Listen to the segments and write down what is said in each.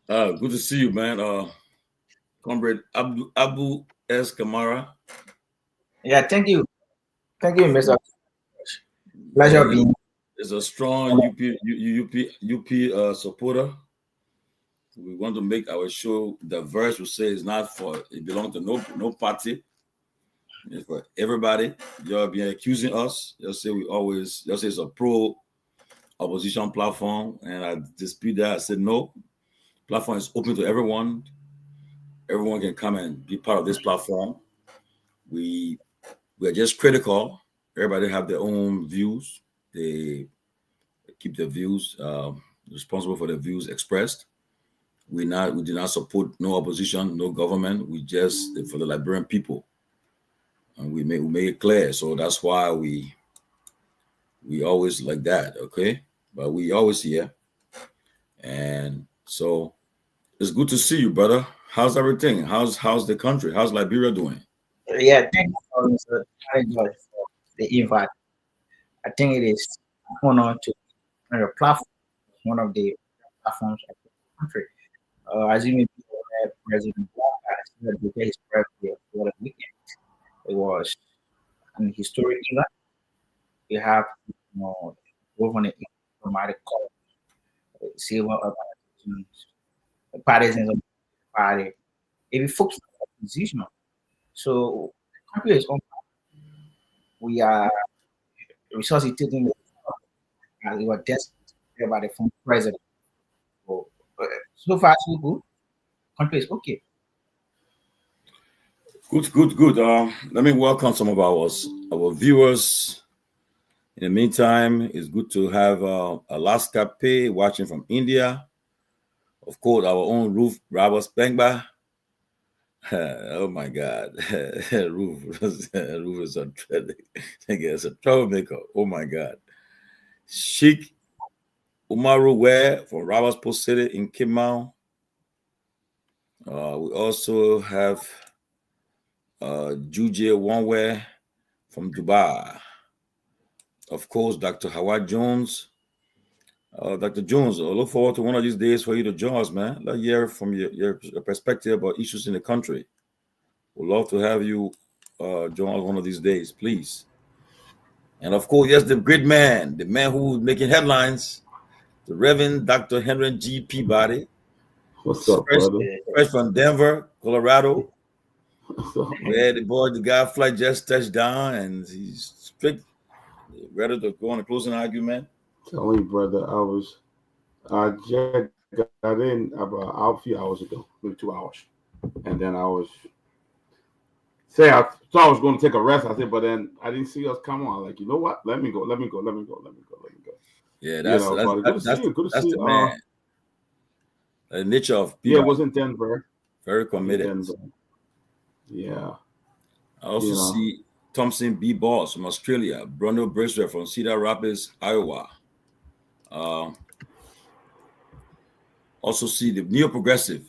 Good to see you, man. Comrade Abu S. Kamara. Yeah, thank you, Mr. Pleasure Man, being. is a strong UP supporter. We want to make our show diverse. We say it's not for it belongs to no party. It's for everybody. Y'all been accusing us. Y'all say it's a pro opposition platform, and I dispute that. I said no. Platform is open to everyone. Everyone can come and be part of this platform. We are just critical. Everybody have their own views. They keep their views responsible for the views expressed. We do not support no opposition, no government. We just for the Liberian people, and we make it clear. So that's why we always like that, okay? But we always here, and so it's good to see you, brother. How's everything? How's the country? How's Liberia doing? Yeah, thank you, Mr. George, for the invite. I think it is an honor to on your platform, one of the platforms of the country. As you may be aware, President Guar celebrated his birthday for the weekend. It was an historic event. You have, government diplomatic corps, civil organizations, the partisans of the party. If you focus on the opposition, so the country is on. We are resuscitating the we were desperate by the former president. So, so far so good. Country is okay. Good. Let me welcome some of our viewers. In the meantime, it's good to have Alaska Pay watching from India. Of course, our own Roof Rabas Bengba. Oh my God, Roof is a troublemaker. Oh my God, Sheikh Umaru Ware from Rabas Post City in Kimau. We also have Juje Wanwe from Dubai. Of course, Dr. Howard Jones. Dr. Jones, I look forward to one of these days for you to join us, man. Let's hear from your perspective about issues in the country. We'd love to have you join us one of these days, please. And of course, yes, the great man, the man who's making headlines, the Reverend Dr. Henry G. Peabody. What's up, brother? Fresh from Denver, Colorado. Where the guy flight just touched down and he's strict, ready to go on a closing argument. Tell me, brother, I just got in about a few hours ago, maybe 2 hours. And then I thought I was going to take a rest. I said, but then I didn't see us come on. Like, you know what? Let me go. Yeah, that's good to see you. Good to see the you. Man. The nature of people. Yeah, it was in Denver. Very committed. Yeah. I also see Thompson B. Boss from Australia, Bruno Bracewell from Cedar Rapids, Iowa. Also see the neo-progressive,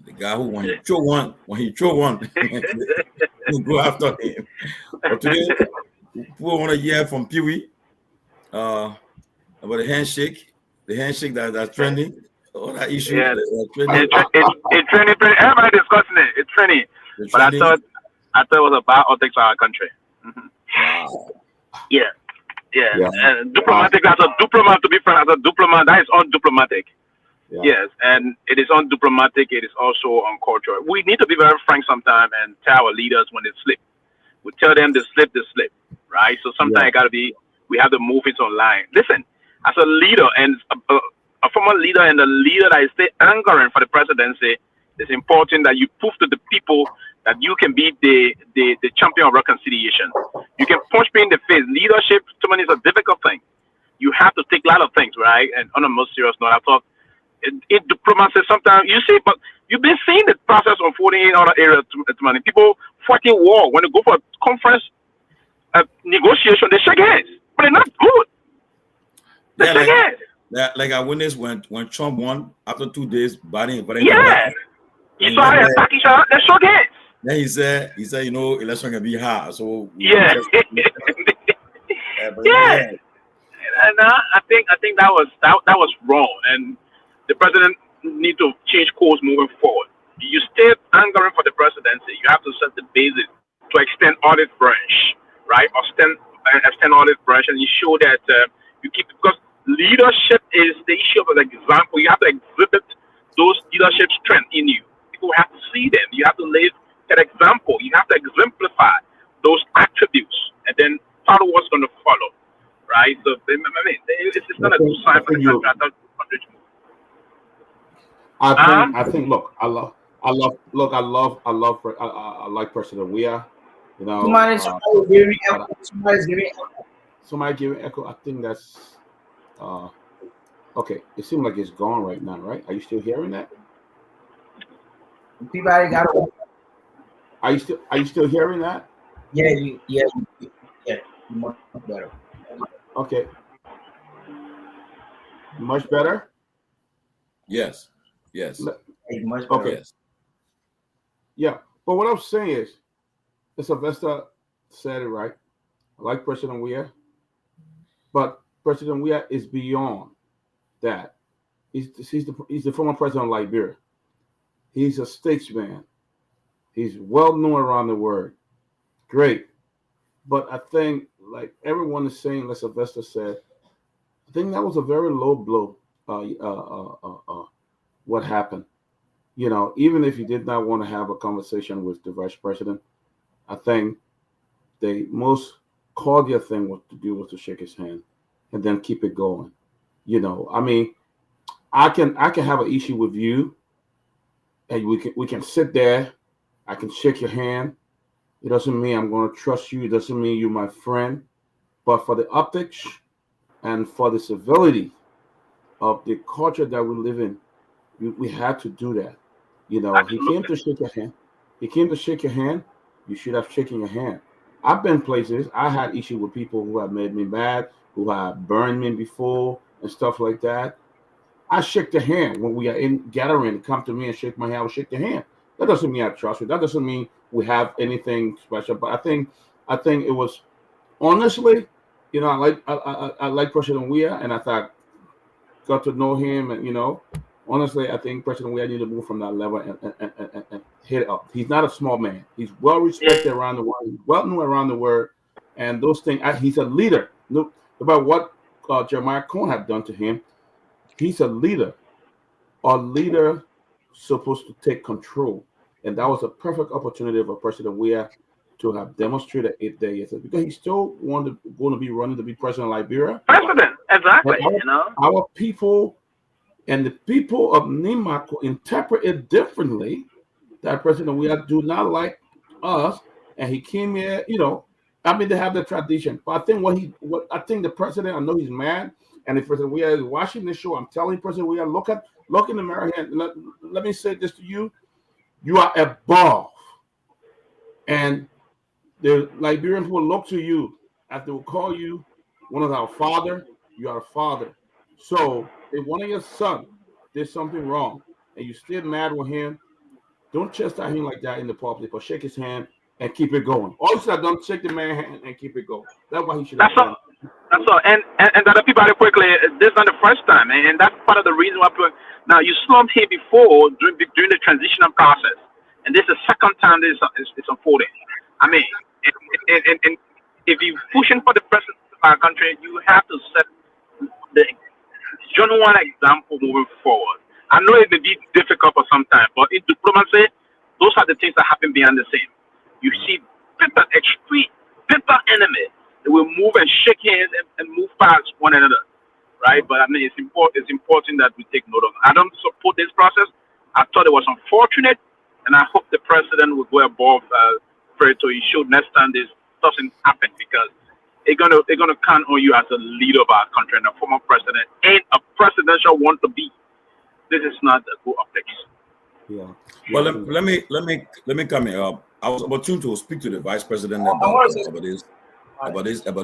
the guy who when he throw one, we'll go after him. But today, people want to hear from Pewee about the handshake that's trending. All that issue. Yeah. It's trending. Everybody discussing it. It's trending. But I thought it was about optics for our country. Mm-hmm. Wow. Yeah. And diplomatic as a diplomat, to be frank, as a diplomat, that is undiplomatic. Yeah. Yes, and it is undiplomatic. It is also uncultural. We need to be very frank sometimes and tell our leaders when they slip. We tell them they slip, right? So sometimes we have to move it online. Listen, as a leader and a former leader and a leader that is still anchoring for the presidency, it's important that you prove to the people that you can be the champion of reconciliation. You can punch me in the face. Leadership, to me, is a difficult thing. You have to take a lot of things, right? And on a more serious note, I thought in diplomacy sometimes you see, but you've been seeing the process unfolding in other areas. People fighting war when they go for a conference, negotiation, they shake hands, but they're not good. They shake hands. Like I witnessed when Trump won after 2 days, Biden. Yeah, you saw it attacking each other. They shook hands. Then he said, election can be hard. So yeah. And I think that was wrong. And the president need to change course moving forward. You stay angering for the presidency. You have to set the basis to extend audit branch, right? Or extend audit branch, and you show that you keep, because leadership is the issue of an example. You have to exhibit those leadership strength in you. People have to see them. You have to live that example. You have to exemplify those attributes, and then part of what's going to follow, right? So I mean, it's not a good sign for the country. I think. Look, I like President Weah. You know, somebody giving echo. I think that's okay. It seems like it's gone right now, right? Are you still hearing that? Peabody got it. Are you still hearing that? Yeah, much better. Okay. Much better? Yes. Much better. Okay. Yes. Yeah. But what I'm saying is, Sylvester said it right. I like President Weah, but President Weah is beyond that. He's the former president of Liberia. He's a statesman. He's well known around the world. Great. But I think, like everyone is saying, like Sylvester said, I think that was a very low blow. What happened? You know, even if he did not want to have a conversation with the vice president, I think the most cordial thing was to shake his hand and then keep it going. You know, I mean, I can have an issue with you, and we can sit there. I can shake your hand. It doesn't mean I'm going to trust you. It doesn't mean you're my friend. But for the optics and for the civility of the culture that we live in, we had to do that. You know, Absolutely. He came to shake your hand. He came to shake your hand. You should have shaken your hand. I've been places. I had issue with people who have made me mad, who have burned me before and stuff like that. I shake the hand when we are in gathering. Come to me and shake my hand. I will shake your hand. That doesn't mean I trust you. That doesn't mean we have anything special. But I think it was, honestly, you know, I like President Weah, and I thought got to know him, and you know, honestly, I think President Weah need to move from that level and hit it up. He's not a small man. He's well respected around the world. He's well known around the world, and those things. He's a leader. Look about what Jeremiah Cohen had done to him. He's a leader. A leader supposed to take control, and that was a perfect opportunity for President Weah to have demonstrated it there yesterday, because he still going to be running to be president of Liberia. President, exactly. Our people and the people of Nyenwolo interpret it differently. That President Weah do not like us, and he came here. You know, I mean, they have the tradition, but I think what I think the president. I know he's mad, and if President Weah is watching this show, I'm telling President Weah, look in the mirror here. Let me say this to you: you are above, and the Liberians will look to you as they will call you one of our father. You are a father. So if one of your sons did something wrong and you still mad with him, don't chastise him like that in the public, but shake his hand and keep it going. Also, don't shake the man's hand and keep it going. That's what he should have done. That's all. And that Peabody quickly, this is not the first time, and that's part of the reason why. Now you slumped here before during the transitional process, and this is the second time this is unfolding. I mean, and if you're pushing for the president of our country, you have to set the genuine example moving forward. I know it may be difficult for some time, but in diplomacy, those are the things that happen behind the scene. You see bitter enemy. They will move and shake hands and move past one another, right? But I mean, it's important that we take note of it. I don't support this process. I thought it was unfortunate, and I hope the president will go above to ensure next time this doesn't happen, because they're gonna count on you as a leader of our country, and a former president and a presidential want to be. This is not a good optics. Yeah. Well, let me come here. I was opportune to speak to the vice president about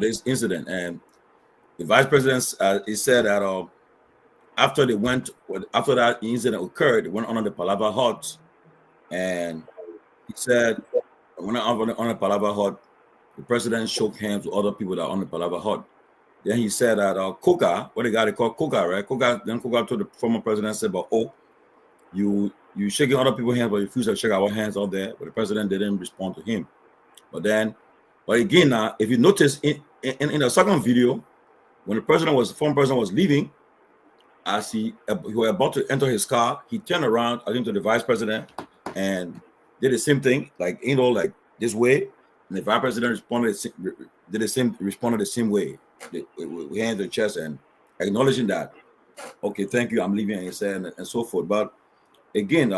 this incident, and the vice president he said that after that incident occurred, they went on the Palaver hut, and he said when on the Palaver hut, the president shook hands with other people that are on the Palaver hut. Then he said that Koga, what the guy they call Koga, right? Koga told the former president, said, but you shaking other people's hands, but you refuse to shake our hands out there. But the president didn't respond to him. But again, now if you notice in the second video, when the former president was leaving, as he was about to enter his car, he turned around, I think, to the vice president and did the same thing, like this way. And the vice president responded the same way, with hands on the chest and acknowledging that, okay, thank you, I'm leaving, and he said, and so forth. But again,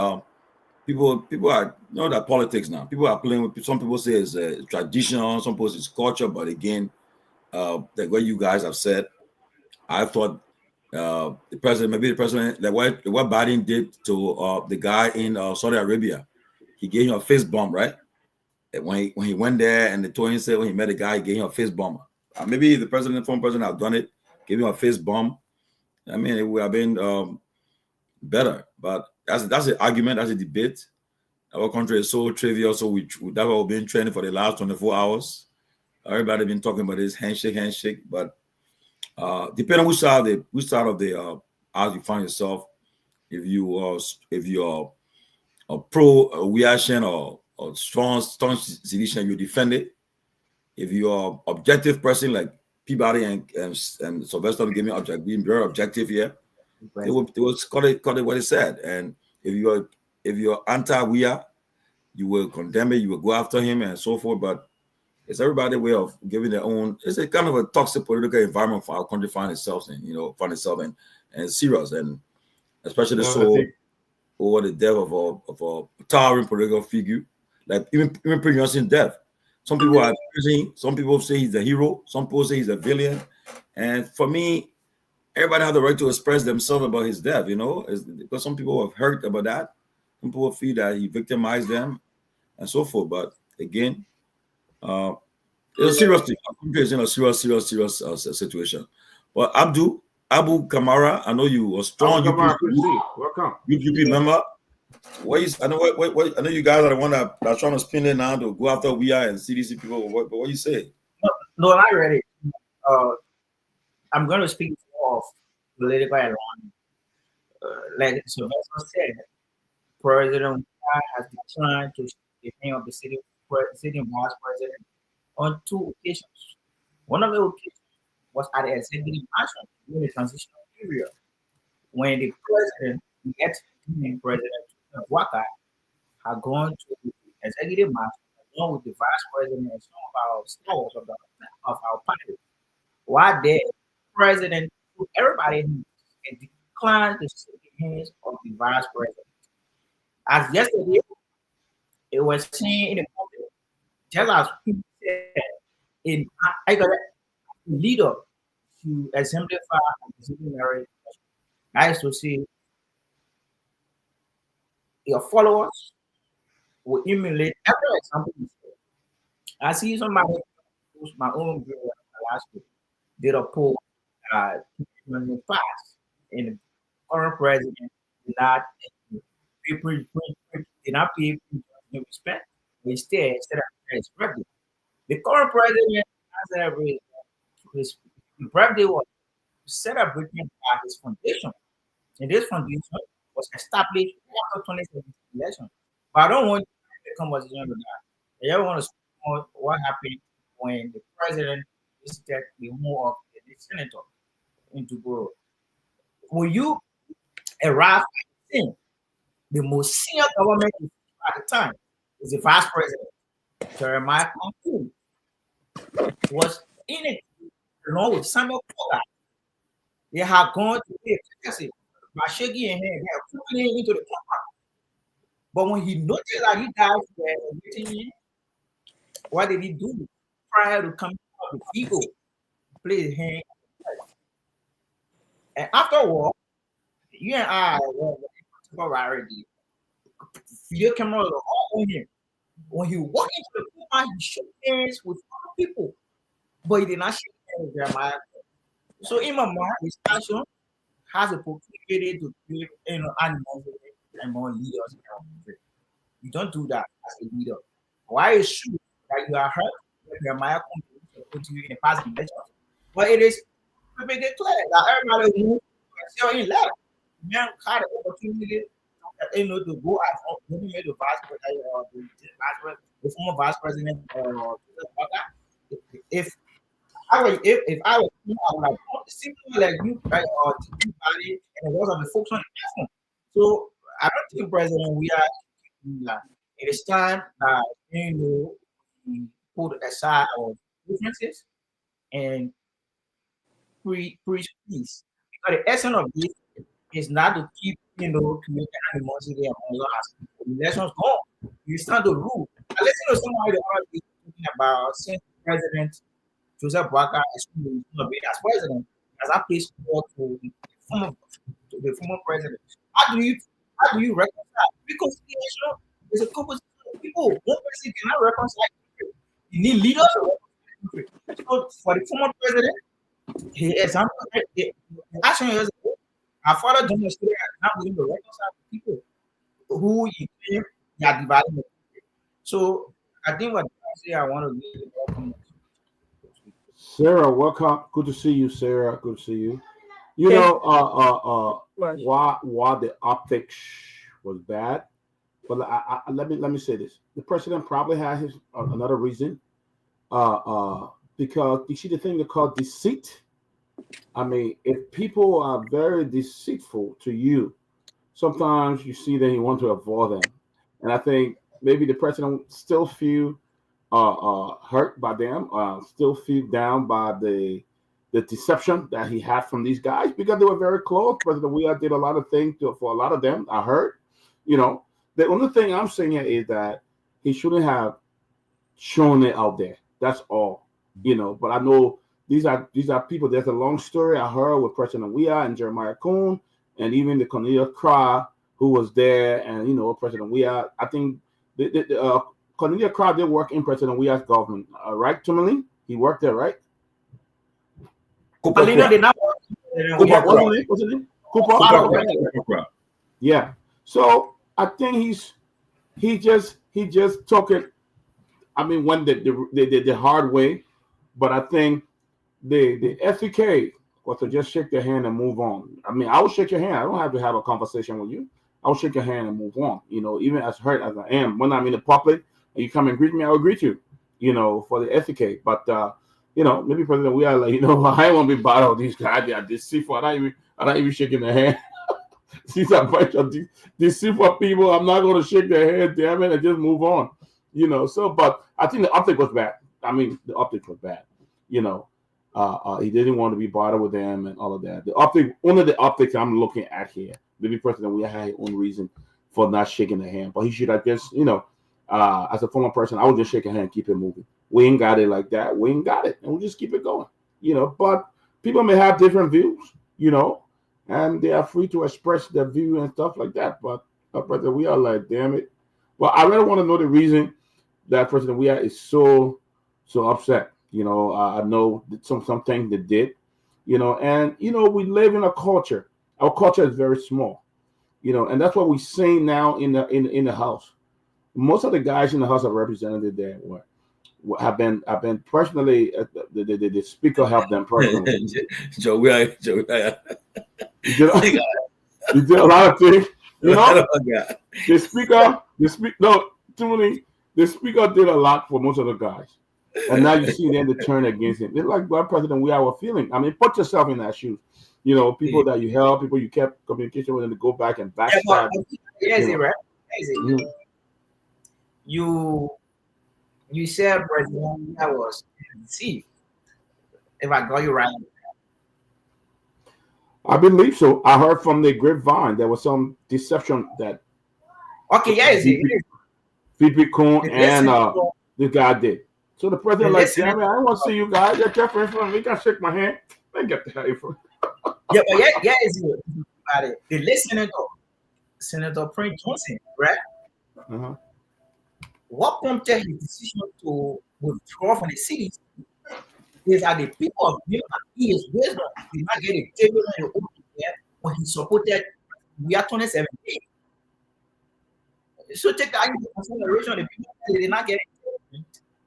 people are, that politics now. People are playing with. Some people say it's traditional, some people say it's culture. But again, like what you guys have said, I thought the president, like what Biden did to the guy in Saudi Arabia, he gave him a fist bump, right? And when he went there, and the Toyin said when he met the guy, he gave him a fist bump. Maybe the former president have done it, gave him a fist bump. I mean, it would have been better, but that's the argument, that's a debate. Our country is so trivial, so that's what we've been training for the last 24 hours. Everybody been talking about this handshake, but depending on which side of the house you find yourself, if you're a pro reaction or strong sedition, you defend it. If you're objective person like Peabody and Sylvester being very objective here, they will call it what it said. And if you're anti-Weah, you will condemn it, you will go after him and so forth. But it's everybody's way of giving their own. It's a kind of a toxic political environment for our country find itself in, and serious, and especially over the death of a towering political figure, like even President Johnson's death. Some people are praising, some people say he's a hero, some people say he's a villain, and for me, everybody has the right to express themselves about his death, because some people have heard about that. Some people feel that he victimized them and so forth. But again, it's a serious thing. It's in a serious situation. But Abu Kamara, I know you are strong. Welcome. UP member. I know you guys are the one that's trying to spin it now to go after Weah and CDC people. But what you say? No, not ready. I'm going to speak more of political alignment. Like Sylvester said, President has declined to the name of the sitting vice president on 2 occasions. One of the occasions was at the executive mansion during the transitional period, when the president, the ex-President Garguah, had gone to the executive mansion along with the vice president and some of our stars of our party. While there, the president put everybody in and declined to shake the hands of the vice president. As yesterday, it was seen in the public, just as people said, I got a leader to exemplify a disciplinary. That is to say, your followers will emulate every example you say. I see somebody who's my own video last week did a poll when the past, and the current president did not pay respect. Instead of respecting the current president celebrated his birthday was celebrated by his foundation, and this foundation was established after 2017 election. But I don't want the conversation with that. I just want to speak on what happened when the president visited the home of the senator in Togar. When you arrive at the scene, the most senior government at the time is the vice president, Jeremiah Ansu, was in it along with Samuel Togar. They had gone to the executive by shaking hand, they had put him into the compound. But when he noticed that you guys were waiting in, what did he do? Prior to coming out with ego, play his hand. And afterward, you and I were already. Video camera was all on him. When he walked into the compound, he shook hands with other people, but he did not shake hands with Jeremiah. So in my mind, this action has a proclivity to create animals and more leaders in our country. You don't do that as a leader. Why is true that you are hurt when Jeremiah comes to put you in a past election? But it is perfectly clear that everybody who is still in left, man had the opportunity to to go as maybe made the vice president or the former vice president or if I was if I was you, I would have simply like you right or Peabody and the rest of the folks on the platform. So I don't think President we are it is time that we put aside our differences and preach peace. Because the essence of this is not to keep creating animosity among us. The elections gone. You stand to rule. I listen to somebody the other day talking about since President Joseph Boakai is going to be as president, as I place support to the former president. How do you reconcile? Reconciliation is a composition of people. One person cannot reconcile. You need leaders to reconcile. So for the former president, he example the action years ago, our father demonstrated not willing to reconcile people who you claim they are dividing the country. So I think what I want to really welcome. Sarah, welcome. Good to see you, Sarah. Good to see you. You know, why the optics was bad, but let me say this: the president probably had his another reason, because you see the thing they call deceit. I mean, if people are very deceitful to you, sometimes you see that you want to avoid them, and I think maybe the president still feel hurt by them, still feel down by the deception that he had from these guys because they were very close. President Weah did a lot of things for a lot of them. I heard, the only thing I'm saying here is that he shouldn't have shown it out there. That's all, But I know these are people. There's a long story I heard with President Weah and Jeremiah Kuhn, and even the Cornelia Cry who was there, and President Weah. I think the Cornelia Cry did work in President Weah's government, right, Tomalin? He worked there, right? Cooper did not work. Cooper. Yeah. So I think he just took it. I mean, went the hard way, but I think the FEK was to just shake their hand and move on. I mean, I will shake your hand. I don't have to have a conversation with you. I will shake your hand and move on. Even as hurt as I am, when I'm in the public and you come and greet me, I will greet you. For the FEK, but. Maybe President we are like, I don't want to be bothered with these guys. They are deceitful. I'm not even shaking their hand. These are a bunch of deceitful people. I'm not going to shake their hand, damn it, and just move on. But I think the optic was bad. I mean, the optic was bad. He didn't want to be bothered with them and all of that. One of the optics I'm looking at here, maybe President we had his own reason for not shaking the hand, but he should have just, as a former person, I would just shake a hand and keep it moving. We ain't got it like that. We ain't got it. And we'll just keep it going. But people may have different views, and they are free to express their view and stuff like that. But President Weah like, damn it. Well, I really want to know the reason that President Weah is so upset. I know some things they did, and we live in a culture. Our culture is very small, and that's what we're seeing now in the House. Most of the guys in the House of Representatives there have been personally. The speaker helped them personally. Joey. You did a lot of things. The speaker did a lot for most of the guys, and now you see them to turn against him. It's like what President Weah were feeling. I mean, put yourself in that shoes. People that you helped, people you kept communication with, and to go back and backstab. Right? You said President Weah was deceived. If I got you right. I believe so. I heard from the grapevine there was some deception that. Okay, VP Kuhn and this guy did. So the president damn it, I don't want to see you guys. Get your friend from me. You can shake my hand. Then get the hell from. The listener to Senator Prince Johnson, right? Uh-huh. What prompted his decision to withdraw from the cities is that the people of New his wisdom did not get a table on the open there when he supported we are 2017. So take that into consideration. The people did not get a table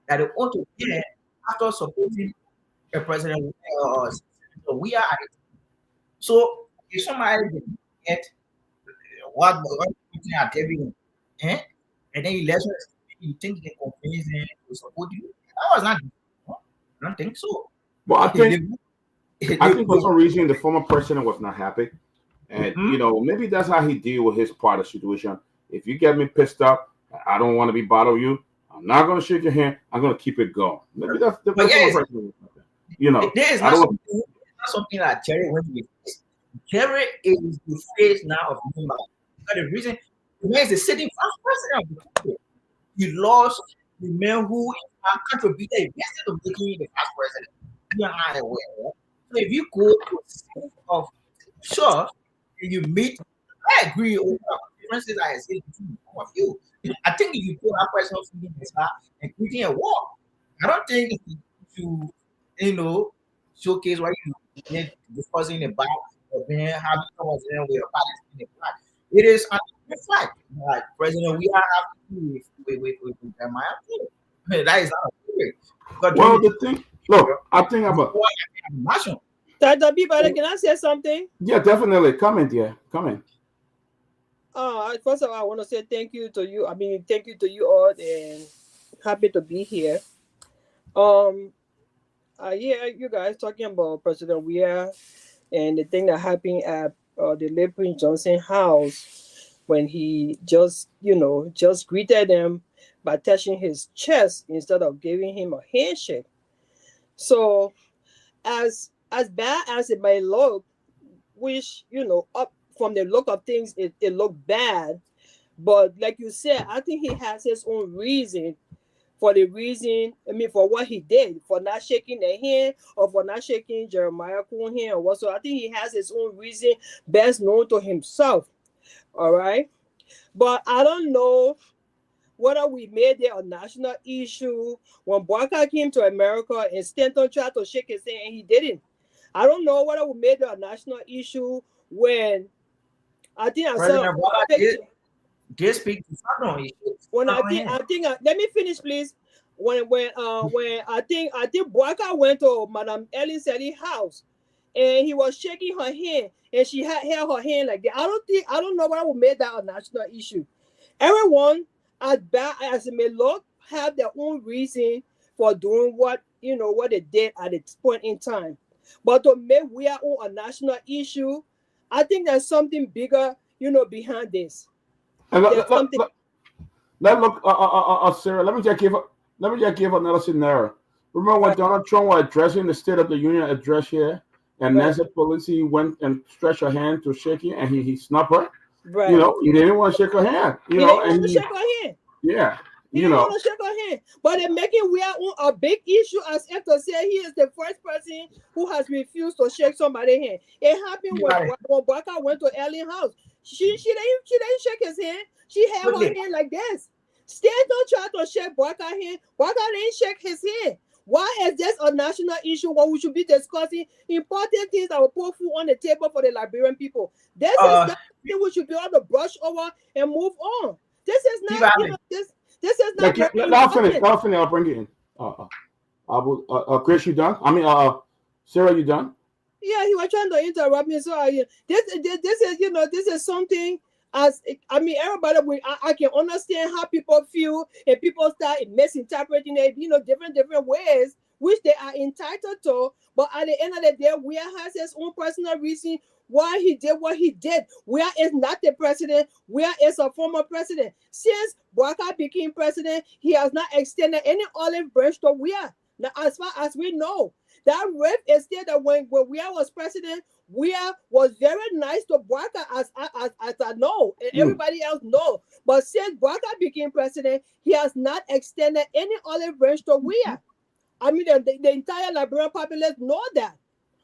that they ought to get after supporting the president we are. So if somebody did get what looking at everyone, and then you think you can convince them to support you. That was not. I don't think so. Well, I think for some reason the former president was not happy, and maybe that's how he deal with his part of the situation. If you get me pissed off, I don't want to be bothering you. I'm not going to shake your hand. I'm going to keep it going. Maybe that's the former president. There is not something that Jerry went to face. Jerry is the face now of Myanmar. But the reason the man is the sitting vice president of the country. He lost the man who contributed invested to making the vice president. You are not aware. Right? So if you go to a state of sure and you meet, I agree with differences I see between all of you. I think if you put that person feeling his heart and quitting a war, I don't think you showcase what you discussing about being having someone with a Palestinian flag. It is a flag. Like President, we are happy with Myean. That is not a theory. Well, the thing, look, I think about national. Dr. Peabody, can I say something? Yeah, definitely. Comment. First of all, I want to say thank you to you. Thank you to you all, and happy to be here. I hear you guys talking about President Weah and the thing that happened at the late Prince Johnson house when he just greeted them by touching his chest instead of giving him a handshake. So, as bad as it may look, which up from the look of things, it looked bad. But like you said, I think he has his own reason for what he did, for not shaking their hand or for not shaking Jeremiah Kuhn's hand or what. So I think he has his own reason best known to himself. All right. But I don't know whether we made it a national issue when Bouakai came to America and Stanton tried to shake his hand and he didn't. I don't know whether we made it a national issue when I think I saw a picture. Let me finish, please. When I think Bouakai went to Madame Ellen Sirleaf's house and he was shaking her hand and she held her hand like that. I don't know why we made that a national issue. Everyone, as bad as it may look, have their own reason for doing what they did at this point in time. But to make we are on a national issue, I think there's something bigger, behind this. And Sarah, let me just give another scenario. Remember when Donald Trump was addressing the State of the Union address here, and Nancy Pelosi went and stretched her hand to shake it, and he snapped her. Right. He didn't want to shake her hand. He didn't want to shake her hand. Yeah. He didn't want to shake her hand. But they're making we are on a big issue as if to say he is the first person who has refused to shake somebody's hand. It happened when Bouakai went to Ellen's house. She didn't shake his hand. She held her hand like this. Stanton tried to shake Bouakai's hand. Bouakai didn't shake his hand. Why is this a national issue when we should be discussing important things that will put food on the table for the Liberian people? This is something we should be able to brush over and move on. This is not this is not. I'll finish. I'll bring it in. Chris, you done? Sarah, you done? Yeah, he was trying to interrupt me. So this is something. Everybody, I can understand how people feel, and people start misinterpreting it, different ways, which they are entitled to. But at the end of the day, Weah has his own personal reason why he did what he did. Weah is not the president. Weah is a former president. Since Bouakai became president, he has not extended any olive branch to Weah. Now, as far as we know, that rift is still that when Weah was president, Weah was very nice to Bouakai, as I know, and everybody else know. But since Bouakai became president, he has not extended any olive branch to Weah. The entire Liberian populace know that.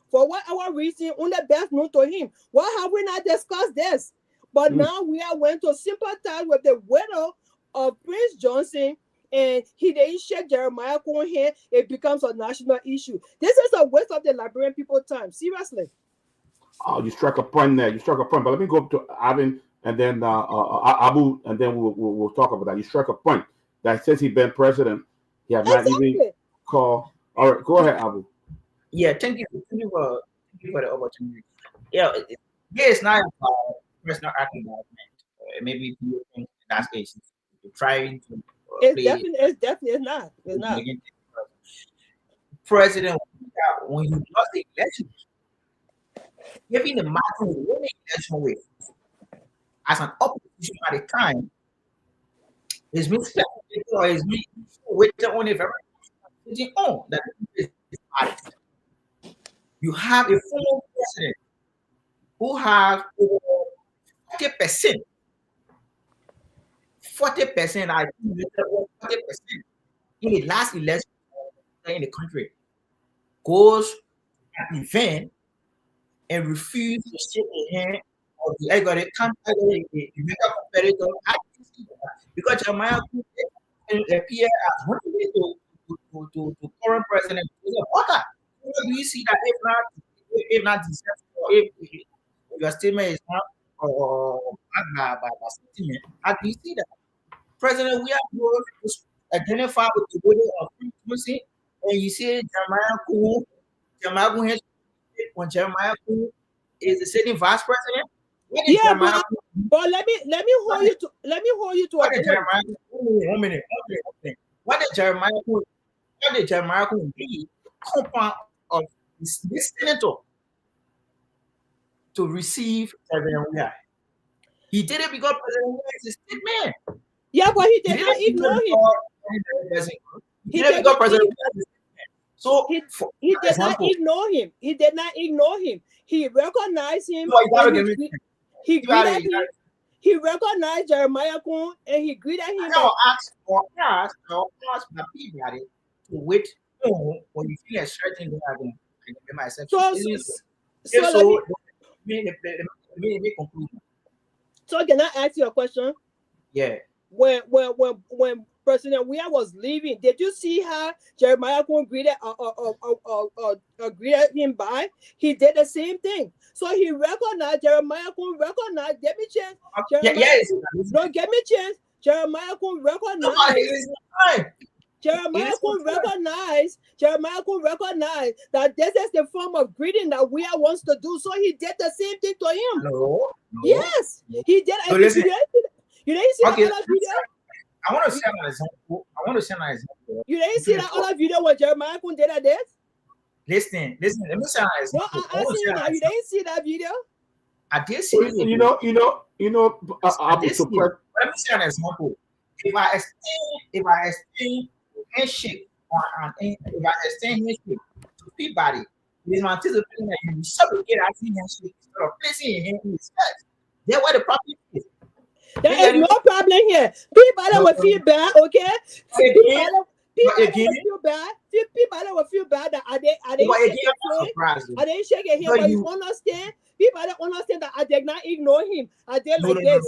For whatever reason, only best known to him. Why have we not discussed this? But now Weah went to sympathize with the widow of Prince Johnson, and he didn't shake Jeremiah Kuhn's hand. It becomes a national issue. This is a waste of the Liberian people's time. Seriously. Oh, you struck a point there. But let me go up to Avin and then Abu, and then we'll talk about that. You struck a point that since he's been president, he has not even called. All right, go ahead, Abu. Yeah, thank you for the opportunity. Yeah, it's not about personal argument. maybe you think that's it. Trying to it's definitely not. It's not. President, when you lost the election, giving the margin to win the election with as an opposition at the time is being speculated or is being waiting on a very on that is party. You have a former president who have over 40%. 40%, I think 40% in the last election in the country goes at the event and refuse to shake the hand of the major competitor because Jeremiah appear as one way to current president. Do you see that if not if your statement is not or by statement, how do you see that? President, we have to identify with the way of frequency, and you see Jeremiah Koo when Jeremiah Koo is the sitting vice president. Yeah, but let me hold you to what did Jeremiah one minute. What did Jeremiah Koo be compound of this senator to receive President Weah? He did it because President Weah is a state man. Yeah, but he did not ignore him. He did it because President Weah is a state man. So he did not ignore him. He did not ignore him. He recognized him. He recognized Jeremiah Koo and he greeted him. I asked my Peabody to wait when you feel a certain thing I can myself. So can I ask you a question? Yeah. When President Weah was leaving, did you see how Jeremiah Koo greeted him by? He did the same thing. So he recognized Jeremiah Koo recognized. Get me chance. No, get me chance. Jeremiah Koo recognized. Jeremiah Koo recognized that this is the form of greeting that Weah wants to do. So he did the same thing to him. No. Yes, he did. So listen, you didn't see that other video? I want to share an example. You didn't see that other video where Jeremiah Koo did that? Listen. Let me share an example. You didn't see that video? I did see it. You know. I did see it. Let me share an example. If I extend handshake if I extend handshake to Peabody, it is my anticipating that you reciprocate that handshake instead of placing your hand in his chest. That's where the problem is. There is no problem here. Peabody will feel bad, okay? Peabody will feel bad that I didn't shake your hand, but you understand? Peabody understand that I did not ignore him. I did like this.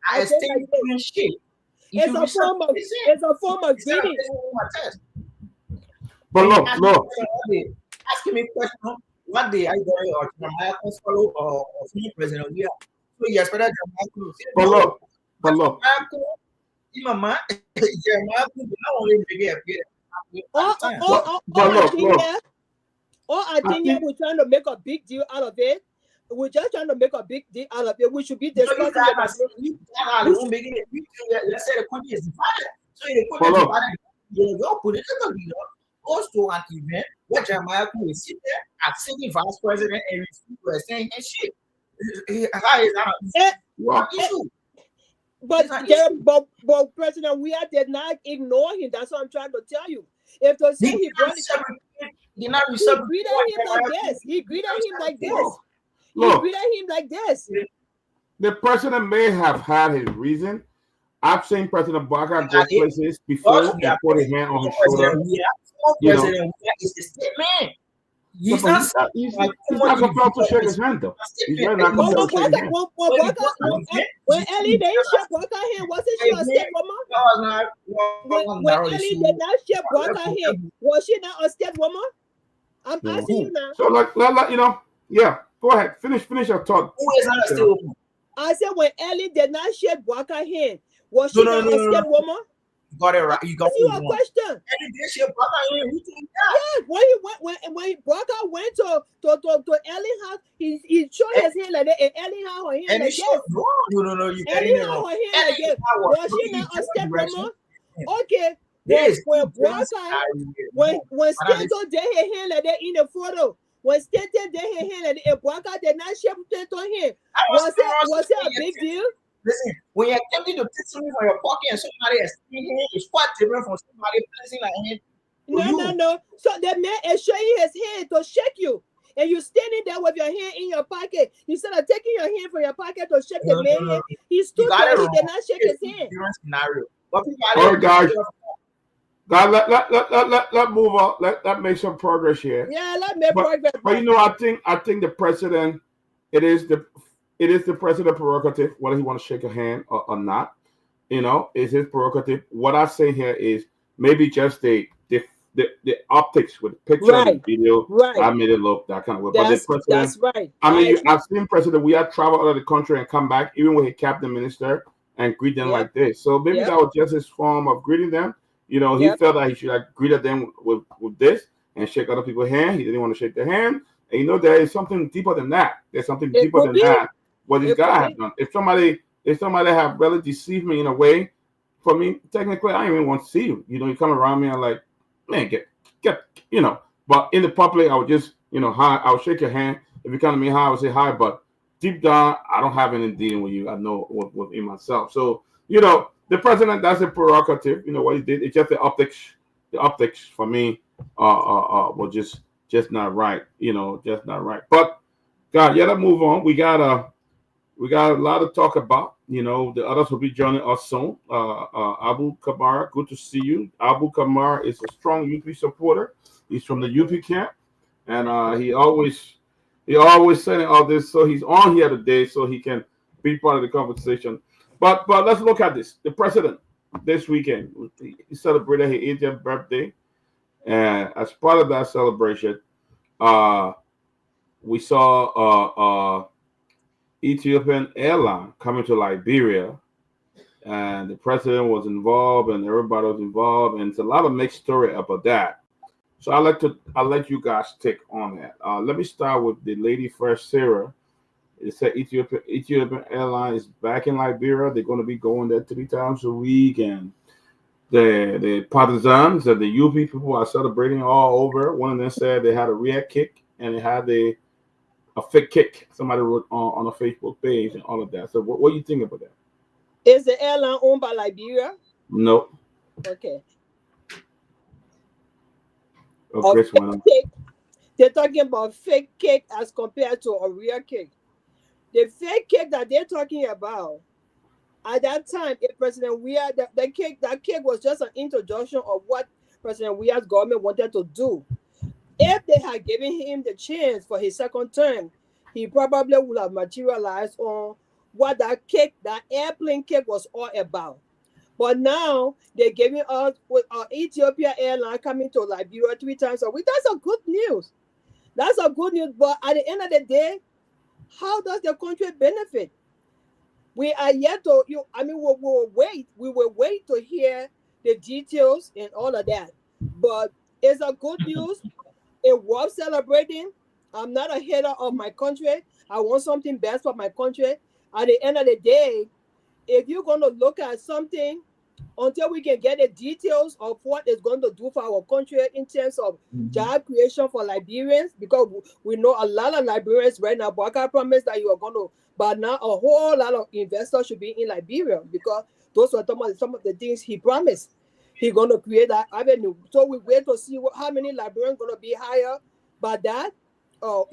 I extend handshake. It's a form of greeting. But look. Asking me a question. What day I go to Jeremiah Koo follow or senior president? Yeah. So yes, but Jeremiah Koo. Jeremiah Koo not only I think we're trying to make a big deal out of it. We're just trying to make a big deal out of it. We should be discussing let's say the country is divided. So the country is divided. Your political leader goes to an event where Jeremiah Koo is sitting there as sitting vice president and refuse to saying shit. How is that an issue? But President Weah did not ignore him. That's what I'm trying to tell you. If to say he greeted him like this. He greeted him like this. Look, he greeted him like this. The president may have had his reason. I've seen President Barker go places before and put his hand on his shoulder. President Weah is a state man. He's not compelled to shake his hand, though. He's not compelled to shake his hand. When Ellie didn't shake Barker's hand, wasn't she a step woman? When Ellie did not shake Barker's hand, was she not a step woman? I'm asking you now. So, go ahead. Finish your thought. Who is not a step woman? I said when Ellie did not shake Barker's hand, was she not a step woman? got it right. You got you it a wrong. question. And this your brother ain't reaching Yeah, when he Broca went to Ellen house, he showed his hand like that, and Ellen had her hand and like it's this. no, you Ellen getting it had wrong. her hand like this. Was she not a step mama? Okay. This When Broca, when Stanton did his hand like that in the photo, when Stanton did his hand like that, and Broca did not share Stanton hand, was it a big deal? Listen, when you're attempting to take something from your pocket and somebody is stealing it, it's quite different from somebody placing a hand. No. So the man is showing his hand to shake you. And you're standing there with your hand in your pocket. Instead of taking your hand from your pocket to shake the man hand, he stood there, he did not shake his hand. Different scenario. But all right, guys. Let move on. Let make some progress here. Yeah, let me progress. But you know, I think the president, it is the president's prerogative whether he want to shake a hand or not. You know, it's his prerogative. What I say here is maybe just the optics with picture and video. Right. I made it look that kind of way. But the president, that's right. I mean, I've seen president. We have traveled out of the country and come back, even with a cabinet minister, and greet them like this. So maybe that was just his form of greeting them. You know, he felt that he should have greeted them with this and shake other people's hand. He didn't want to shake their hand. And you know, there is something deeper than that. There's something deeper than that. What this guy has done. If somebody have really deceived me in a way, for me, technically, I don't even want to see you. You know, you come around me and like, man, get, you know. But in the public, I would just, you know, hi. I would shake your hand. If you come to me hi, I would say hi. But deep down, I don't have any dealing with you. I know within myself. So, you know, the president, that's a prerogative. You know what he did. It's just the optics. The optics for me, were just not right. You know, just not right. But God, let's move on. We got a lot to talk about. You know, the others will be joining us soon. Abu Kamara, good to see you. Abu Kamara is a strong UP supporter. He's from the UP camp, and he always saying all this. So he's on here today, so he can be part of the conversation. But let's look at this. The president this weekend, he celebrated his 80th birthday, and as part of that celebration, we saw Ethiopian airline coming to Liberia, and the president was involved, and everybody was involved, and it's a lot of mixed story about that. So I'll let you guys take on that. Let me start with the lady first, Sarah. It said Ethiopian airline is back in Liberia. They're going to be going there 3 times a week, and the partisans and the UP people are celebrating all over. One of them said they had a real kick, and they had a fake kick. Somebody wrote on a Facebook page and all of that. So what do you think about that? Is the airline owned by Liberia? No. Okay. They're talking about fake cake as compared to a real cake. The fake cake that they're talking about, at that time, President Weah, that cake was just an introduction of what President Weah's government wanted to do. If they had given him the chance for his second term, he probably would have materialized on what that airplane cake was all about. But now they're giving us with Ethiopia Airline coming to Liberia 3 times a week. That's a good news. That's a good news. But at the end of the day, how does the country benefit? We are yet to, we will wait to hear the details and all of that. But it's a good news. It was celebrating. I'm not a hater of my country. I want something best for my country. At the end of the day, if you're going to look at something until we can get the details of what it's going to do for our country in terms of job creation for Liberians, because we know a lot of Liberians right now, but I promise that you are going to, but now a whole lot of investors should be in Liberia, because those are some of the things he promised. He's going to create that avenue. So we wait to see how many Liberians going to be hired by that.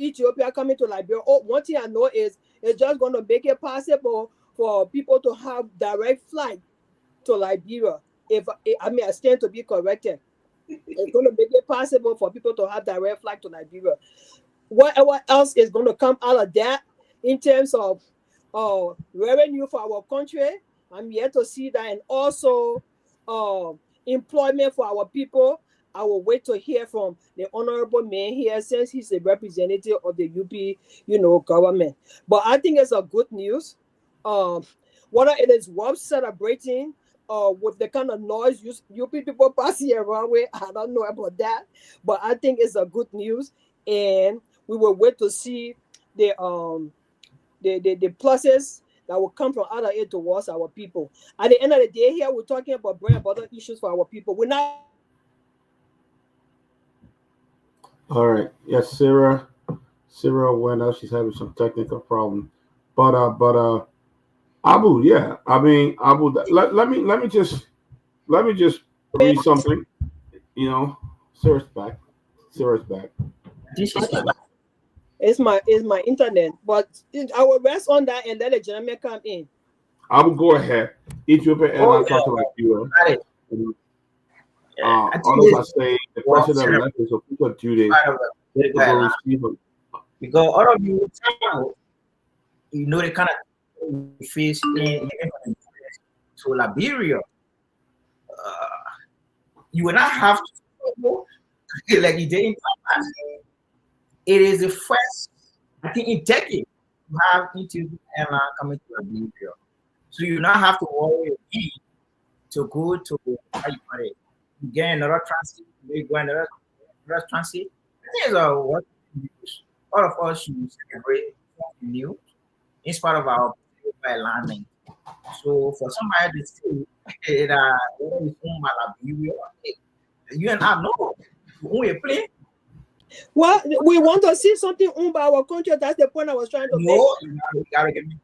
Ethiopia coming to Liberia. One thing I know is it's just going to make it possible for people to have direct flight to Liberia. I stand to be corrected. It's going to make it possible for people to have direct flight to Liberia. Whatever else is going to come out of that in terms of revenue for our country, I'm yet to see that, and also employment for our people. I will wait to hear from the honorable man here, since he's a representative of the UP, government. But I think it's a good news. Whether it is worth celebrating, with the kind of noise you people passing around with. I don't know about that, but I think it's a good news, and we will wait to see the pluses that will come from out of it towards our people. At the end of the day, here we're talking about bread and butter issues for our people. We're not. All right. Yes, Sarah went out. She's having some technical problem, but Abu, yeah. I mean, Abu. Let me just read something. You know, Sarah's back. It's my internet, but I will rest on that and let the gentleman come in. I will go ahead. Ethiopia Airlines talking like you. All of us say the president left his official duty to go receive him. Because all of you travel, you know the kind of fish in to Liberia. You will not have to go like you did in Thailand. It is the first, I think, in decades to have Ethiopian Airlines coming to Liberia. So you not have to worry to go to how you call it. You get another transit, you go another transit. I think what all of us should celebrate something new in spite of our alignment. So for somebody to say that what is owned by Liberia, you and I know who you play. Well, we want to see something owned by our country. That's the point I was trying to make. No, you gotta get me.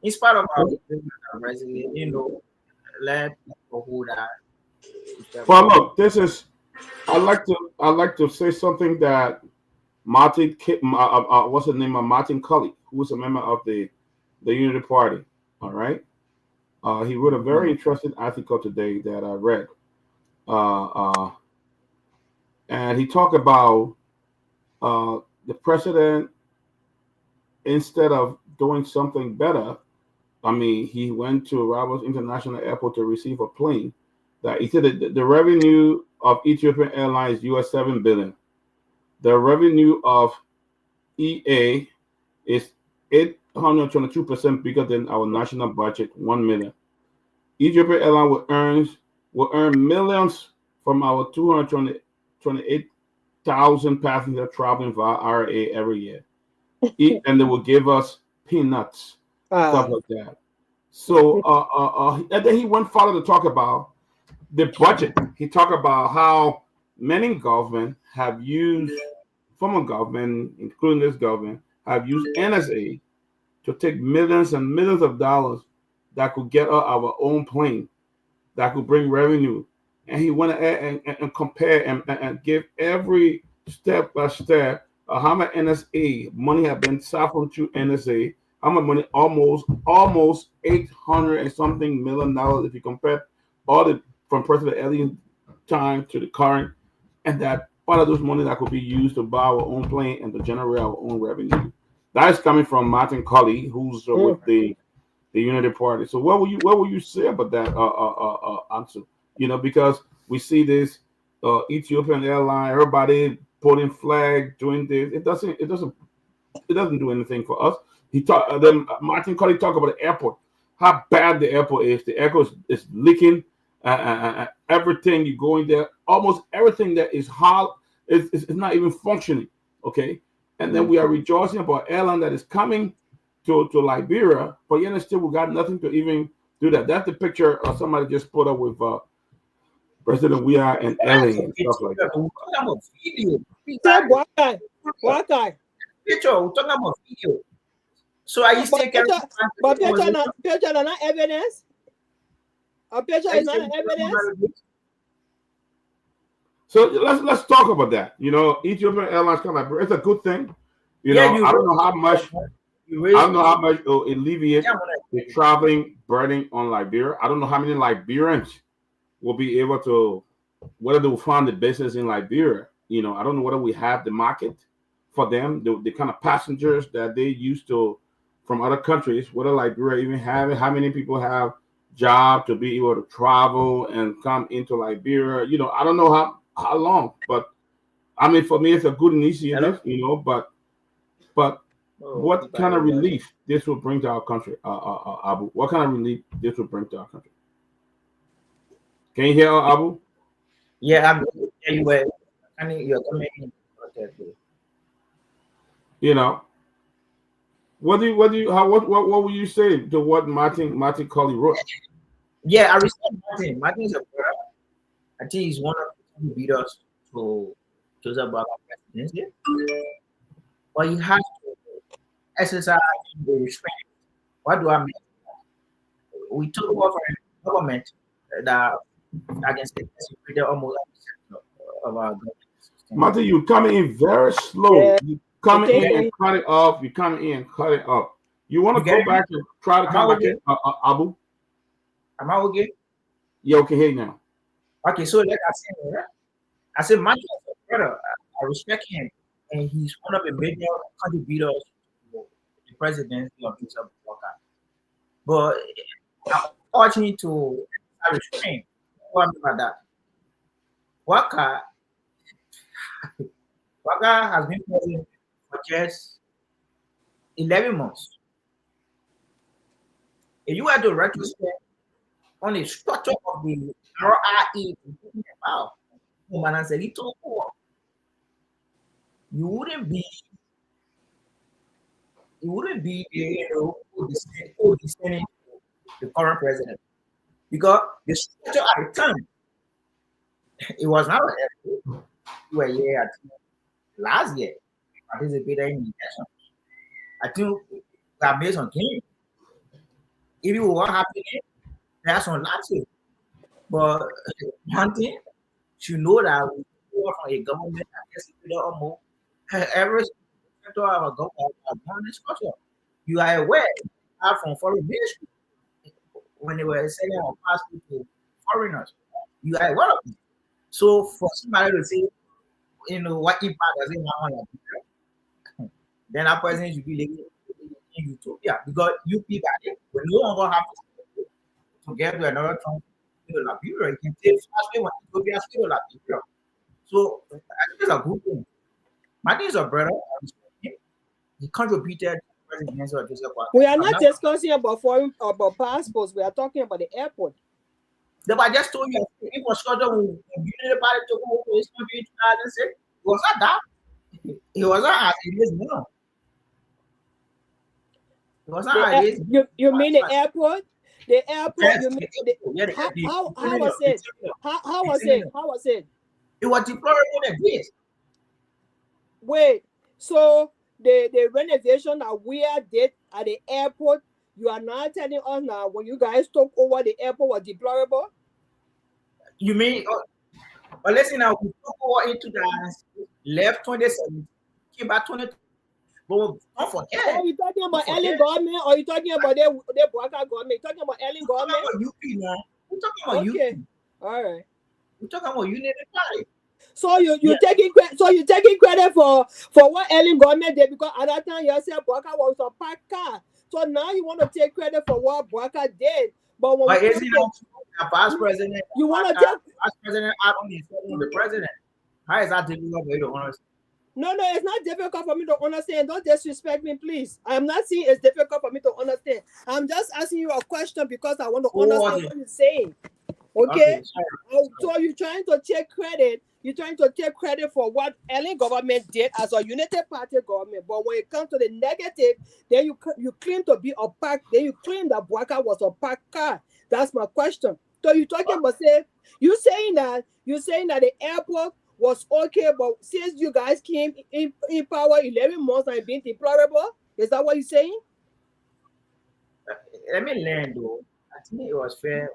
In spite of our resident, you know, let people who that. Well, look, this is. I like to say something that Martin, what's the name of Martin Cully, who was a member of the Unity Party. All right, he wrote a very interesting article today that I read, and he talked about the president, instead of doing something better. I mean, he went to Roberts International Airport to receive a plane. That he said that the revenue of Ethiopian Airlines US $7 billion. The revenue of EA is 822% bigger than our national budget, $1 million. Ethiopian Airlines will earn millions from our 228,000 passengers traveling via RA every year, and they will give us peanuts, stuff like that. So, and then he went further to talk about the budget. He talked about how many government have used, former government, including this government, have used NSA to take millions and millions of dollars that could get us our own plane, that could bring revenue. And he went ahead and compare and give every step by step how much NSA money have been siphoned to NSA, how much money, almost 800 and something $million if you compare all the from President Elliot's time to the current, and that part of those money that could be used to buy our own plane and to generate our own revenue. That is coming from Martin Cully, who's with the Unity Party. So what will you say about that, Ansu? You know, because we see this Ethiopian airline, everybody putting flag, doing this. It doesn't do anything for us. Then Martin Cully talked about the airport, how bad the airport is. The airport is leaking. Everything you go in there, almost everything that is hard is not even functioning. Okay, and then we are rejoicing about airline that is coming to Liberia, but yet still we got nothing to even do that. That's the picture somebody just put up with President Myean and LA and stuff like that. We're talking about video. What guy? Picture. We're talking about video. So are you still carrying? But picture not evidence. A picture is not evidence. So let's talk about that. You know, Ethiopian Airlines come like it's a good thing. You know, I don't know how much. I don't know how much it will alleviate the traveling burden on Liberia. I don't know how many Liberians will be able to, whether they will find the business in Liberia. You know, I don't know whether we have the market for them, the kind of passengers that they used to from other countries, whether Liberia even have it, how many people have job to be able to travel and come into Liberia. You know, I don't know how long, but I mean, for me, it's a good initiative, you know, but what kind of relief this will bring to our country, Abu? What kind of relief this will bring to our country? Can you hear Abu? Yeah, I'm anyway. You're coming in. You know, what will you say to what Martin Colley wrote? Yeah, I respect Martin. Martin is a brother. I think he's one of the beat us to Joseph Baba presidency. But he has to exercise the restraint. What do I mean? We took over a government that against the almost of our government system. Martin, you coming in very slow. Yeah. You coming in and cut it off. You coming in and cut it off. You want to go back and try to come back in, Abu? Am I okay? Yeah, okay, here now. Okay, so like I said, Martin is a brother. I respect him, and he's one of the major contributors to the presidency of Joseph Walker. But I'm urging to restrain. What about that? Walker has been president for just 11 months. If you had to retrospect on the structure of the RIE, you wouldn't be descending the current president, because the structure at the time, it was not you were here last year participated in the election. I think that based on game. If you were happy, that's on last year. But one thing, you know that we go from a government almost every sector of a government structure. You are aware from foreign ministry when they were selling our passport to foreigners. You are aware of it. So for somebody to say, what impact does it have on your people, then that person should be living in Utopia, because you people will no longer have to get to another country to Liberia. You can take fast when Utopia to Liberia. So I think it's a good thing. Martin is a brother. He contributed. We are not discussing about passports. We are talking about the airport. No, but I just told you, infrastructure will be the party to go to his country in 2006. It was not that. It was not as it is now. It was not as it is. You mean the airport? The airport. Yes, you mean how was it? How was it? How was it? It was deplorable at this. Wait, so the renovation that we did at the airport, you are not telling us now when you guys took over the airport was deplorable? You mean, but listen now, we took over in 2000, left 2017, came back 20. But don't forget. Are you talking about Ellen government, or are you talking about the Boaka government? You're talking about Ellen government? We're talking about UP now. We're talking about okay. UP. All right. We're talking about United Party. So you taking credit for what Ellen government did, because at that time you said Boaka was a pack car. So now you want to take credit for what Boaka did. But when is he not a past president? You want to take past president out on the president? How is that difficult for you to understand? No, it's not difficult for me to understand. Don't disrespect me, please. I'm not saying it's difficult for me to understand. I'm just asking you a question because I want to understand what you're saying. Okay? So you're trying to take credit. You're trying to take credit for what Ellen government did as a United Party government. But when it comes to the negative, then you claim to be a pack. Then you claim that Boaka was a pack car. That's my question. So you're talking about you're saying that the airport was okay, but since you guys came in power 11 months and being deplorable, is that what you're saying? Let me learn though. I think it was fair.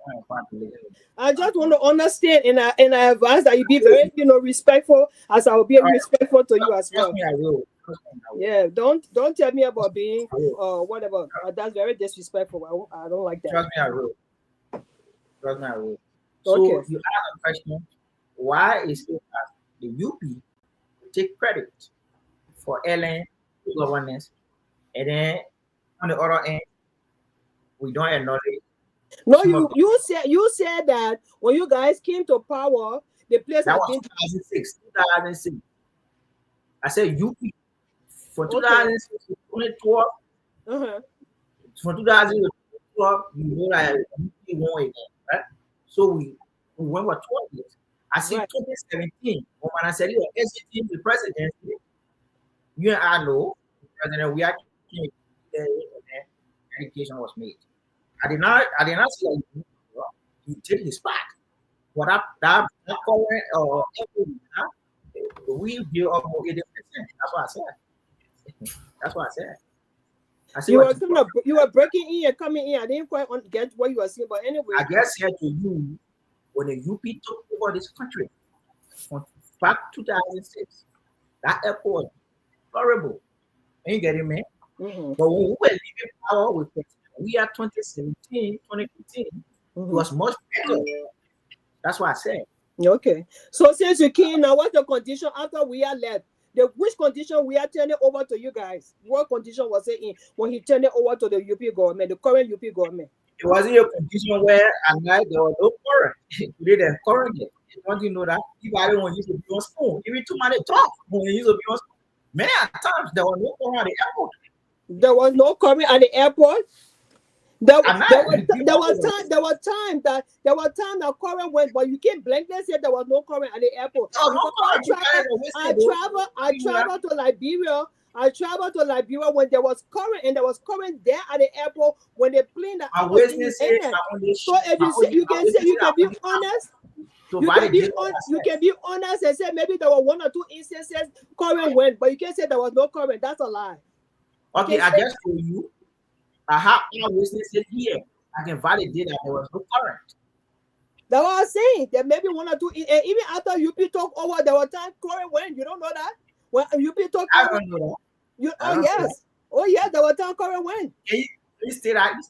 I just want to understand, and I advise that you be very, respectful, as I will be respectful to you as well. Trust me, I will. Yeah, don't tell me about being whatever. That's very disrespectful. I don't like that. Trust me, I will. Trust me, I will. Okay. So you ask a question. Why is it that the UP take credit for Ellen governance, and then on the other end, we don't acknowledge? No, you said that when you guys came to power, the place that was 2006. I said UP For 2006 to 2012, from 2012, you know that we won again, right? So we went for 12 years. I see 2017, when I said you were exiting the presidency, you and I know, President, we actually education was made. I did not say like, he did his part. What that current we build up more 80%. That's what I said. That's what I said. I see you were breaking in and coming in. I didn't quite get what you were saying, but anyway. I guess here to you, when the UP took over this country, back 2006, that airport, horrible. Are you getting me? But when we were leaving power with we are 2017, 2015, it was much better. That's what I said. Okay. So since you came now, what's the condition after we are left? Which condition we are turning over to you guys? What condition was it in when he turned it over to the UP government, the current UP government? It wasn't a condition where at night there was no current. We didn't encourage it. You want to know that? If I don't want you to be on spoon, even too many talk when you used to be on spoon. Many times there was no current at the airport. There was no current at the airport. There was time that current went, but you can't blankly say there was no current at the airport. I traveled to Liberia. I traveled to Liberia when there was current, and there was current there at the airport when they plane that. So if you can be honest. You can be honest and say maybe there were 1 or 2 instances current went, but you can't say there was no current. That's a lie. Okay, I guess for you, I have witnesses here. I can validate that there was no current. That's what I'm saying. There may be 1 or 2, and even after UP took over, there was time current went. You don't know that? When UP took over, I don't know that. Oh yeah, there was time current went. Can you say that?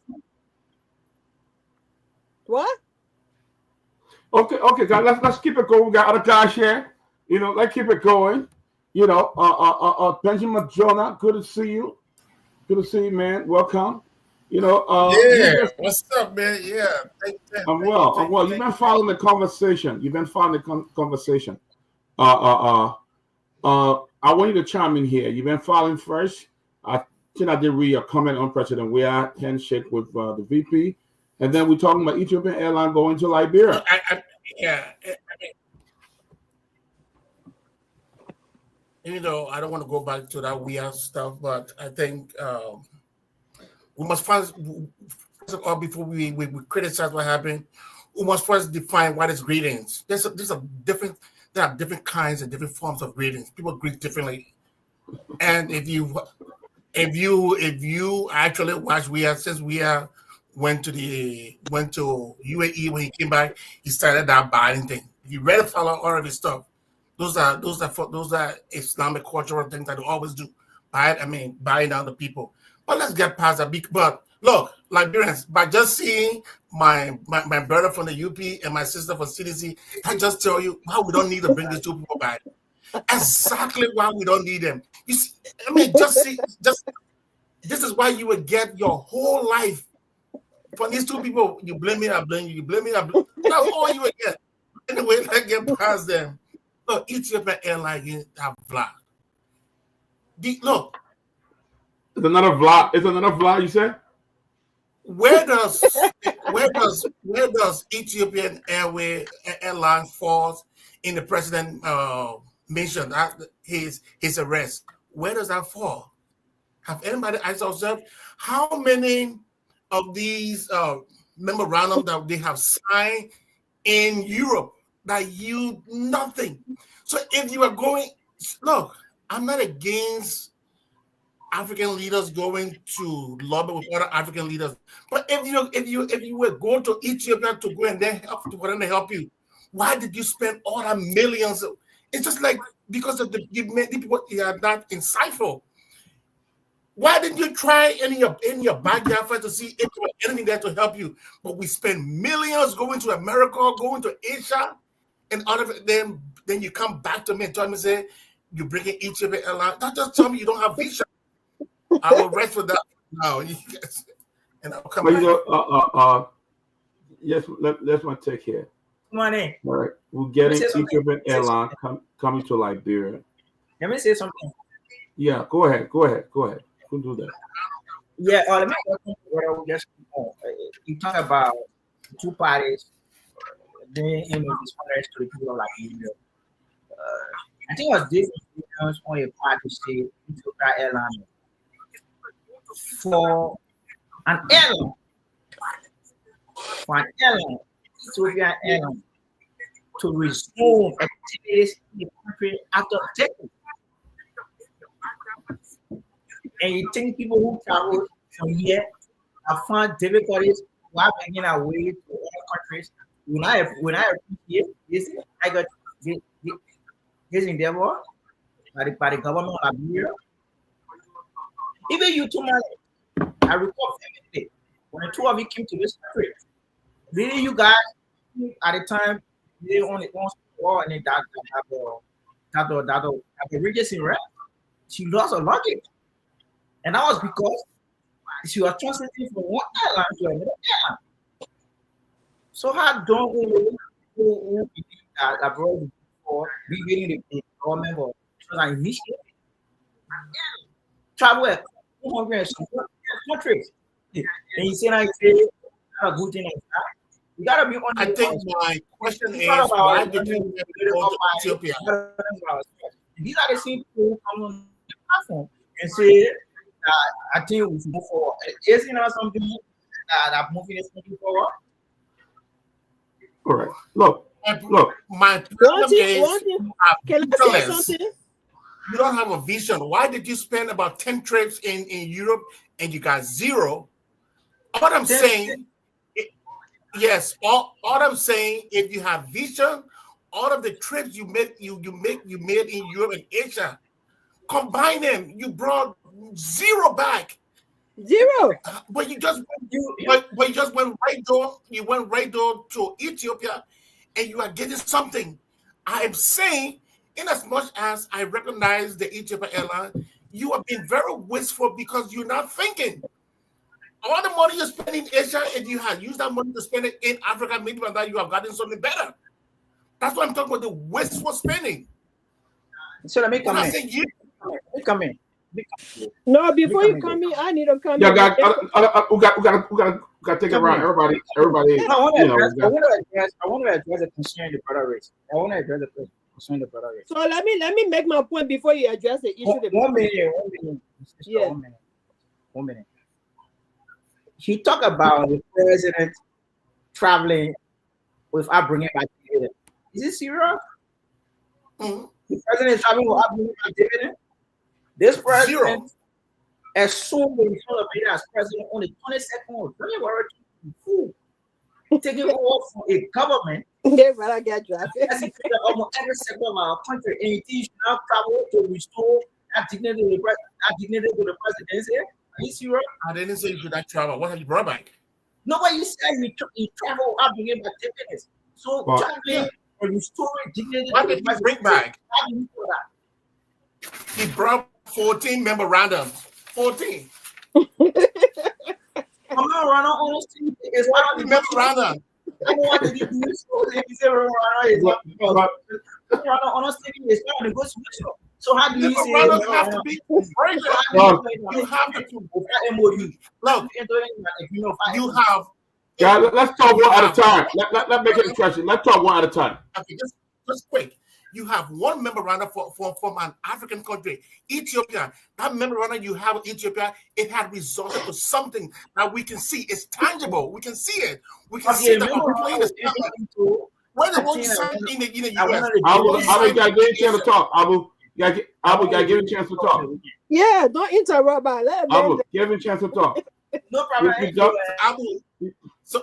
What? Okay, guys. Let's keep it going. We got other guys here. Let's keep it going. Benjamin Jonah, good to see you. Good to see you, man. Welcome. What's up, man? Yeah. I'm well. You've been following the conversation. I want you to chime in here. You've been following first. I think I did read a comment on President Weah handshake with the VP. And then we're talking about Ethiopian Airlines going to Liberia. I don't want to go back to that weird stuff, but I think we must first of all, before we criticize what happened, we must first define what is greetings. There are different kinds and different forms of greetings. People greet differently, and if you actually watch since went to UAE when he came back, he started that buying thing. If you read follow all of his stuff, those are Islamic cultural things that they always do. Buying down the people. But let's get past that. But look, Liberians, by just seeing my brother from the UP and my sister from CDC, I just tell you why we don't need to bring these 2 people back. Exactly why we don't need them. You see, this is why you would get your whole life from these 2 people. You blame me, I blame you. You blame me, I blame you. That's all you would get. Anyway, let's get past them. Look, Ethiopian Airlines have vlog. Look. It's another vlog, you said? Where does Ethiopian Airlines falls in the president mentioned his arrest? Where does that fall? Have anybody asked ourselves how many of these memorandum that they have signed in Europe that yield nothing? So if you are going, look, I'm not against African leaders going to lobby with other African leaders, but if you were going to Ethiopia to go and then help you, why did you spend all that millions? It's just like because of the people are not insightful. Why didn't you try in your backyard first to see if there was anything there to help you? But we spend millions going to America, going to Asia, and then you come back to me and tell me, say, you're bringing Ethiopian Airlines. Don't just tell me you don't have visa. I will rest for that now. And I'll come back. Yes, let's my take here. Come on in. All right. We're getting Ethiopian Airlines coming to Liberia. Let me say something. Yeah, go ahead. Who do that? Yeah, let me just you talk about two parties doing this forest to the people of Liberia. I think it was this on a party state Togar airline for an airline Ethiopian airline to resume activities in the country after decades. And you think people who travel from here have found difficulties while making our way to other countries? When I appreciate this, I got this endeavor by the government of Liberia. Even you, Tomalin, I recall vividly when the two of you came to this country. Really, you guys at the time they only once war and that Regency rep, she lost her luggage. And that was because she was transiting from one airline to another airline. So how don't we who abroad for rebuilding the government for initiative? Travel 200 countries. And you say now you say a good thing like that. You gotta be on. I think my question is why did you go to Ethiopia? These are the same people who come on the platform and say I think we should move forward. Is it not something that moving this country forward? All right. Look. My problem is can I say something? You don't have a vision. Why did you spend about 10 trips in Europe and you got zero? All I'm saying, all I'm saying, if you have vision, all of the trips you made in Europe and Asia, combine them. You brought zero back. Zero. But you just went right door. You went right door to Ethiopia, and you are getting something. I am saying, in as much as I recognize the Ethiopia airline, you have been very wasteful because you're not thinking. All the money you spend in Asia, and you have used that money to spend it in Africa, maybe by that you have gotten something better. That's what I'm talking about, the wasteful spending. So let me come in. No, before you come in, I need to come in. Yeah, guys, we got to take it around. Everybody. I want to address the concern the brother raised. So let me make my point before you address the issue. One minute. He talked about the president traveling without bringing back dividend. Is it serious? Mm-hmm. The president is traveling without bringing back dividend. This president assumed the Liberia as president on the 22nd of January 2022, taking over from a government. They better get drafted. Almost every sector of our country, and he should now travel to restore that dignity to the presidency. Are you serious? I didn't say you should not travel. What have you brought back? Nobody said he travel without bringing back dividends. So traveling and restoring dignity. What did he bring back? How do you do that? He brought 14 memorandums. 14. Memorandum honesty is one of the memorandum. I don't want to do this. If you say memorandum is not memorandum honesty is not negotiation. So how do you say memorandum have to be break? You have to MOU. Look, you have. Yeah, let's talk one at a time. Let's make it interesting. Let's talk one at a time. Okay, just quick. You have one memorandum from an African country, Ethiopia. That memorandum you have in Ethiopia, it had resulted to something that we can see. It's tangible. We can see it. We can see that our plane is coming. Where the one signed in the US. Abu, you gotta give a chance to talk. Abu, you gotta give a chance to talk. Yeah, don't interrupt. Abu, give a chance to talk. No problem.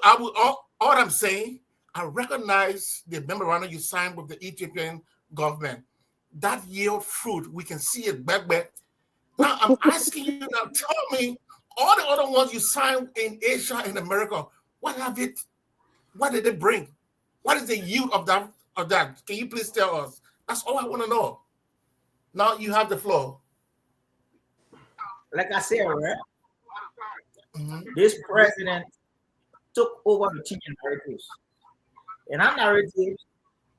Abu, all I'm saying, I recognize the memorandum you signed with the Ethiopian government. That yield fruit. We can see it back. Now, I'm asking you now, tell me, all the other ones you signed in Asia and America, what did they bring? What is the yield of that? Can you please tell us? That's all I want to know. Now you have the floor. Like I said, right? This president took over the teaching narratives. And our narrative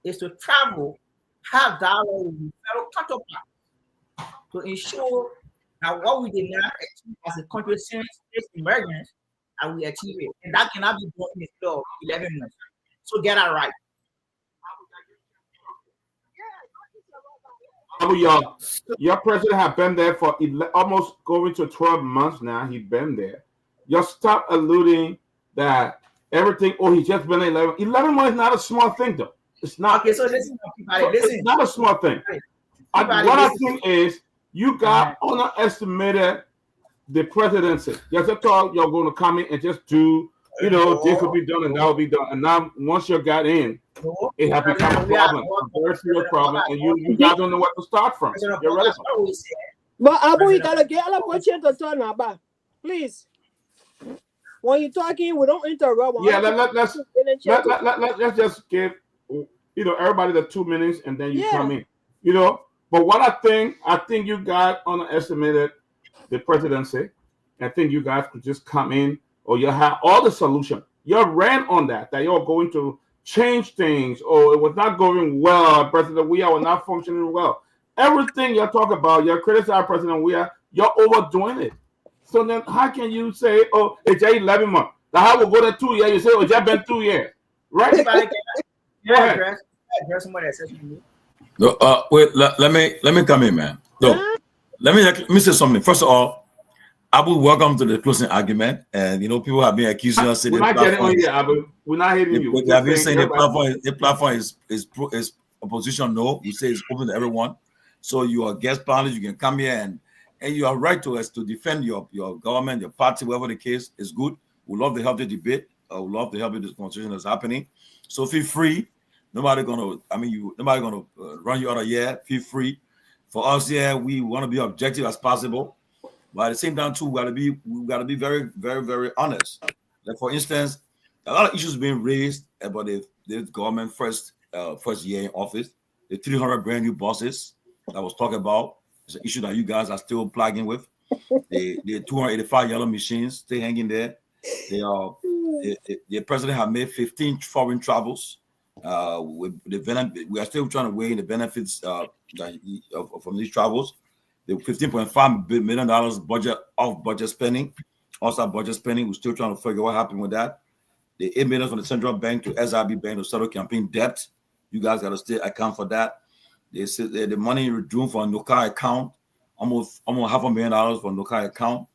is to travel, have dialogue with fellow counterparts, to ensure that what we did not achieve as a country since its emergence, that we achieve it. And that cannot be done in a period of 11 months. So get that right. Your president has been there for almost going to 12 months now. He's been there. Just stop alluding that everything, he's just been 11. 11 months is not a small thing, though. It's not. Okay, so listen. It's not a small thing. What I think is you got underestimated the presidency. Just thought you're going to come in and just do, this will be done and that will be done. And now, once you got in, it has become a problem, a very serious problem, and you guys don't know what to start from. You're right. But Abu, we gotta get a question to turn about. Please. When you're talking, we don't interrupt. Yeah, let's just give everybody the 2 minutes and then you come in. But what I think you guys underestimated the presidency. I think you guys could just come in, or you have all the solution. You ran on that you're going to change things, or it was not going well. President Weah was not functioning well. Everything you're talking about, you're criticizing President Weah, you're overdoing it. So then how can you say, it's 11 months? The how will go to 2 years? You say, it's just been 2 years. Right? Go ahead. No, wait, let me come in, man. Look, let me say something. First of all, Abu, welcome to the closing argument. And people have been accusing us. We're not getting on here, Abu. We're not hitting you. We have been saying the platform is opposition. No, we say it's open to everyone. So you are guest panelists. You can come here and you are right to defend your government, your party, whatever the case is good. We love to help the debate. We love to help you this conversation that's happening. So feel free. Nobody gonna run you out of here. Feel free. For us here, we want to be objective as possible. But at the same time, too, we gotta be very, very, very honest. Like for instance, a lot of issues being raised about the government first year in office. The 300 brand new buses that was talked about is an issue that you guys are still plugging with. The 285 yellow machines still hanging there. The president have made 15 foreign travels. We are still trying to weigh the benefits from these travels. The $15.5 million budget spending, also budget spending. We're still trying to figure what happened with that. The $8 million from the central bank to SRB bank to settle campaign debt. You guys got to still account for that. They said the money withdrawn from Nokai account, almost $500,000 from Nokai account,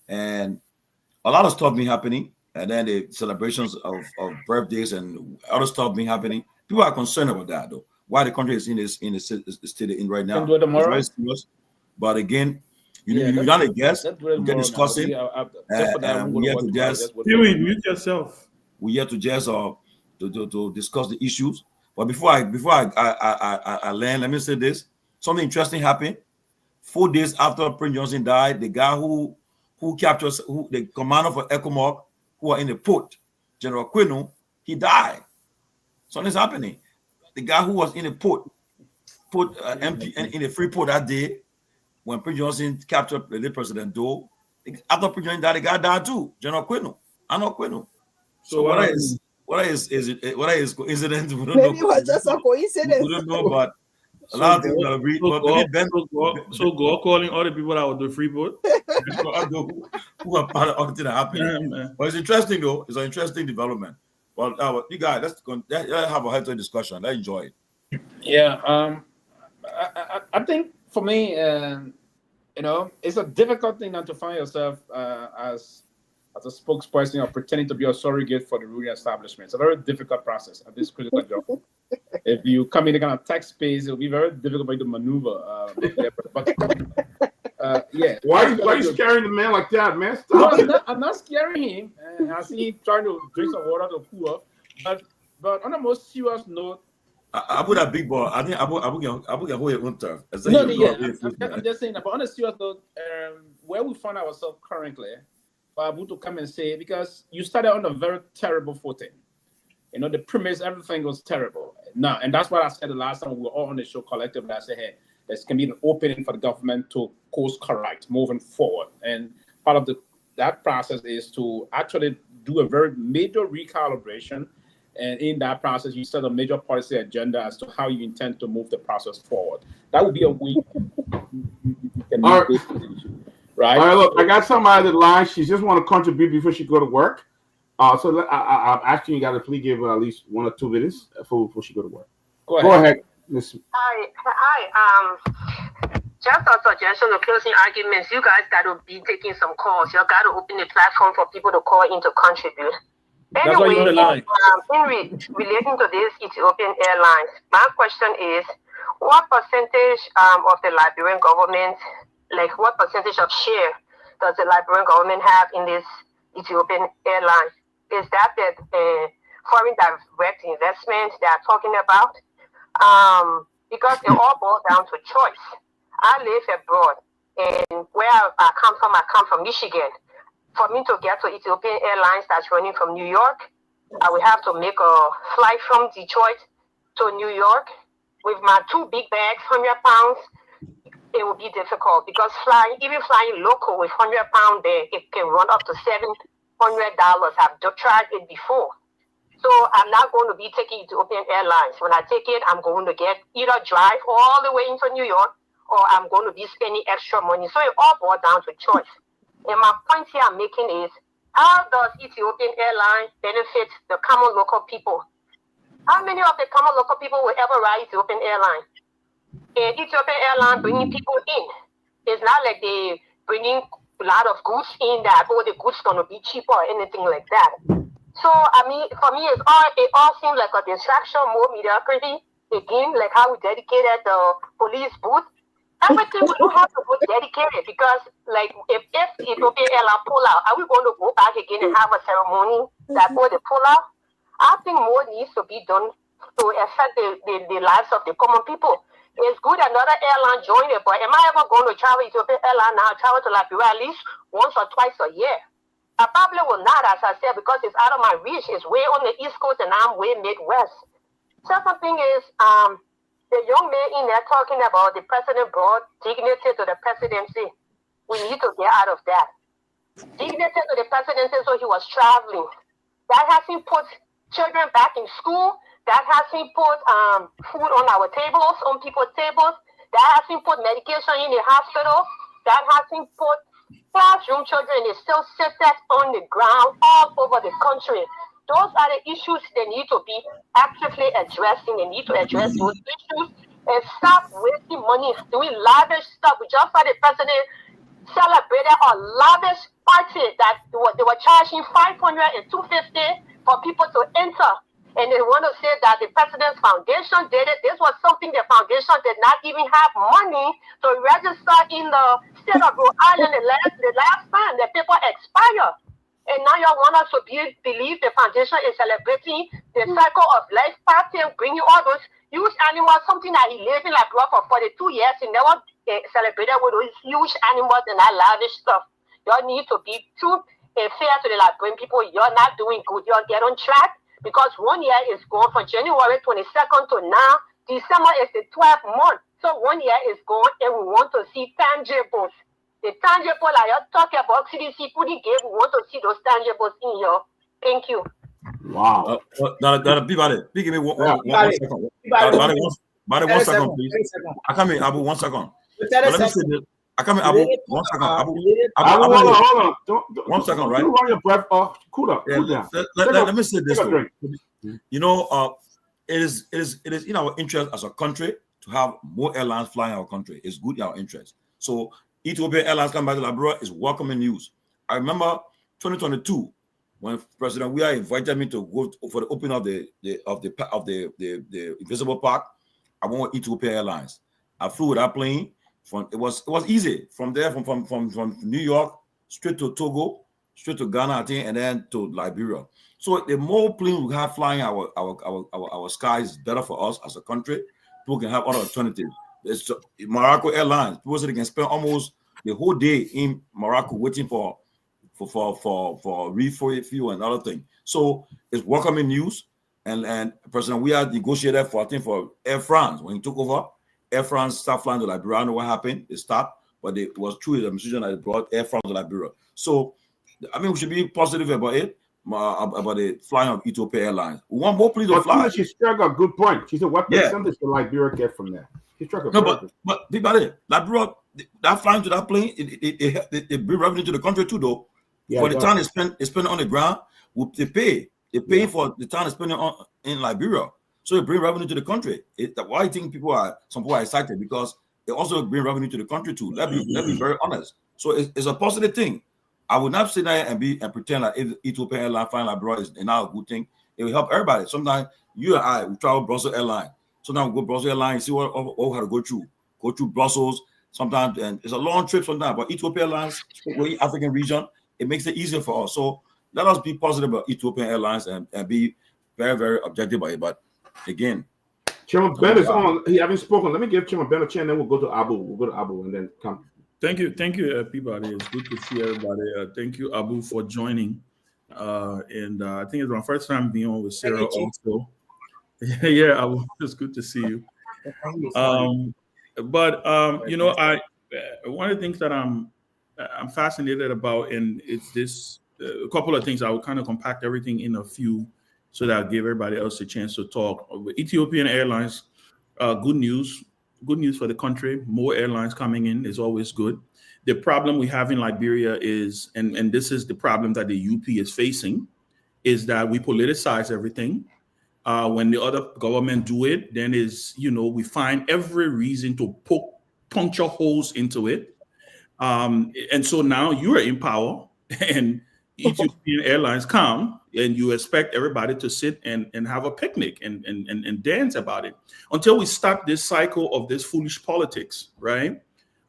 and a lot of stuff been happening. And then the celebrations of birthdays and other stuff been happening. People are concerned about that, though. Why the country is in the state in right now? But again, you're not a guest. We're discussing. We have to just mute yourself. We have to just to discuss the issues. But before I land, let me say this. Something interesting happened. 4 days after Prince Johnson died, the guy who captured the commander for ECOMOG, who are in the port, General Quino, he died. Something's happening. The guy who was in the port MP in the free port that day, when Prince Johnson captured the late President Doe, after Prince Johnson died, the guy died too, General Quino, Arnold Quino. So what is coincidence? We don't Maybe know. it was just a coincidence. We don't know, but a lot of people agree. So go calling all the people that were the free port. who are part of everything that happened. But it's interesting though. It's an interesting development. Well, you guys, let's have a healthy discussion. I enjoy it. Yeah. I think for me, it's a difficult thing not to find yourself as a spokesperson or pretending to be a surrogate for the ruling establishment. It's a very difficult process at this critical job. If you come in the kind of tech space, it'll be very difficult for you to maneuver. Yeah. Why are you scaring the man like that, man? Stop no, I'm not scaring him. I see him trying to drink some water to cool off. But on a more serious note, I put a big ball. I think I can hold it on turf. I'm just saying. But on a serious note, where we find ourselves currently, for Abu to come and say, because you started on a very terrible footing. The premise, everything was terrible. Now, and that's what I said the last time we were all on the show collectively. I said, hey, there's going to be an opening for the government to course correct moving forward. And part of that process is to actually do a very major recalibration. And in that process, you set a major policy agenda as to how you intend to move the process forward. That would be a way All right. Right. All right, look, I got somebody that line. She just want to contribute before she go to work. So I'm asking you guys to please give her at least 1 or 2 minutes before she go to work. Go ahead, Miss. Hi. Just a suggestion of closing arguments. You guys got to be taking some calls. You got to open the platform for people to call in to contribute. Anyway, in relating to this Ethiopian Airlines, my question is, what percentage of the Liberian government, like what percentage of share does the Liberian government have in this Ethiopian Airlines? Is that the foreign direct investment they are talking about? Because it all boils down to choice. I live abroad, and where I come from Michigan. For me to get to Ethiopian Airlines that's running from New York, I will have to make a flight from Detroit to New York with my 2 big bags, 100 pounds. It will be difficult because even flying local with 100 pounds there, it can run up to $700. I've tried it before. So I'm not going to be taking Ethiopian Airlines. When I take it, I'm going to get either drive all the way into New York, or I'm going to be spending extra money. So it all boils down to choice. And my point here I'm making is, how does Ethiopian Airlines benefit the common local people? How many of the common local people will ever ride Ethiopian Airlines? And Ethiopian Airlines bringing people in. It's not like they bringing a lot of goods in that, the goods going to be cheaper or anything like that. So, I mean, for me, it all seems like a distraction, more mediocrity. Again, like how we dedicated the police booth. Everything we don't have to go dedicated because, like, if Ethiopian Airlines pull out, are we going to go back again and have a ceremony that for the pull out? I think more needs to be done to affect the lives of the common people. It's good another airline join it, but am I ever going to travel Ethiopian Airlines now? Travel to Liberia at least once or twice a year? I probably will not, as I said, because it's out of my reach. It's way on the East Coast and I'm way Midwest. Second thing is, the young man in there talking about the president brought dignity to the presidency. We need to get out of that. Dignity to the presidency, so he was traveling. That hasn't put children back in school. That hasn't put food on our tables, on people's tables. That hasn't put medication in the hospital. That hasn't put classroom children. They still sit that on the ground all over the country. Those are the issues they need to be actively addressing. They need to address those issues and stop wasting money doing lavish stuff. We just saw the president celebrated a lavish party that they were charging $500 and $250 for people to enter. And they want to say that the president's foundation did it. This was something the foundation did not even have money to register in the state of Rhode Island the last time. The paper expired. And now y'all want us to believe the foundation is celebrating the cycle of life party and bringing all those huge animals, something that he lived in like for 42 years. He never celebrated with those huge animals and that lavish stuff. Y'all need to be true and fair to the Liberian people. You're not doing good. Y'all get on track because 1 year is gone from January 22nd to now. December is the 12th month. So 1 year is gone and we want to see tangibles. The tangible I am talking about CDC putting game, we want to see those tangibles in here. Thank you. Wow. Peabody, give me one second. One second, please. I come in, Abu, 1 second. Let me say this. I come in, Abu, 1 second. Hold on. Don't 1 second, right? Don't run your breath off. Cool down. Let me say this. You know, it is in our interest as a country to have more airlines flying our country. It's good in our interest. So Ethiopian Airlines coming back to Liberia is welcoming news. I remember 2022 when President Weah invited me to go for the opening of the Invisible Park. I went with Ethiopian Airlines. I flew with that plane. It was easy from there from New York straight to Togo, straight to Ghana, I think, and then to Liberia. So the more planes we have flying our skies, better for us as a country. People can have other alternatives. It's Morocco Airlines. People say they can spend almost the whole day in Morocco waiting for refuel and other thing. So it's welcoming news. And President Weah negotiated for Air France when he took over. Air France stopped flying to Liberia. I don't know what happened. They stopped, but it was true the decision that they brought Air France to Liberia. So I mean, we should be positive about it. About the flying of Ethiopian Airlines. We want more planes to fly. She struck a good point. She said, "What percentage will Liberia get from that?" She struck a but Peabody, Liberia that flying to that plane, it bring revenue to the country too, though. Yeah, for the time they spend on the ground, they pay for the time they spend on in Liberia. So it bring revenue to the country. Why I think some people are excited because it also bring revenue to the country too. Let me be very honest. So it's a positive thing. I would not sit there and pretend like if Ethiopian Airlines flying Liberia is not a good thing. It will help everybody. Sometimes you and I we travel Brussels Airlines. Sometimes we go Brussels Airlines, see what we have to go through Brussels. Sometimes and it's a long trip sometimes. But Ethiopian Airlines, African region, it makes it easier for us. So let us be positive about Ethiopian Airlines and be very, very objective about it. But again, Chairman Ben is on. He haven't spoken. Let me give Chairman Ben a chance, then we'll go to Abu. We'll go to Abu and then come. Thank you, Peabody. It's good to see everybody. Thank you, Abu, for joining. And I think it's my first time being on with Sarah also. Yeah, Abu, it's good to see you. But you know, one of the things that I'm fascinated about, and it's this a couple of things. I will kind of compact everything in a few so that I'll give everybody else a chance to talk. With Ethiopian Airlines, good news for the country. More airlines coming in is always good. The problem we have in Liberia is, and this is the problem that the UP is facing, is that we politicize everything. When the other government do it, then we find every reason to puncture holes into it. And so now you are in power and Ethiopian Airlines come and you expect everybody to sit and have a picnic and dance about it until we stop this cycle of this foolish politics, right?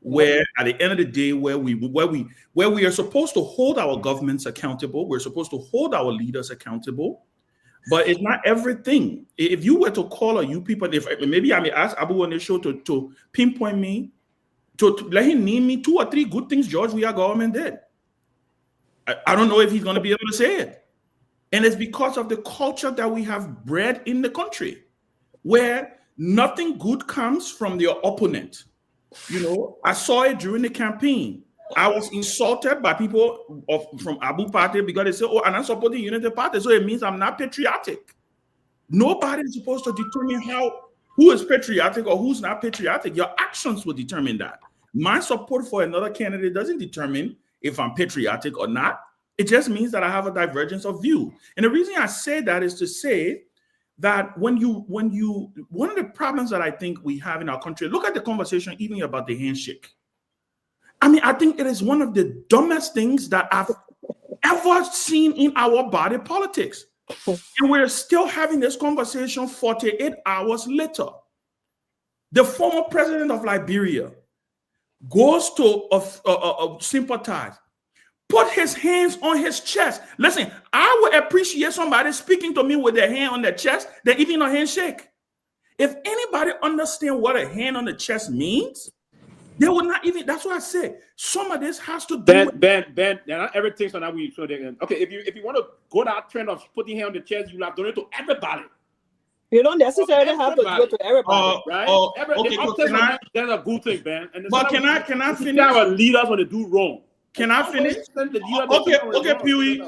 Where at the end of the day, where we are supposed to hold our governments accountable, we're supposed to hold our leaders accountable, but it's not everything. If you were to call a people, if maybe I may ask Abu on the show to pinpoint me, to let him name me 2 or 3 good things George Weah government did. I don't know if he's going to be able to say it. And it's because of the culture that we have bred in the country, where nothing good comes from your opponent. You know, I saw it during the campaign. I was insulted by people from Abu Party because they say, "Oh, and I support the Unity Party, so it means I'm not patriotic." Nobody is supposed to determine who is patriotic or who's not patriotic. Your actions will determine that. My support for another candidate doesn't determine if I'm patriotic or not. It just means that I have a divergence of view. And the reason I say that is to say that one of the problems that I think we have in our country, look at the conversation even about the handshake. I mean, I think it is one of the dumbest things that I've ever seen in our body politics. And we're still having this conversation 48 hours later. The former president of Liberia goes to sympathize, put his hands on his chest. Listen, I would appreciate somebody speaking to me with their hand on their chest than even a handshake. If anybody understands what a hand on the chest means, they would not even. That's what I say. Some of this has to do. Ben. Not everything. So now we. So okay, if you want to go that trend of putting hand on the chest, you have done it to everybody. You don't necessarily have to go to everybody, right? Okay, that's a good thing, Ben. And but can I finish? Our leaders when they do wrong. Can I finish? Okay, Pewee.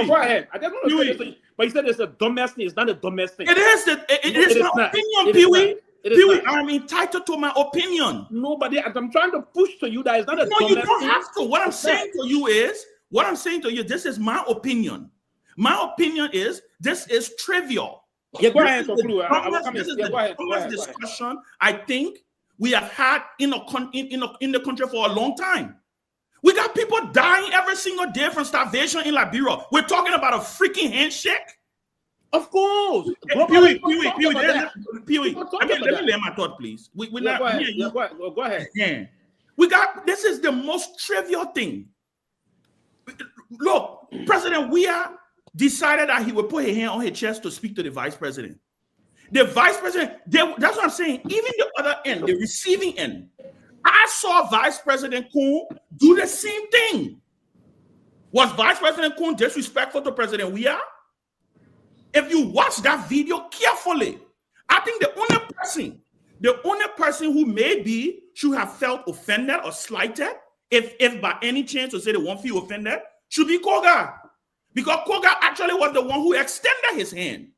Go ahead. I just want to say this, but you said it's a dumbest thing. It's not a dumbest thing. It is. It is my opinion, Pewee. Pewee, I'm entitled to my opinion. No, but I'm trying to push to you that it's not a no, you don't have to. What I'm saying to you is, this is my opinion. My opinion is, this is trivial. Yeah, go ahead. This is the dumbest discussion I think we have had in the country for a long time. We got people dying every single day from starvation in Liberia. We're talking about a freaking handshake. Of course. Pewee. Let me lay my thought, please. Go ahead. Yeah. This is the most trivial thing. Look, President Weah decided that he would put his hand on his chest to speak to the vice president. The vice president, that's what I'm saying. Even the other end, the receiving end, I saw Vice President Kuhn do the same thing. Was Vice President Kuhn disrespectful to President Weah? If you watch that video carefully, I think the only person who maybe should have felt offended or slighted, if by any chance to say they won't feel offended, should be Togar. Because Togar actually was the one who extended his hand.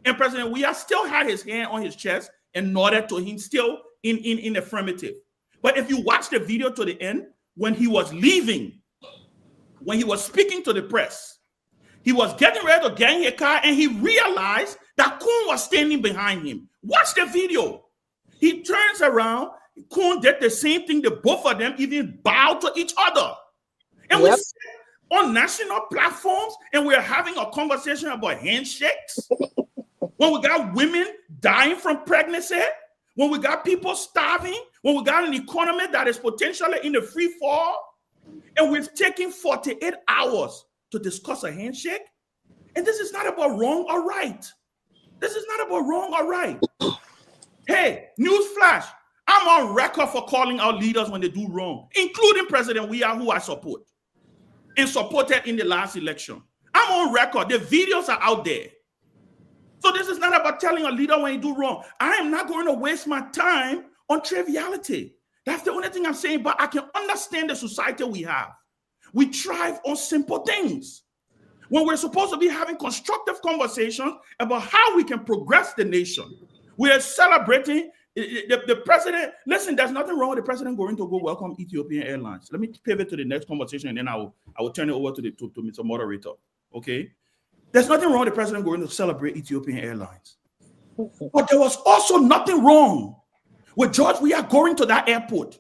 And President Weah still had his hand on his chest and nodded to him still in affirmative. But if you watch the video to the end, when he was leaving, when he was speaking to the press, he was getting ready to get in a car and he realized that Kun was standing behind him. Watch the video. He turns around. Kun did the same thing. The both of them even bowed to each other. And we sit on national platforms and we're having a conversation about handshakes. When we got women dying from pregnancy, when we got people starving, when we got an economy that is potentially in the free fall, and we've taken 48 hours to discuss a handshake. And this is not about wrong or right. This is not about wrong or right. Hey, newsflash, I'm on record for calling out leaders when they do wrong, including President Weah, who I support and supported in the last election. I'm on record. The videos are out there. So this is not about telling a leader when you do wrong. I am not going to waste my time on triviality. That's the only thing I'm saying, but I can understand the society we have. We thrive on simple things. When we're supposed to be having constructive conversations about how we can progress the nation, we are celebrating the president. Listen, there's nothing wrong with the president going to go welcome Ethiopian Airlines. Let me pivot to the next conversation, and then I will turn it over to Mr. Moderator. Okay? There's nothing wrong with the president going to celebrate Ethiopian Airlines. But there was also nothing wrong with George Weah going to that airport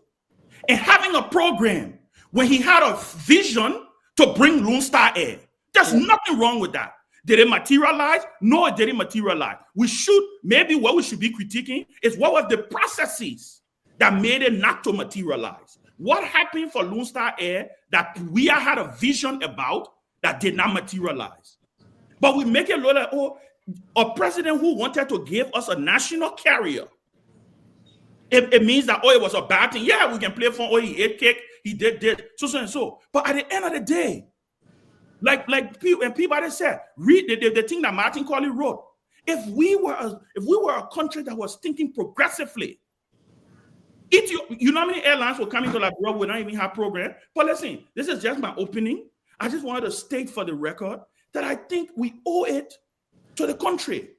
and having a program when he had a vision to bring Lone Star Air. There's nothing wrong with that. Did it materialize? No, it didn't materialize. Maybe what we should be critiquing is what were the processes that made it not to materialize? What happened for Lone Star Air that Weah had a vision about that did not materialize? But we make it look like, a president who wanted to give us a national carrier. It means that, it was a bad thing. Yeah, we can play for, he ate cake, he did this, so and so. But at the end of the day, like Peabody said, read the thing that Martin Colley wrote. If we were a country that was thinking progressively, you know how many airlines were coming to Liberia would not even have program? But listen, this is just my opening. I just wanted to state for the record that I think we owe it to the country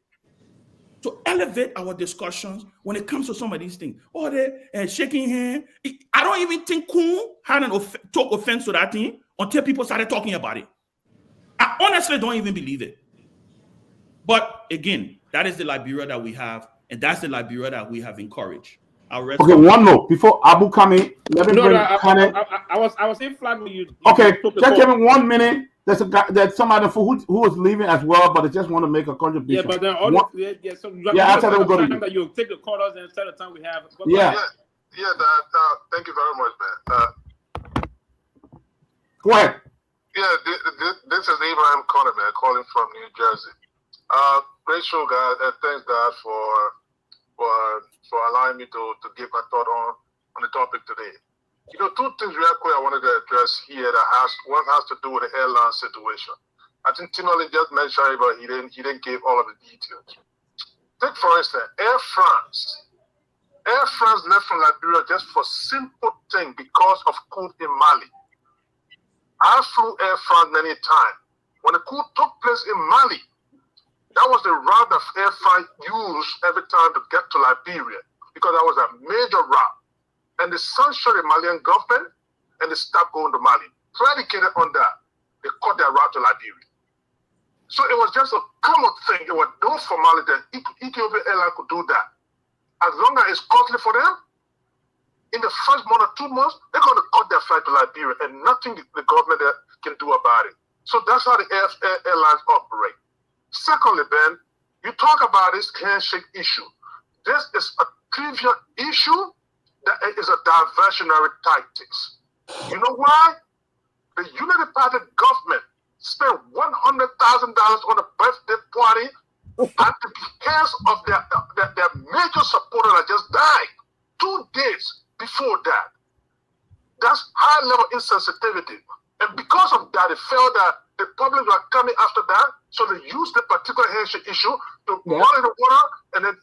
to elevate our discussions when it comes to some of these things. They're shaking hands. I don't even think Kun took offense to that thing until people started talking about it. I honestly don't even believe it. But again, that is the Liberia that we have, and that's the Liberia that we have encouraged. Okay, one more before Abu come in. Let me bring I was in flag with you. Okay, just give me 1 minute. There's somebody who was leaving as well, but I just want to make a contribution. Yeah, but then after that we'll go to you. That you take the callers instead of time we have. Thank you very much, man. Go ahead. Yeah, this is Abraham Conner, man, calling from New Jersey. Great show, guys, and thanks, God, for allowing me to give my thought on the topic today. You know, two things real quick I wanted to address here one has to do with the airline situation. I think Tomalin just mentioned it, but he didn't give all of the details. Take for instance, Air France. Air France left from Liberia just for simple thing because of coup in Mali. I flew Air France many times. When the coup took place in Mali, that was the route that Air France used every time to get to Liberia because that was a major route. And they censored the Malian government and they stopped going to Mali. Predicated on that, they cut their route to Liberia. So it was just a common thing. It was done for Mali that Ethiopian Airlines could do that. As long as it's costly for them, in the first 1 or 2 months, they're going to cut their flight to Liberia and nothing the government can do about it. So that's how the airlines operate. Secondly, Ben, you talk about this handshake issue. This is a trivial issue that is a diversionary tactics. You know why? The United Party government spent $100,000 on a birthday party at the hands of their major supporter that just died 2 days before that. That's high-level insensitivity. And because of that, they felt that the public were coming after that, so they used the particular handshake issue to muddy the water and then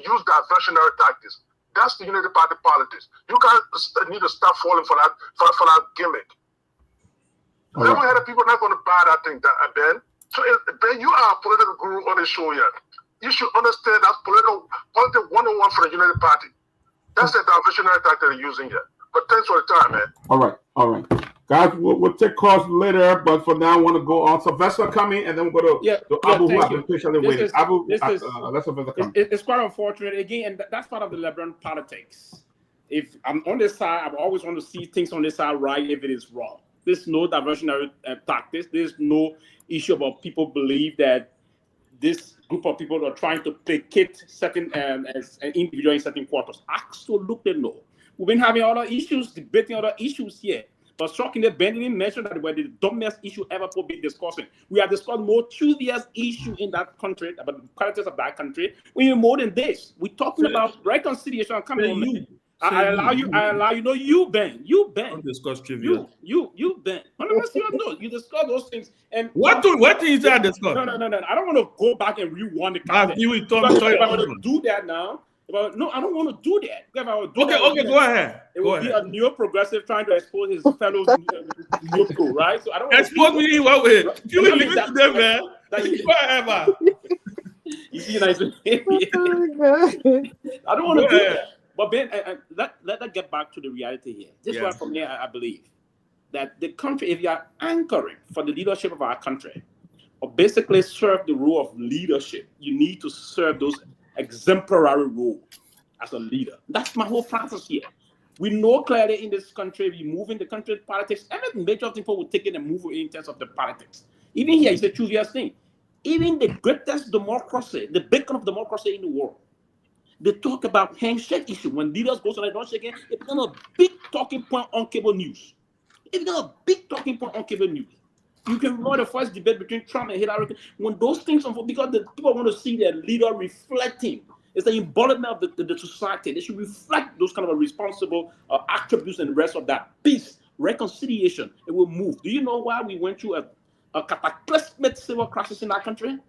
use diversionary tactics. That's the Unity Party politics. You guys need to stop falling for that gimmick. Then we had the people not going to buy that thing, Ben. So, Ben, you are a political guru on the show here. You should understand that's politics 101 for the Unity Party. That's the diversionary tactic they're using here. But thanks for the time, man. All right. Guys, we'll take calls later, but for now, I want to go on. Sylvester coming, and then we'll go to Abu, who has been patiently waiting. Abu, let Sylvester come. It's quite unfortunate. Again, and that's part of the Liberian politics. If I'm on this side, I always want to see things on this side right if it is wrong. There's no diversionary tactics. There's no issue about people believe that this group of people are trying to placate certain as an individual in certain quarters. Absolutely no. We've been having other issues, debating other issues here. But shockingly, Ben didn't mention that were the dumbest issue ever to be discussing. We have discussed more trivial issue in that country, about the characters of that country. We need more than this. We're talking about reconciliation. Come on, I allow you. No, you Ben. Don't discuss trivia. You Ben. No, you discuss those things. And what things are discussed? No. I don't want to go back and rewind the content. If I want to do that now. No, I don't want to do that. If I would do okay, go ahead. It would be a neo-progressive trying to expose his fellows neutral, right? So I don't want expose to me in what way? You will leave it to them, man. Whatever. You see, nice. I don't want to do that. But Ben, let get back to the reality here. This is why, for me, I believe that the country, if you are anchoring for the leadership of our country, or basically serve the role of leadership, you need to serve those exemplary role as a leader. That's my whole process here. We know clearly in this country, we move in the country politics, every major thing people will take it and move in terms of the politics. Even here, it's a trivial thing. Even the greatest democracy, the beacon of democracy in the world, they talk about handshake issue. When leaders go to the don't shake it, it becomes a big talking point on cable news. It becomes a big talking point on cable news. You can remember the first debate between Trump and Hillary. When those things unfold, because the people want to see their leader reflecting. It's the embodiment of the society. They should reflect those kind of responsible attributes and the rest of that. Peace, reconciliation, it will move. Do you know why we went through a cataclysmic civil crisis in our country?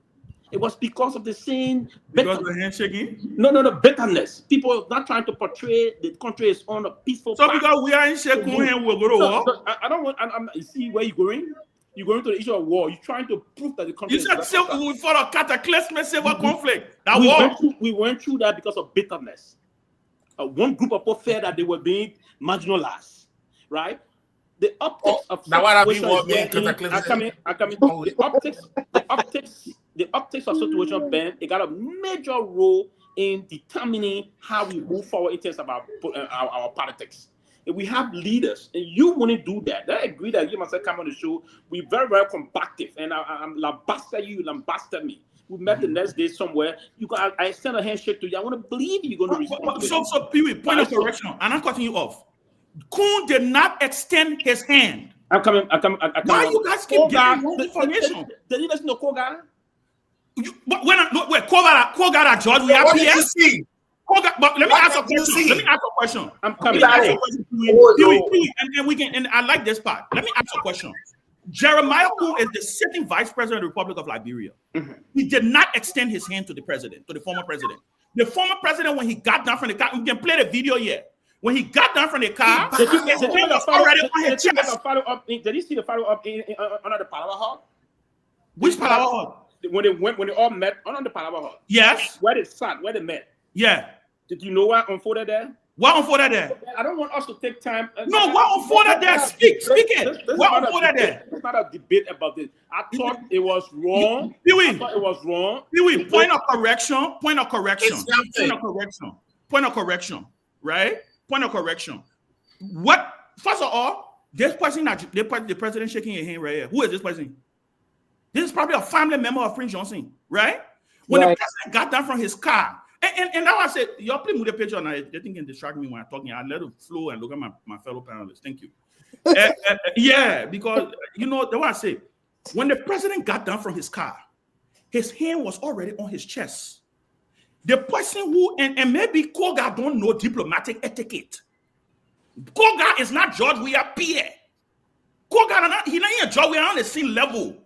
It was because of the same... Because of the handshaking? No, bitterness. People not trying to portray the country is on a peaceful path. So because we are in shaking and we'll go to war? I don't want... you see where you're going? You're going to the issue of war. You're trying to prove that the country. You said we fought a cataclysmic civil conflict. That we went through that because of bitterness. One group of people felt that they were being marginalized, right? The optics of now what the optics of situation, Ben, it got a major role in determining how we move forward in terms of our politics. If we have leaders, and you want to do that, I agree that you must come on the show. We're very, very combative, and I'm lambasted you, lambasted me. We met the next day somewhere. I sent a handshake to you. I want to believe you're going to respond. So Pewee, point of correction, and I'm cutting you off. Kun did not extend his hand. I'm coming. Why you guys keep getting wrong information? Did you listen to Togar? Togar at George, we have here. But let me ask a question. I'm coming. Pewee, and I like this part. Let me ask a question. Jeremiah Kun is the sitting vice president of the Republic of Liberia. Mm-hmm. He did not extend his hand to the president, to the former president. The former president, when he got down from the car, we can play the video here. When he got down from the car, his hand was already on his chest. Did you see the follow-up under the Palawa Hall? Which Palawa Hall? When they all met under the Palawa Hall. Yes. Where they sat, where they met. Yeah. Did you know what unfolded there? What unfolded there? I don't want us to take time. No, what unfolded there? Speak it. What unfolded there? It's not a debate about this. I thought it was wrong. Pewee. I thought it was wrong. Pewee, point of correction. Right? Point of correction. What? First of all, this person, the president shaking your hand right here. Who is this person? This is probably a family member of Prince Johnson, right? When the president got down from his car, and now I said, y'all please move the picture, and they think can distract me when I'm talking. I let it flow and look at my fellow panelists. Thank you. Yeah, because you know that's what I say. When the president got down from his car, his hand was already on his chest. The person who, and maybe Togar don't know diplomatic etiquette. Togar is not George Weah Pierre. Togar, he's not even George Weah on the same level.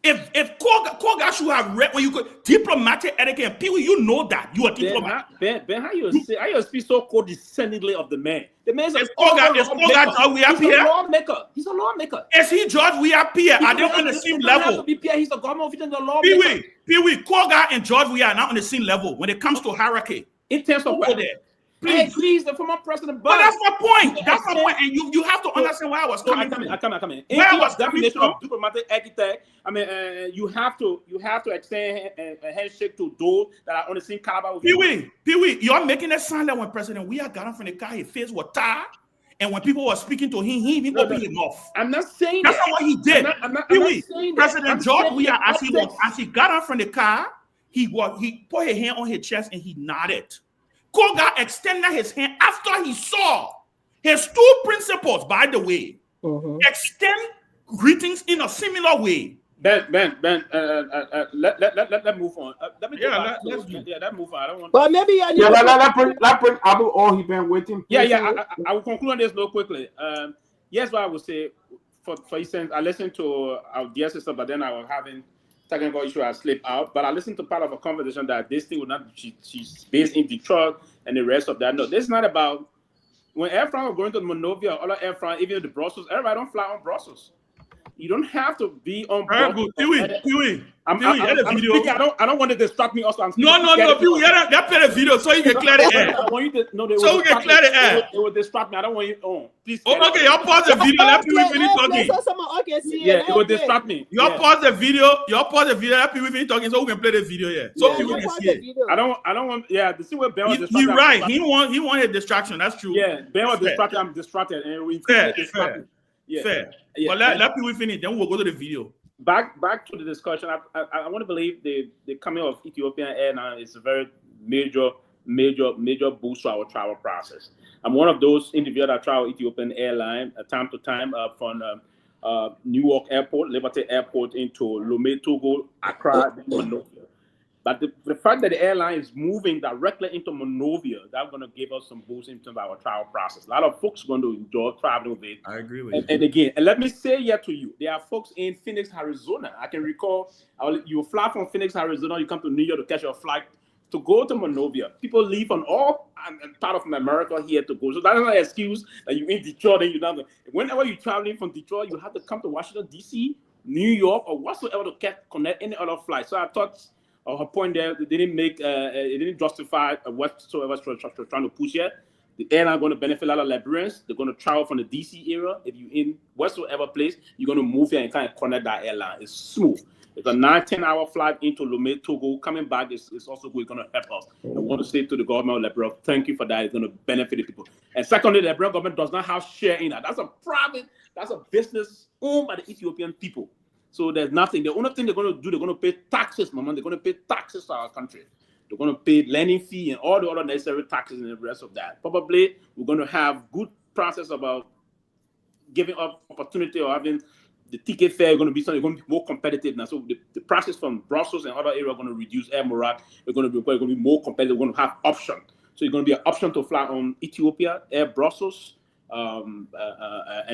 If Togar should have read when you could diplomatic etiquette, people, you know that you are diplomat. Ben, how you speak so condescendingly of the man? The man is Togar George Weah Pierre. He's a lawmaker. Is he George Weah Pierre? Are they on the same level? He's a government official and a lawmaker. Pewee, Togar and George Weah are not on the same level when it comes to hierarchy. In terms of what? Please, the former president. But that's my point. That's my point. And you have to understand where I was coming from. I come in. Where I was definition of diplomatic etiquette. I mean, you have to extend a handshake to those that are on the same caliber with you. Pewee, you're making it sound that when President Weah got up from the car, his face was tired. And when people were speaking to him, he even opened his mouth. I'm not saying that's not what he did. Pewee, President George Weah, as he got up from the car, he put his hand on his chest and he nodded. Togar extended his hand after he saw his two principals, by the way, extend greetings in a similar way. Ben, let move on. Let move on. I don't want. But maybe I need. Let bring Abu all he been waiting. Yeah. I will conclude on this real quickly. Yes, what I would say, for instance, I listened to our dear sister, but then I was having technical issue. I slipped out, but I listened to part of a conversation that this thing would not. She's based in Detroit and the rest of that. No, this is not about when Air France are going to Monrovia or other Air France, even the Brussels. Everybody don't fly on Brussels. You don't have to be on. Pewee. I don't want to distract me. Also, no, Pewee. That play the video so you can clear the air. I want you to know so we can clear the air. It will distract me. I don't want you on. Please. Okay, y'all pause the video. Let Pewee finish talking. It will distract me. Y'all pause the video. Let Pewee finish talking so we can play the video. Yeah. So Pewee can see it. I don't want. Yeah, to see where Ben was distracted. You're right. He want his distraction. That's true. Yeah, Ben was distracted. I'm distracted, and we fair. Yeah. Fair. Yeah. But let Pewee finish. Then we'll go to the video. Back to the discussion. I want to believe the coming of Ethiopian Airlines is a very major boost to our travel process. I'm one of those individuals that travel Ethiopian Airlines time to time from Newark Airport, Liberty Airport into Lomé, Togo, Accra, Monrovia. But the fact that the airline is moving directly into Monrovia, that's going to give us some boost into our travel process. A lot of folks are going to enjoy traveling with it. I agree with you. And again, and let me say here to you, there are folks in Phoenix, Arizona. I can recall you fly from Phoenix, Arizona, you come to New York to catch your flight to go to Monrovia. People leave from all part of America here to go. So that's not an excuse that you're in Detroit and you're not. Whenever you're traveling from Detroit, you have to come to Washington, D.C., New York, or whatsoever to connect any other flight. So I thought her point there, they didn't justify whatsoever trying to push here. The airline going to benefit a lot of Liberians. They're going to travel from the DC area. If you're in whatsoever place, you're going to move here and kind of connect that airline. It's smooth. It's a 9-10-hour flight into Lomé, Togo. Coming back is also going to help us. I want to say to the government of Liberia, thank you for that. It's going to benefit the people. And secondly, the Liberian government does not have share in that. That's a business owned by the Ethiopian people. So there's nothing. The only thing they're going to do, they're going to pay taxes, Mama. They're going to pay taxes to our country. They're going to pay lending fee and all the other necessary taxes and the rest of that. Probably we're going to have good process about giving up opportunity or having the ticket fare going to be something going to be more competitive now. So the process from Brussels and other areas are going to reduce air morale. We're going to be more competitive. We're going to have option. So it's going to be an option to fly on Ethiopia, Air Brussels, and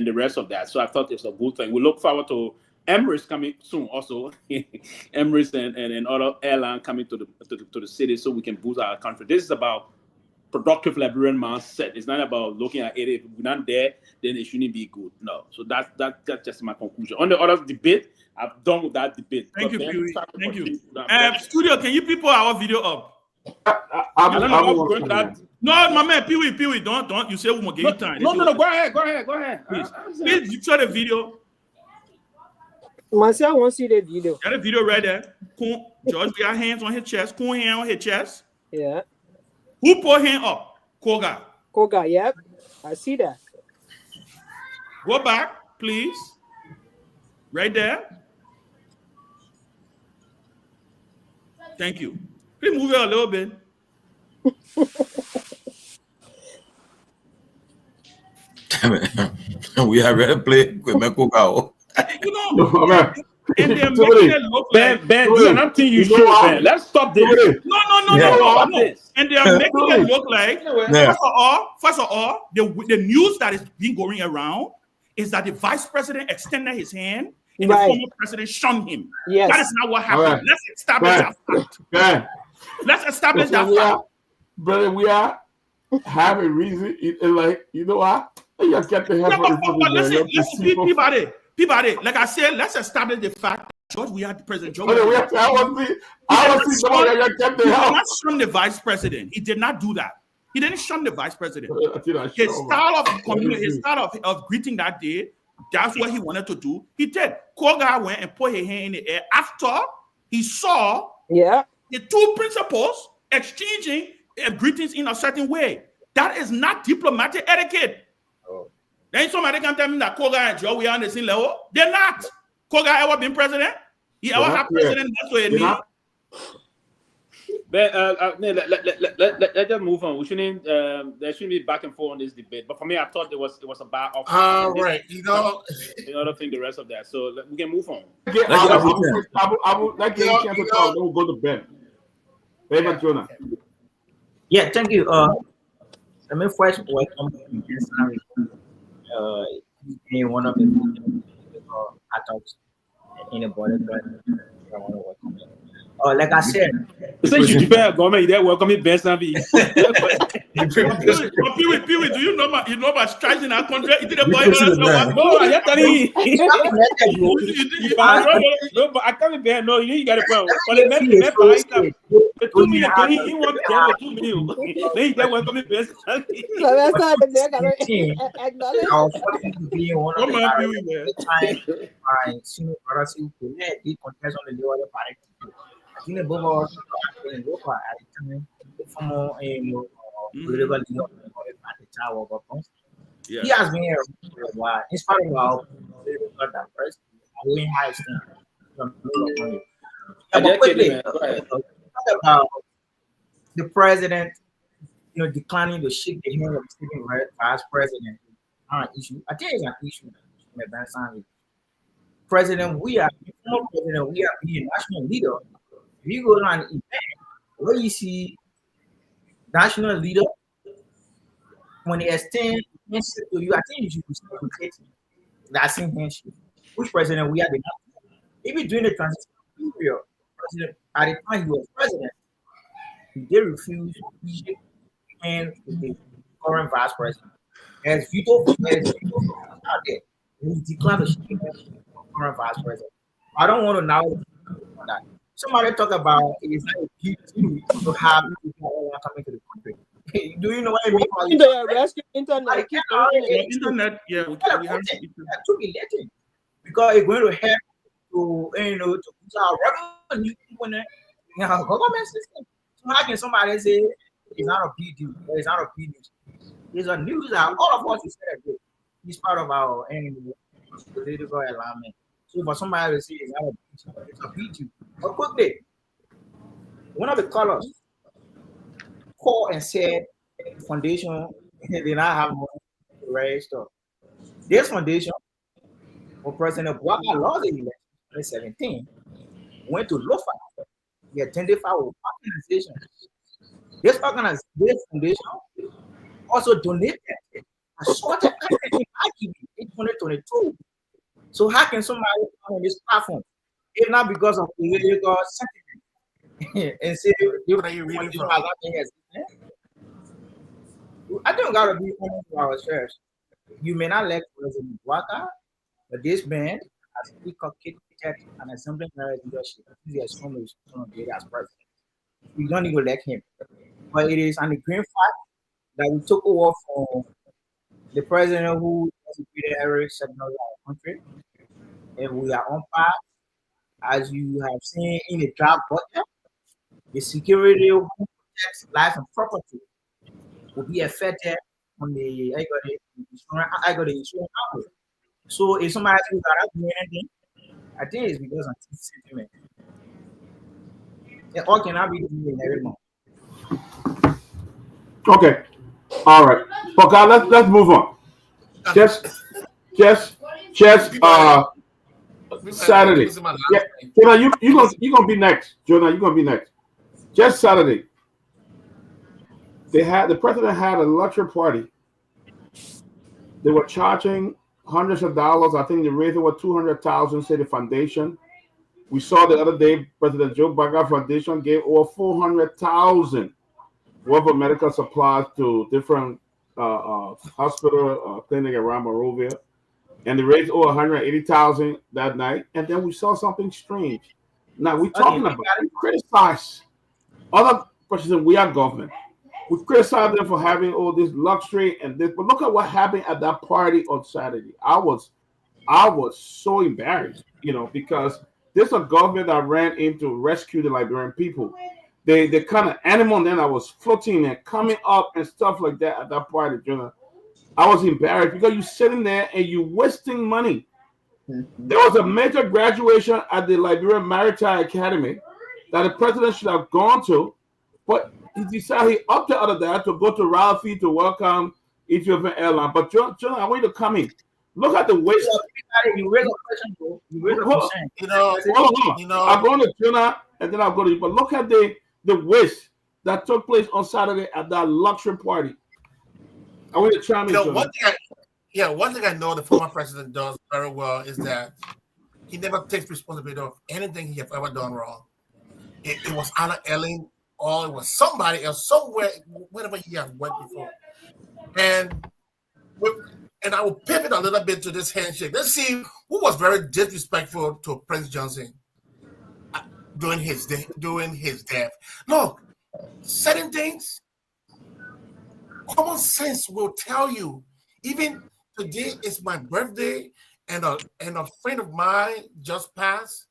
the rest of that. So I thought it's a good thing. We look forward to Emirates coming soon also. Emirates and other airlines coming to the city so we can boost our country. This is about productive Liberian mindset. It's not about looking at it. If we're not there, then it shouldn't be good. No. So that's just my conclusion. On the other debate, I'm done with that debate. Thank you, Pewee. Thank you. Studio, can you people our video up? I don't know how we're going to that. No, my man, Pewee, don't. You say we won't give you time. No, go ahead. Please, you show the video. Marcel wants to see the video. Got a video right there. George, we got hands on his chest. Cool hand on his chest. Yeah. Who put hand up? Togar, yep. I see that. Go back, please. Right there. Thank you. Please move it a little bit. We are ready to play with Togar. You know, and they're making it look like Ben, nothing you should, Ben. Let's stop this. No. And they are making it look like first of all, the news that is being going around is that the vice president extended his hand and the former president shunned him. Yes. That is not what happened. Right. Let's establish that fact. Let's establish that fact. Brother, we are having reason. Like, you know what? You get the listen, Peabody, like I said, let's establish the fact that George, we had President Joe. I want to see somebody that kept the house. He did not shun the vice president. He did not do that. He didn't shun the vice president. His style of greeting that day, that's what he wanted to do. He did. Togar went and put his hand in the air after he saw the two principals exchanging greetings in a certain way. That is not diplomatic etiquette. Then somebody can tell me that Togar and Joe we are on the same level. They're not. Togar ever been president? He ever had president? That's what it means. But let's just move on. We shouldn't. There shouldn't be back and forth on this debate. But for me, I thought it was a bad offer. All right, you know. I don't think the rest of that. So we can move on. I would like to chance to talk. We'll go to Ben. Ben, Jonah. Yeah, thank you. Let me first welcome Ben Sanvee. He's one of the talks in the border. I want to welcome him. Like I said, since you prepare government, you welcome me, Ben Sanvee. Pewee, do you know about strikes in our country? You did a boy. No, I'm telling you. No, but I can't be no. You got a problem. But the 2 million, he want to get 2 million. Then you welcome me, Ben Sanvee. So that's not the acknowledge. I was fortunate to be in one of the time my senior brothers who did contest on the Liberia Party. Kehleboe Gongloe in Lofa at the time, the former political leader of the Tower of he has been here for a while. In spite of our political diversity, we in high standard. But quickly, talk about the president, declining to shake the hand of the sitting vice president. Not an issue. I think it's an issue. Ben Sanvee. President, we are being national leader. If you go to an event where you see national leader, when they extend handshake to you, I think you should reciprocate that same handshake. Which president we are the even during the transition period, at the time he was president, he did refuse to shake hands with the current vice president. As veto out there, he declined to shake hands with the current vice president. I don't want to now on that. Somebody talk about it's not a big deal to have people coming to the country. Do you know what I mean? The rescue internet. Internet, we have to be letting because it's going to help to to boost our revenue in the government system. So how can somebody say it's not a big deal? It's not a big news. It's a news that all of us is celebrate. It's part of our political alignment. So for somebody to say it's not a big deal. But quickly, one of the colors called and said foundation did not have money to raise stuff. This foundation, when President Guar lost the election in 2017, went to Lofa. He attended for organization. This foundation also donated a short in 2022. So how can somebody come on this platform if not because of political sentiment and say what are you reading from? I think we gotta be honest with ourselves. You may not like President Guar, but this man has inculcated an exemplary leadership. He has shown us as president. We don't even like him. But it is an agreeing fact that we took over from the president who executed every segment of our country. And we are on path, as you have seen in the draft budget, the security who protects life and property will be affected on the insurance company. So if somebody thinks that I do anything, I think it's because of this sentiment. It all cannot be doing every month. Okay. All right. Okay, let's move on. Just Saturday. Yeah, Jonah, you gonna be next. Jonah, you're gonna be next. Just Saturday. The president had a lecture party. They were charging hundreds of dollars. I think they raised over $200,000 to the foundation. We saw the other day President Joe Biden Foundation gave over $400,000 worth of medical supplies to different hospital clinic around Monrovia. And they raised over $180,000 that night. And then we saw something strange. Now we're talking about we criticize other presidents. We are government. We criticize them for having all this luxury and this, but look at what happened at that party on Saturday. I was so embarrassed, because there's a government that ran in to rescue the Liberian people. They kind of animal then I was floating and coming up and stuff like that at that party. I was embarrassed because you're sitting there and you're wasting money. There was a major graduation at the Liberian Maritime Academy that the president should have gone to, but he decided he opted out of that to go to Ralphie to welcome Ethiopian Airlines. But John, I want you to come in. Look at the waste. You raise a question, bro. You raise a question. I'll go to Jonah and then I'll go to you. But look at the waste that took place on Saturday at that luxury party. I want to chime in. One thing I know the former president does very well is that he never takes responsibility of anything he has ever done wrong. It was Anna Ellen or it was somebody else somewhere, wherever he has worked before. And I will pivot a little bit to this handshake. Let's see who was very disrespectful to Prince Johnson during his death. Look, certain things, common sense will tell you. Even today is my birthday, and a friend of mine just passed.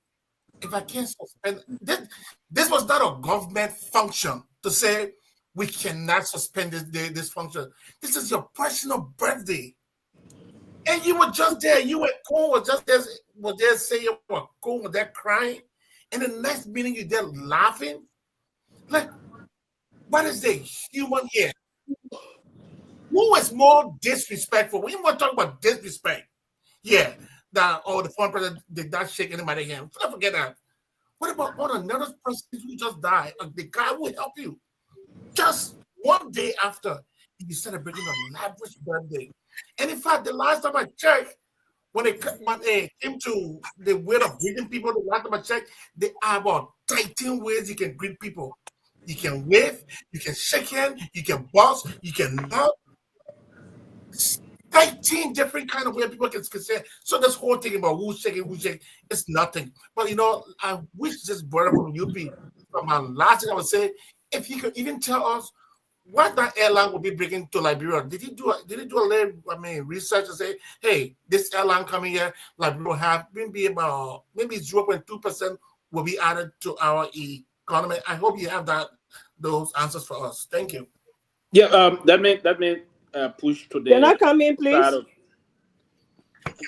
If I can't suspend this was not a government function to say we cannot suspend this function. This is your personal birthday. And you were just there. You were cool. Was there saying you were cool. Was there crying? And the next meeting you're there laughing. Like, what is the human here? Who is more disrespectful? We want to talk about disrespect. Yeah, the former president did not shake anybody's hand. Don't forget that. What about all another person who just died? The guy who help you. Just one day after, you celebrating a lavish birthday. And in fact, the last time I checked, when it came to the way of greeting people, the last time I checked, there are about 13 ways you can greet people. You can wave, you can shake hands, you can boss, you can nod. 13 different kind of ways people can say. So this whole thing about who's shaking, it's nothing. But I wish this brother from UP, from my last thing I would say, if he could even tell us what that airline will be bringing to Liberia. Did he do a little research and say, hey, this airline coming here, Liberia will have maybe 0.2% will be added to our economy. I hope you have those answers for us. Thank you. Yeah, that may push to the. Can I come in, please?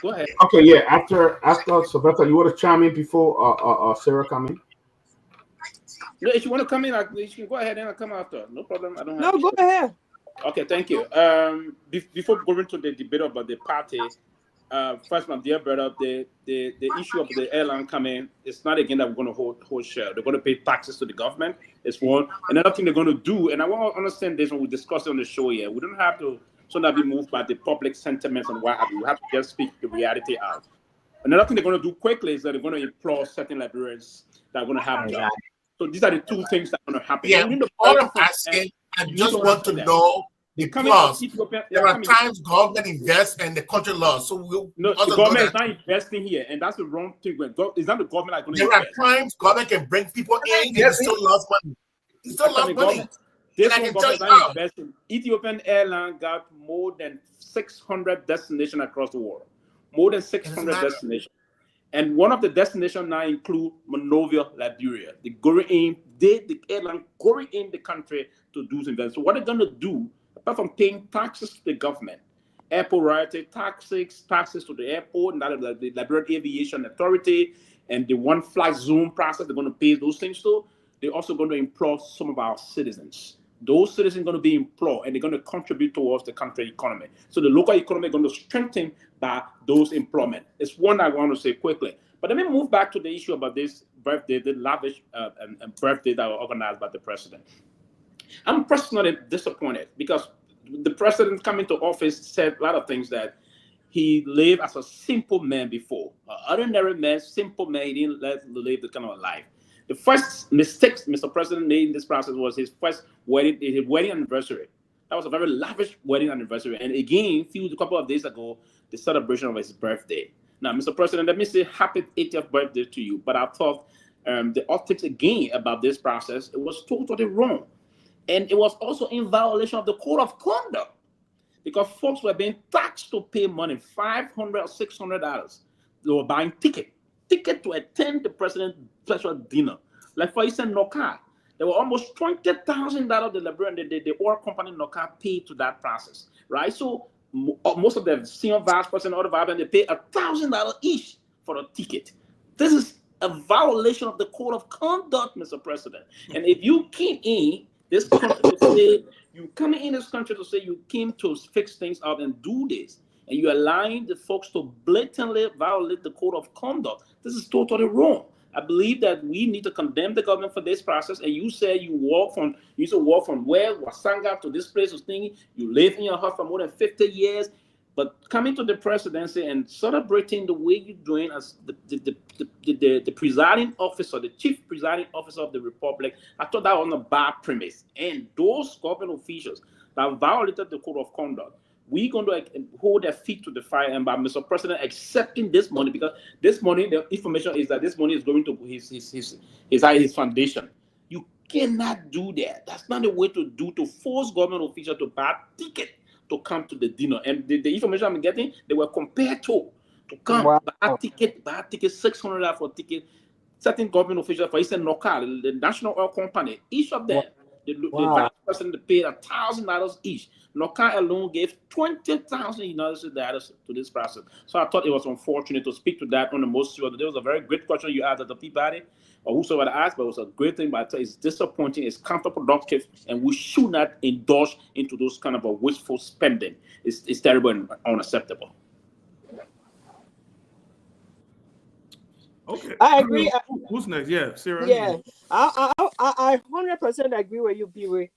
Go ahead. Okay, yeah. After Sylvester, you want to chime in before Sarah come in? No, if you want to come in, you can go ahead and I'll come after. No problem. I don't have. No, go ahead. Okay, thank you. Before going to the debate about the party, first, my dear brother, the issue of the airline coming, it's not again that we're going to hold share. They're going to pay taxes to the government. It's one. Another thing they're going to do, and I want to understand this when we discuss it on the show here. We don't have to be moved by the public sentiments and what have you. We have to just speak the reality out. Another thing they're going to do quickly is that they're going to employ certain Liberians that are going to have jobs. So these are the two things that are going to happen. Yeah, all I'm asking, I just want to know the plus. There are times government invests and the country lost. So the government is not investing here, and that's the wrong thing. It's not the government that's going to invest. There are times government can bring people in and still lost money. It still lost money. This one government is not investing. Ethiopian Airlines got more than 600 destinations across the world. More than 600 destinations. And one of the destinations now include Monrovia, Liberia. The airline going in the country to do some. So what they're going to do, apart from paying taxes to the government, airport royalty taxes to the airport, and that is the Liberian Aviation Authority, and the one flight zone process, they're going to pay those things too. They're also going to employ some of our citizens. Those citizens are going to be employed, and they're going to contribute towards the country economy. So the local economy is going to strengthen by those employment. It's one I want to say quickly. But let me move back to the issue about this birthday, the lavish birthday that was organized by the president. I'm personally disappointed because the president coming to office said a lot of things that he lived as a simple man before. An ordinary man, simple man, he didn't live the kind of life. The first mistake Mr. President made in this process was his wedding anniversary. That was a very lavish wedding anniversary. And again, a couple of days ago, the celebration of his birthday. Now, Mr. President, let me say happy 80th birthday to you. But I thought the optics again about this process, it was totally wrong. And it was also in violation of the code of conduct because folks were being taxed to pay money, $500 or $600. They were buying ticket to attend the president's special dinner. Like for instance, Noka, there were almost $20,000 the Liberian, the oil company Noka paid to that process, right? So most of the senior vice president, other vice president, they pay $1,000 each for a ticket. This is a violation of the code of conduct, Mr. President. And if you came in this country to say, you coming in this country to say you came to fix things up and do this, and you're allowing the folks to blatantly violate the code of conduct, this is totally wrong. I believe that we need to condemn the government for this process. And you say you used to walk from where Wasanga to this place was thinking you live in your house for more than 50 years, but coming to the presidency and celebrating the way you're doing as the presiding officer, the chief presiding officer of the republic, I thought that was on a bad premise. And those government officials that violated the code of conduct, we're going to hold their feet to the fire, and by Mr. President accepting this money, because this money, the information is that this money is going to his foundation. You cannot do that. That's not the way to do, to force government officials to buy a ticket to come to the dinner. And the information I'm getting, they were compared to come buy a ticket, $600 for a ticket. Certain government officials, for instance, Noka, the national oil company, each of them, the vice president paid $1,000 each. Noka alone gave $20,000 to this process. So I thought it was unfortunate to speak to that on the most serious. There was a very great question you asked at the Peabody, or whosoever asked, but it was a great thing. But I tell you, it's disappointing, it's counterproductive, and we should not indulge into those kind of a wasteful spending. It's terrible and unacceptable. Okay, I agree. Who's next? Yeah, Sarah. Yeah, I 100% agree with you, Pewee.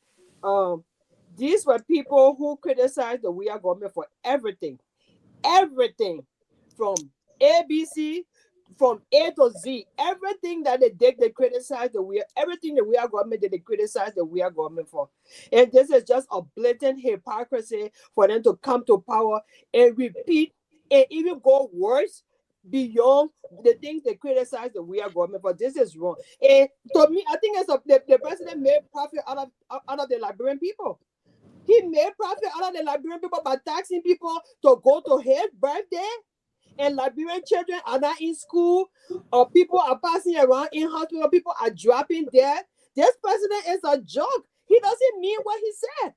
These were people who criticized the We Are government for everything from ABC, from A to Z, everything that they did, they criticized everything the We Are government did, they criticized the We Are government for. And this is just a blatant hypocrisy for them to come to power and repeat and even go worse beyond the things they criticize the We Are government for. This is wrong. And to me, I think the president made profit out of the Liberian people. He made profit out of the Liberian people by taxing people to go to his birthday, and Liberian children are not in school, or people are passing around in hospital, people are dropping dead. This president is a joke. He doesn't mean what he said.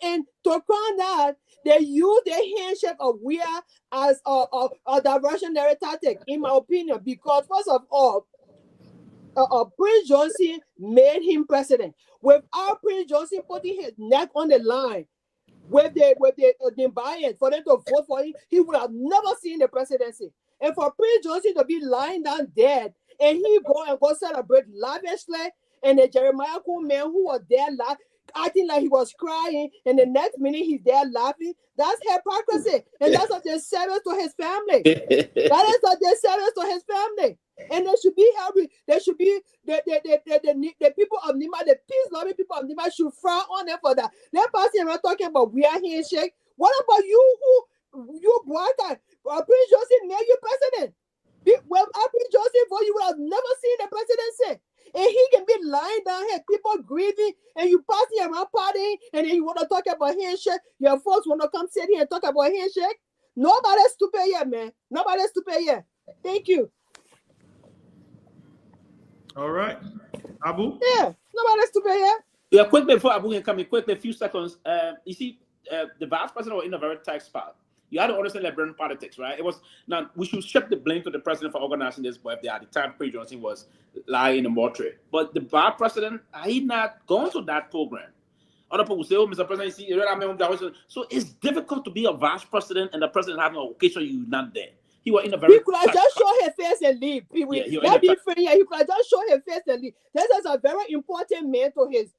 And to crown that, they use the handshake of We Are as a diversionary tactic, in my opinion, because first of all, Prince Johnson made him president. Without Prince Johnson putting his neck on the line with the buy-in for them to vote for him, he would have never seen the presidency. And for Prince Johnson to be lying down dead, and he go celebrate lavishly, and the Jeremiah Cool man who was there acting like he was crying, and the next minute he's there laughing, that's hypocrisy, and that's a disservice to his family. That is a disservice to his family. And they should be happy. They should be the people of Nima, the peace-loving people of Nima should frown on them for that. They're passing around talking about We Are handshake. What about you Guar? Prince Johnson made you president. Well, Prince Johnson, you would have never seen the presidency. And he can be lying down here, people grieving, and you passing around partying, and then you want to talk about handshake. Your folks want to come sit here and talk about handshake. Nobody's stupid yet, man. Nobody's stupid yet. Thank you. All right, Abu. Yeah, nobody's stupid yet. Yeah, quickly before Abu can come in, quickly, a few seconds. You see, the vice president was in a very tight spot. You had to understand Liberian politics, right? It was now we should shift the blame to the president for organizing this, but at the time, Prince Johnson was lying in the mortuary. But the vice president, he not gone to that program. Other people say, "Oh, Mr. President, you see, so it's difficult to be a vice president and the president having an occasion you're not there." He was in a very. He could have just show his face and leave. He could have just show his face and leave. This is a very important man to his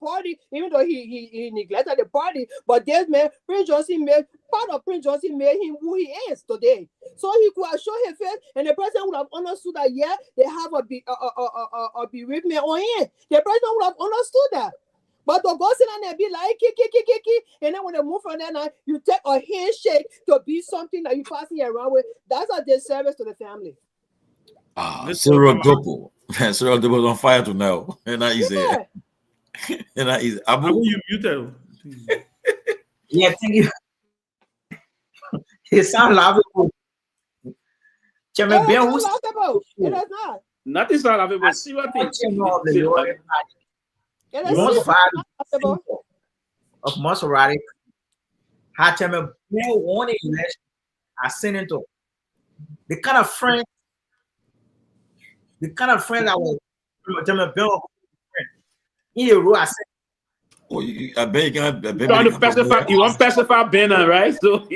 party, even though he neglected the party. But this man, Prince Johnson made him who he is today. So he could have shown his face, and the president would have understood that. Yeah, they have a bereavement on him. The president would have understood that. But to go sit down and be like, and then when they move from there, now you take a handshake to be something that you're passing around with. That's a disservice to the family. Cyril Gopo. So they was on fire to now. And not easy. Yeah. And not easy. Abu, you muted. Yeah, thank you. It sounds laughable. Chairman Ben, who's laughable? It is not. Nothing sounds laughable. See what thing? Of Maserati had Chairman Ben won the election as senator. The kind of friend that was Chairman Ben in the row. I said, oh, I bet you can. You want to specify Ben, right? So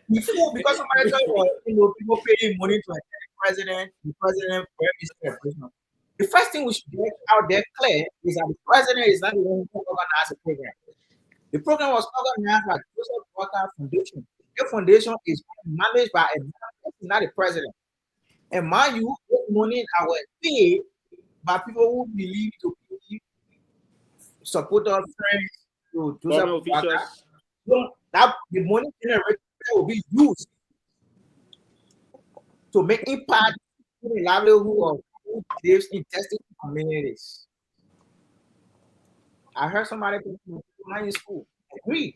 because somebody told you, people paying money to attend the president, the first thing we should get out there clear is that the president is not the one who organized the program. The program was organized by Joseph Walker Foundation. The foundation is managed by a man, not the president. And mind you, this money I was paid by people who believe to be supporters, friends to Joseph Walker. So that the money generated will be used to make impact in the livelihood of who lives in testing communities. I heard somebody in school agreed.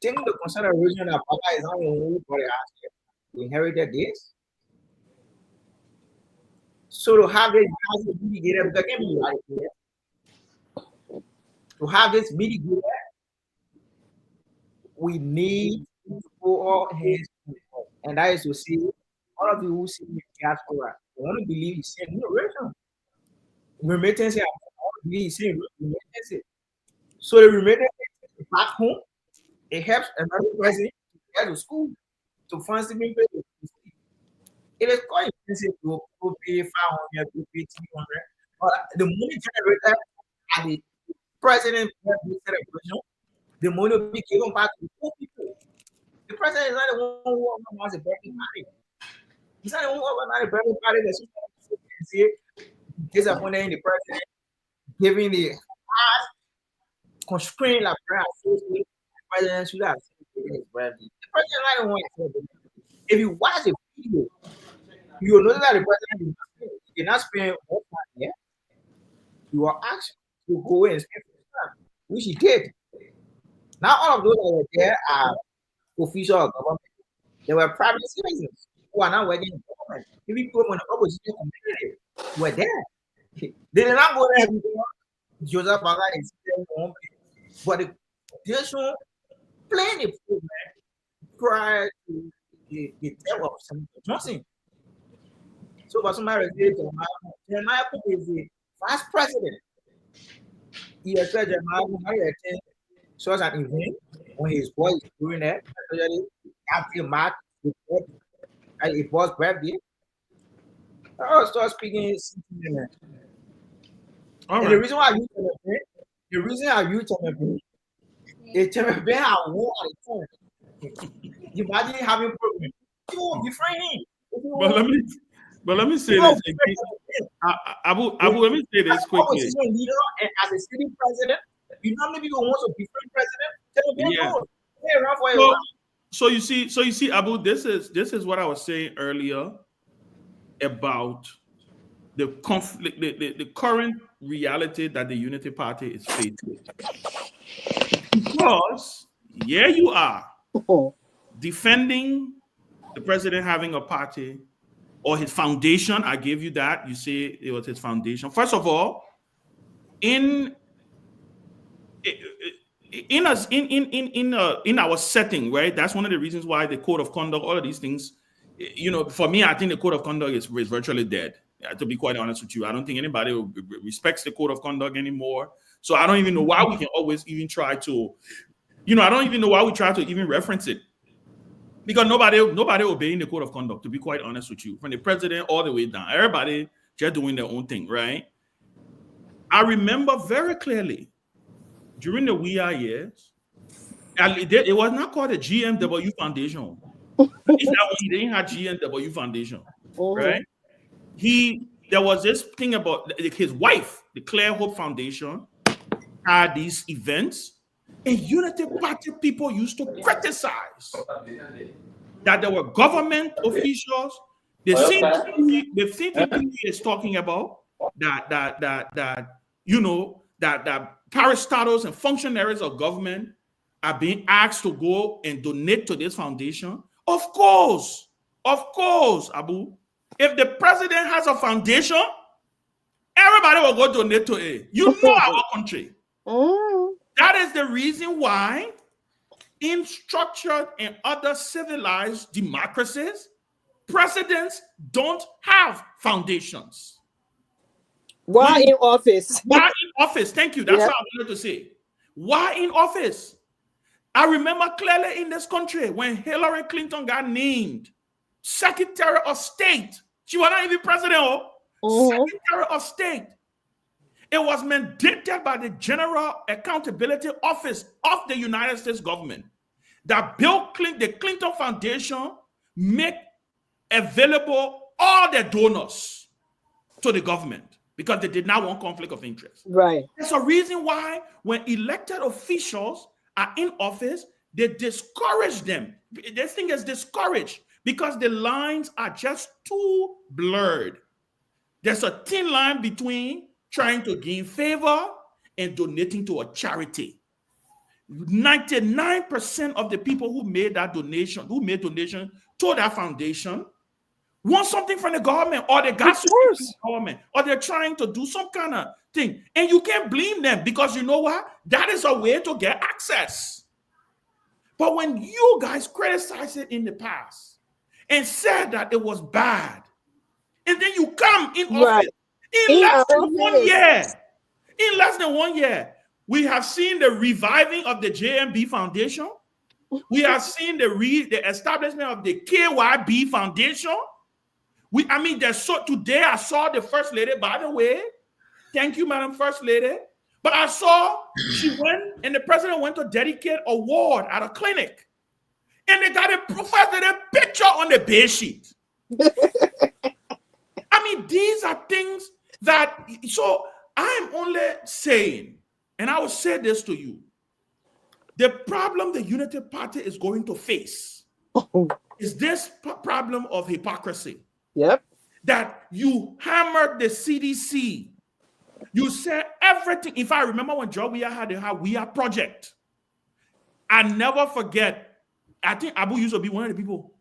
Taking the consideration that Papa is not the only body we inherited this. So to have this mitigated, because can be right here. To have this mitigated, we need to go all hands, and that is to see all of you who see the diaspora. I want to believe he's saying remittance. I want to believe he's saying remittance. So the remittance back home, it helps another person to get to school to fund sleeping. It is quite expensive to pay 500, to pay 300. But the money generated at the president celebration, the money will be given back to the poor people. The president is not the one who organizes a birthday party. He's not the one who organizes a birthday party. That's disappointed in the president, giving the constraint like the president should have his birthday. The president is not the one. If you watch the video, you will notice that the president did not spend more time here. You are asked to go and spend time, which he did. Not all of those that were there are official government. They were private citizens who are not working in government. Even people in the opposition community were there. They did not go there before Joseph Baga is home, but they should plan a program prior to the death of Senator Johnson. So, for somebody Jeremiah is the vice president. He has said Jeremiah attend such an event when his boy is doing that, especially after Mark, it was birthday. I start speaking. And the reason why I use Tomalin is Tomalin have war at the time. Imagine having problems. You won't be free. But let me say this. Abu, let me say this quickly. Leader and as a sitting president, you know how many people want to be president? Yeah. So you see, Abu, this is what I was saying earlier about the conflict, the current reality that the Unity Party is facing. Because here you are defending the president having a party or his foundation. I gave you that. You say it was his foundation. First of all, in our setting, right? That's one of the reasons why the code of conduct, all of these things, for me, I think the code of conduct is virtually dead. To be quite honest with you, I don't think anybody respects the code of conduct anymore. So I don't even know why we can always even try to, I don't even know why we try to even reference it. Because nobody obeying the code of conduct, to be quite honest with you, from the president all the way down. Everybody just doing their own thing, right? I remember very clearly during the Myean years, it was not called a GMW Foundation. He didn't have GMW Foundation, right? There was this thing about his wife, the Kehleboe Foundation, had these events. And Unity Party people used to criticize that there were government officials, The same thing he is talking about, that parastatals and functionaries of government are being asked to go and donate to this foundation. Of course, Abu. If the president has a foundation, everybody will go donate to it. Our country. That is the reason why in structured and other civilized democracies, presidents don't have foundations. Why in office? Why in office? Thank you. That's what I wanted to say. Why in office? I remember clearly in this country when Hillary Clinton got named Secretary of State. She was not even president. Secretary of State. It was mandated by the General Accountability Office of the United States government that the Clinton Foundation make available all their donors to the government because they did not want conflict of interest. Right. There's a reason why when elected officials are in office, they discourage them. This thing is discouraged because the lines are just too blurred. There's a thin line between trying to gain favor and donating to a charity. 99% of the people who made donation to that foundation want something from the government, or they got something from the government, or they're trying to do some kind of thing. And you can't blame them because you know what? That is a way to get access. But when you guys criticized it in the past and said that it was bad, and then you come in office, in less than 1 year, we have seen the reviving of the JMB Foundation. We have seen the establishment of the KYB Foundation. Today I saw the First Lady, by the way. Thank you, Madam First Lady. But I saw she went and the president went to dedicate a ward at a clinic. And they got a picture on the bed sheet. These are things that, so I'm only saying, and I will say this to you, the problem the Unity Party is going to face is this problem of hypocrisy. Yep. That you hammered the CDC. You said everything. If I remember when Garguah had the We Are project, I never forget. I think Abu used to be one of the people.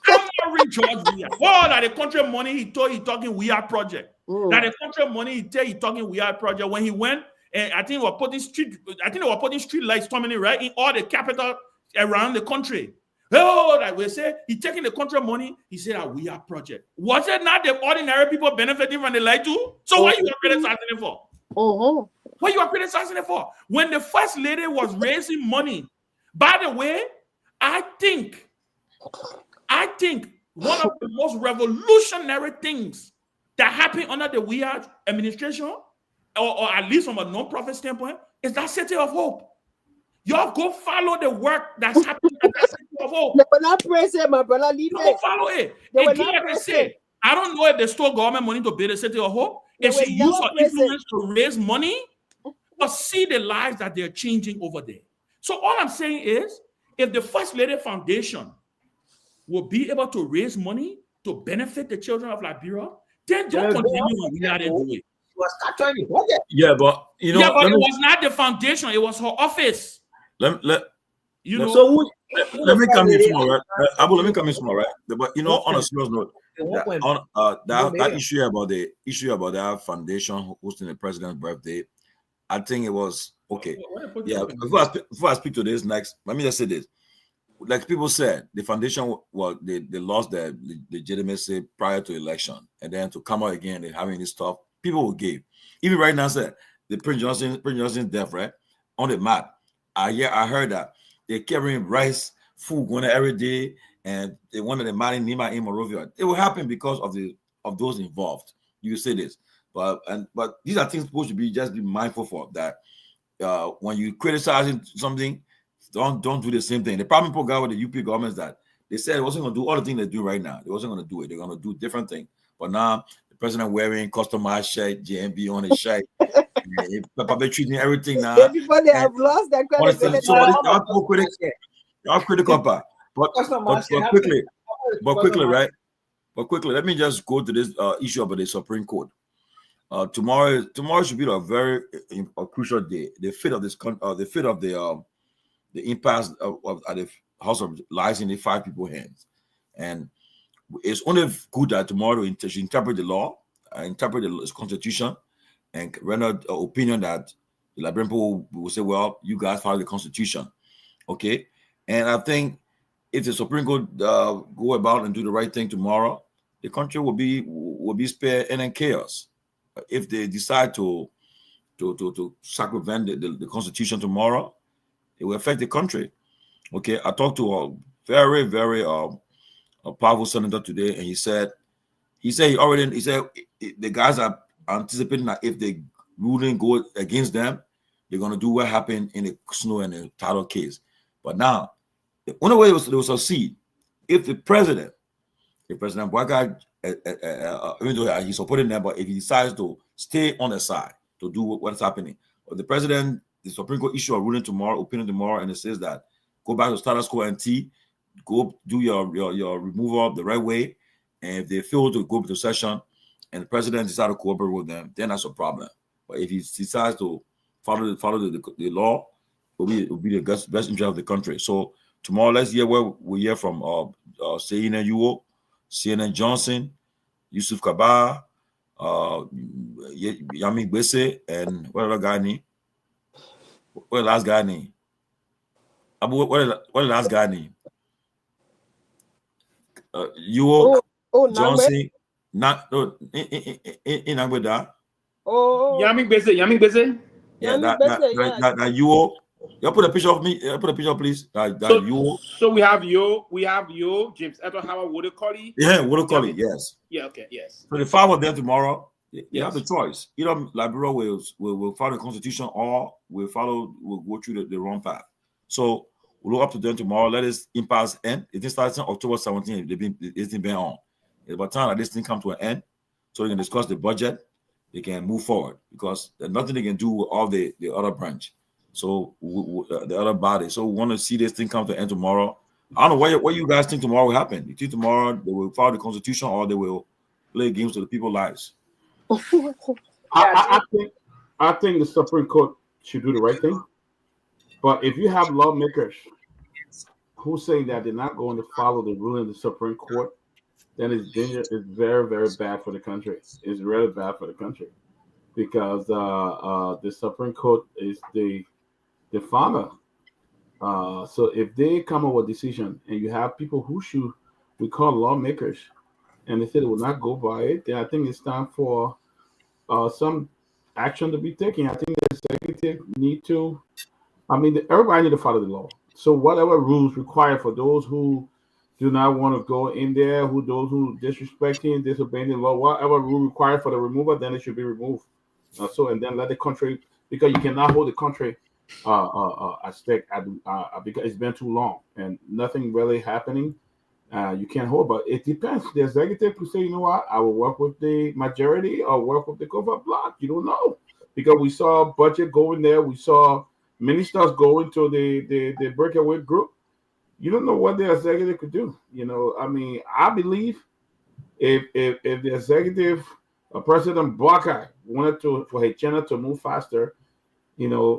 I'm not George Weah. Oh, that the country money he talking We Are project. That the country money he talking We Are project. When he went, and I think they were putting street lights coming right in all the capital around the country. Oh, that we say he taking the country money. He said that We Are project. Was it not the ordinary people benefiting from the light too? So what you are criticizing it for? What you are criticizing it for? When the First Lady was raising money. By the way, I think one of the most revolutionary things that happened under the We Are administration, or at least from a non-profit standpoint, is that City of Hope. Y'all go follow the work that's happening at that City of Hope. They will not praise it, my brother. Leave it. Go follow it. I don't know if they stole government money to build a City of Hope. If she used her influence to raise money, but see the lives that they're changing over there. So all I'm saying is, if the First Lady Foundation will be able to raise money to benefit the children of Liberia, then just continue what we are doing. Yeah, but it was not the foundation; it was her office. Let me come in small, right? Abu, let me come in small, right? But on a serious note, that issue about that foundation hosting the president's birthday, I think it was okay. Yeah, before I speak to this next, let me just say this. Like people said, the foundation, they lost their legitimacy prior to election, and then to come out again, they're having this stuff. People will give. Even right now, said the Prince Johnson's death, right, on the map. I heard that they're carrying rice, food going every day, and they wanted the money Nima in Morovia. It will happen because of those involved. You say this, but these are things supposed to be mindful for that. When you criticizing something, don't do the same thing. The problem people got with the UP government is that they said it wasn't going to do all the things they do right now. They wasn't going to do it. They're going to do different things. But now the president wearing customized shirt, JMB on his shirt, probably treating everything now. Everybody have lost their credibility. So y'all critical about. But quickly, right? But quickly, let me just go to this issue about the Supreme Court. Tomorrow should be a very crucial day. The fate of this, the fate of the impasse at the House of lies in the 5 people's hands, and it's only good that tomorrow should interpret the law, interpret the Constitution, and render an opinion that the Liberian people will say, "Well, you guys follow the Constitution." Okay, and I think if the Supreme Court go about and do the right thing tomorrow, the country will be spared any chaos. If they decide to circumvent the Constitution tomorrow, it will affect the country. Okay, I talked to a very, very powerful senator today, and he said the guys are anticipating that if the ruling go against them, they're going to do what happened in the Snow and the title case. But now, the only way they will succeed if the president Boakai, even though he's supporting them, but if he decides to stay on the side to do what's happening, or the Supreme Court issue a ruling tomorrow, opinion tomorrow, and it says that go back to status quo ante, go do your removal the right way, and if they fail to go to session, and the president decides to cooperate with them, then that's a problem. But if he decides to follow the law, it will be the best interest of the country. So tomorrow, let's hear what we hear from Nyenwolo, CNN Johnson, Yusuf Kaba, Yami Gbese, and what other guy name? What the last guy name? What the last guy name? Johnson, not in Agbeda. Oh, Yami Gbese. Yeah, that you. You put a picture of me. Put a picture, please. So we have you, James Edward Howard, Woody Colley. Yeah, Woody Colley. Yes. Yeah. Okay. Yes. So the 5 of them tomorrow, they have the choice. Either Liberia will follow the Constitution, or will go through the wrong path. So we'll look up to them tomorrow. Let this impasse end. It starts on October 17th. It's been on. It's about time that this thing come to an end, so they can discuss the budget. They can move forward, because there's nothing they can do with all the other branch. So the other body. So we want to see this thing come to an end tomorrow. I don't know what you guys think tomorrow will happen. You think tomorrow they will follow the Constitution, or they will play games with the people's lives? I think the Supreme Court should do the right thing. But if you have lawmakers who say that they're not going to follow the ruling of the Supreme Court, then it's dangerous. It's very, very bad for the country. It's really bad for the country, because the Supreme Court is the father. So if they come up with a decision, and you have people who we call lawmakers, and they say they will not go by it, then I think it's time for some action to be taken. I think the executive everybody need to follow the law. So whatever rules required for those who do not want to go in there, those who disrespecting, disobeying the law, whatever rule required for the removal, then it should be removed. And then let the country, because you cannot hold the country at stake because it's been too long and nothing really happening. You can't hold, but it depends. The executive could say, you know what, I will work with the majority or work with the cover block. You don't know, because we saw budget going there. We saw ministers going to the breakaway group. You don't know what the executive could do. I believe if the executive, President Boakai, wanted for his channel to move faster,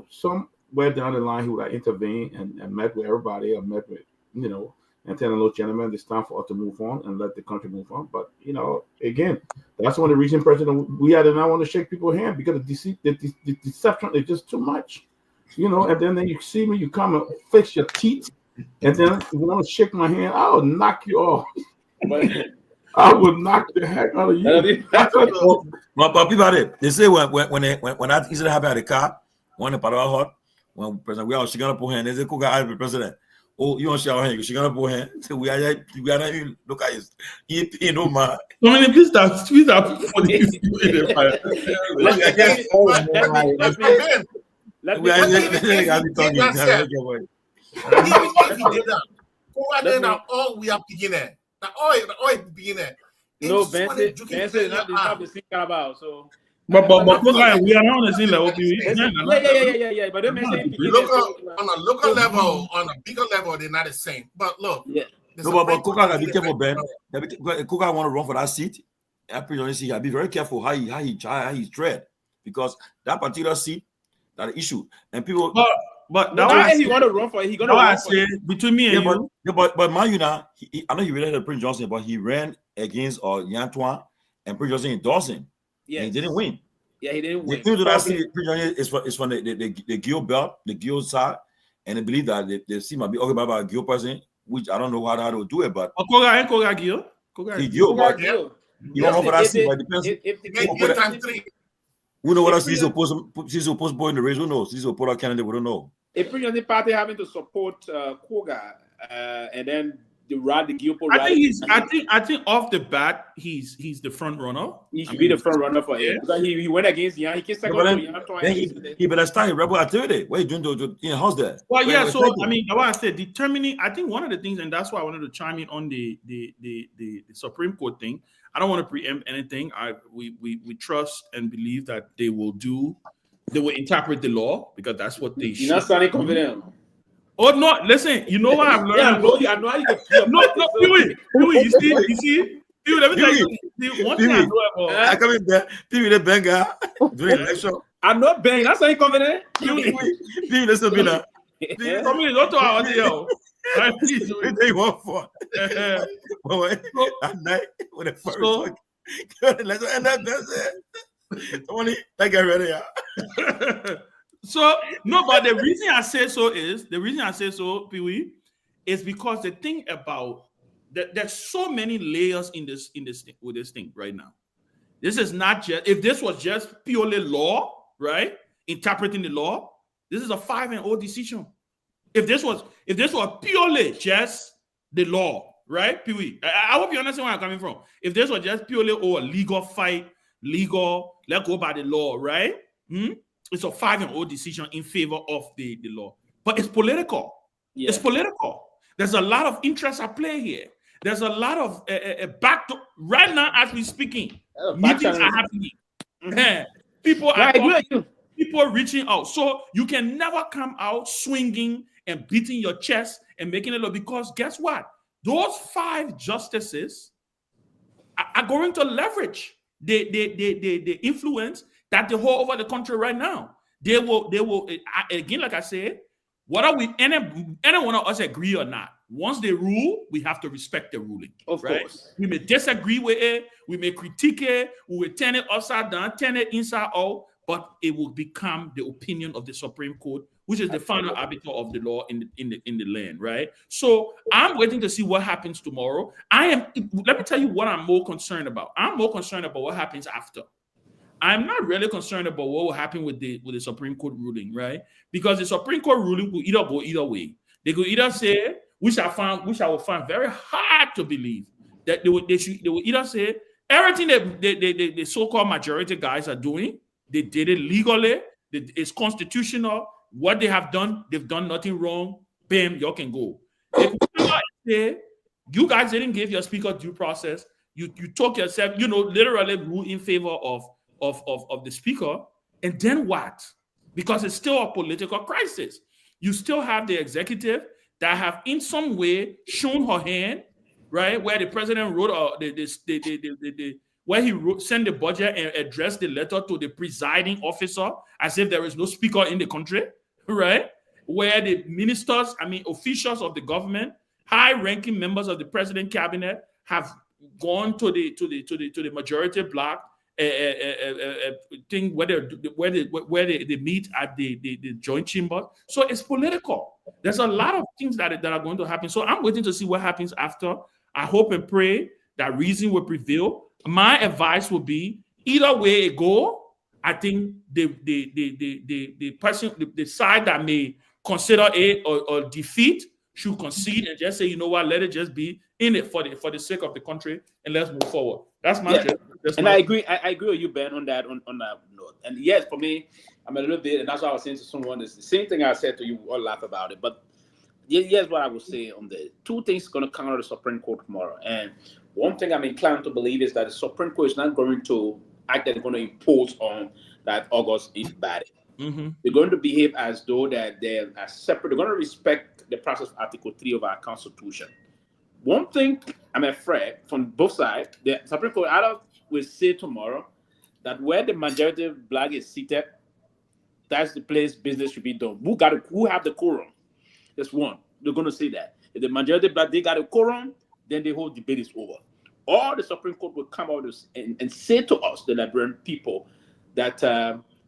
somewhere down the line he would have intervened and met with everybody, or met with, and tell those gentlemen it's time for us to move on and let the country move on. But again, that's one of the reasons President we did not want to shake people's hand, because the deception is just too much. And then you see me, you come and fix your teeth, and then you want to shake my hand, I'll knock you off. I would knock the heck out of you. But people, they say when that incident happened at the car, when the Parawa hot, when President we are shaking up hand, they say, "Cook out the president." Oh, you want to shake our hand? You shaking up hand? So we are not even look at his. He no man. No man, please start for this. Let me all we are beginning. The oil beginning. No, Ben said not the same about. So, but we are not on the same level. Yeah. But on a local level, on a bigger level, they're not the same. But look, No, but Togar gotta be careful, Ben. Togar want to run for that seat. I gotta be very careful how he tread, because that particular seat, that issue, and people. But now he want to run for it. He gonna run for it. Between me and you. But Myean, I know he ran against Prince Johnson, but he ran against Nyenwolo, and Prince Johnson endorsed him. Yeah, he didn't win. Yeah, he didn't win. The thing that Prince Johnson is from the Guar belt, the Guar side, and they believe that the seat might be occupied by a Guar person, which I don't know how to do it, but Kogar Guar. Guar. You don't know for that seat, but it depends. Who knows what else he's supposed to put in the race? Who knows? He's supposed to candidate. We don't know. If the party having to support Togar, and then the Guar. I think off the bat he's the front runner. He should be the front runner for him. Because he went against Myean. He came second to Myean. He better start rebel activity. What are you doing to how's that? Well, yeah. So I mean, what I said, determining. I think one of the things, and that's why I wanted to chime in on the Supreme Court thing. I don't want to preempt anything. We trust and believe that they will interpret the law, because that's what they should. You're not sounding confident. Oh no! Listen, you know what I've learned. I know how you can. Pewee, you see. Pewee, let me tell you. One thing I know about. I come in there. Pewee, the Ben guy during election. I'm not Ben. That's sounding confident. Pewee, listen to me now. Come in, don't talk about it. They want for at night when the first let's end up. That's it. Only that get ready. So no, but the reason I say so, Pewee, is because the thing about that there's so many layers in this with this thing right now. This is not just, if this was just purely law, right? Interpreting the law, this is a 5-0 decision. If this was purely just the law, right, Pewee? I hope you understand where I'm coming from. If this was just purely a legal fight, let's go by the law, right? It's a 5-0 decision in favor of the law. But it's political. Yeah. It's political. There's a lot of interest at play here. There's a lot of right now as we're speaking. Meetings are happening. People are reaching out. So you can never come out swinging and beating your chest and making it look, because guess what? Those 5 justices are going to leverage the influence that they hold over the country right now. They will again, like I said, whether any one of us agree or not, once they rule, we have to respect the ruling. Of course. We may disagree with it, we may critique it, we will turn it upside down, turn it inside out, but it will become the opinion of the Supreme Court, which is the final arbiter of the law in the land, right? So I'm waiting to see what happens tomorrow. Let me tell you what I'm more concerned about. I'm more concerned about what happens after. I'm not really concerned about what will happen with the Supreme Court ruling, right? Because the Supreme Court ruling will either go either way. They could either say, which I will find very hard to believe, that they will either say everything that the so-called majority guys are doing, they did it legally, it's constitutional. What they have done, they've done nothing wrong. Bam, you can go. They could say, you guys didn't give your speaker due process. You took yourself, literally rule in favor of the speaker, and then what? Because it's still a political crisis. You still have the executive that have in some way shown her hand, right? Where the president wrote where he sent the budget and addressed the letter to the presiding officer as if there is no speaker in the country, right? Where the ministers, officials of the government, high-ranking members of the president cabinet have gone to the majority bloc thing where they meet at the joint chamber. So it's political. There's a lot of things that are going to happen. So I'm waiting to see what happens after. I hope and pray that reason will prevail. My advice would be either way it go, I think the person, the side that may consider it or defeat should concede and just say, you know what, let it just be in it for the sake of the country, and let's move forward. That's my I agree with you, Ben, on that note. And yes, for me, I'm a little bit, and that's what I was saying to someone, is the same thing I said to you, we all laugh about it. But here's what I would say on the 2 things going to come out of the Supreme Court tomorrow. And one thing I'm inclined to believe is that the Supreme Court is not going to act they're going to impose on that August is bad. Mm-hmm. They're going to behave as though that they are separate. They're going to respect the process of Article 3 of our Constitution. One thing I'm afraid from both sides, the Supreme Court either will say tomorrow that where the majority of black is seated, that's the place business should be done. Who have the quorum? That's one. They're going to say that. If the majority of black, they got a quorum, then the whole debate is over. Or the Supreme Court will come out and say to us, the Liberian people, that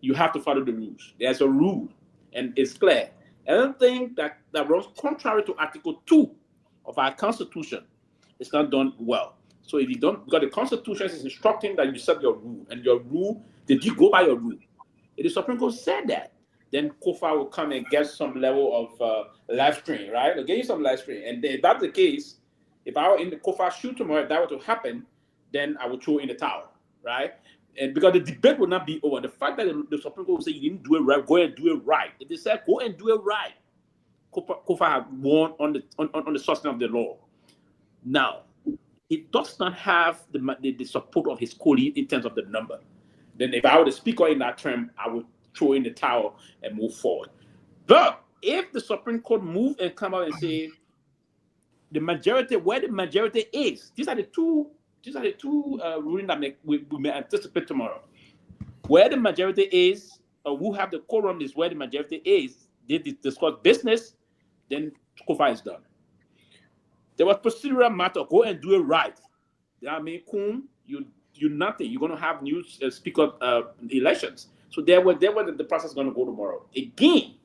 you have to follow the rules. There's a rule, and it's clear. Anything that runs contrary to Article 2 of our Constitution is not done well. So if you don't, because the Constitution is instructing that you set your rule, and your rule, did you go by your rule? If the Supreme Court said that, then KOFA will come and get some level of live stream, right? They'll get you some live stream. And if that's the case, if I were in the KOFA shoe tomorrow, if that were to happen, then I would throw in the towel, right? And because the debate will not be over. The fact that the Supreme Court will say you didn't do it right, go and do it right. If they said go and do it right, KOFA have won on the substance of the law. Now, he does not have the support of his colleague in terms of the number. Then if I were the speaker in that term, I would throw in the towel and move forward. But if the Supreme Court move and come out and say the majority, where the majority is, these are the two rulings that we may anticipate tomorrow. Where the majority is, or who have the quorum is where the majority is, they discuss business, then KOFA is done. There was procedural matter, go and do it right. I mean, you nothing. You're going to have new speaker elections. So there where the process is going to go tomorrow. Again,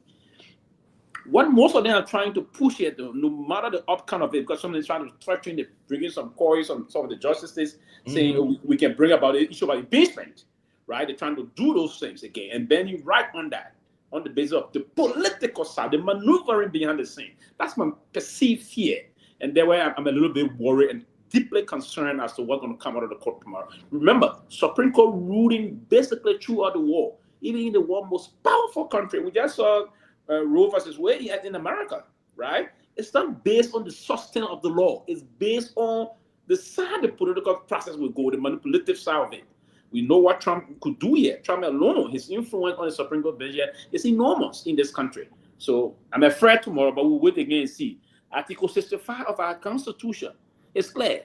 what most of them are trying to push it, no matter the outcome of it, because someone is trying to threaten to bring in some coins on some of the justices, saying we can bring about the issue about impeachment, right? They're trying to do those things again. And then you write on that, on the basis of the political side, the maneuvering behind the scene. That's my perceived fear. And there where I'm a little bit worried and deeply concerned as to what's going to come out of the court tomorrow. Remember, Supreme Court ruling basically throughout the war, even in the world's most powerful country. We just saw Roe versus Wade in America, right? It's not based on the substance of the law. It's based on the side the political process will go, the manipulative side of it. We know what Trump could do here. Trump alone, his influence on the Supreme Court bench here is enormous in this country. So I'm afraid tomorrow, but we'll wait again and see. Article 65 of our Constitution is clear.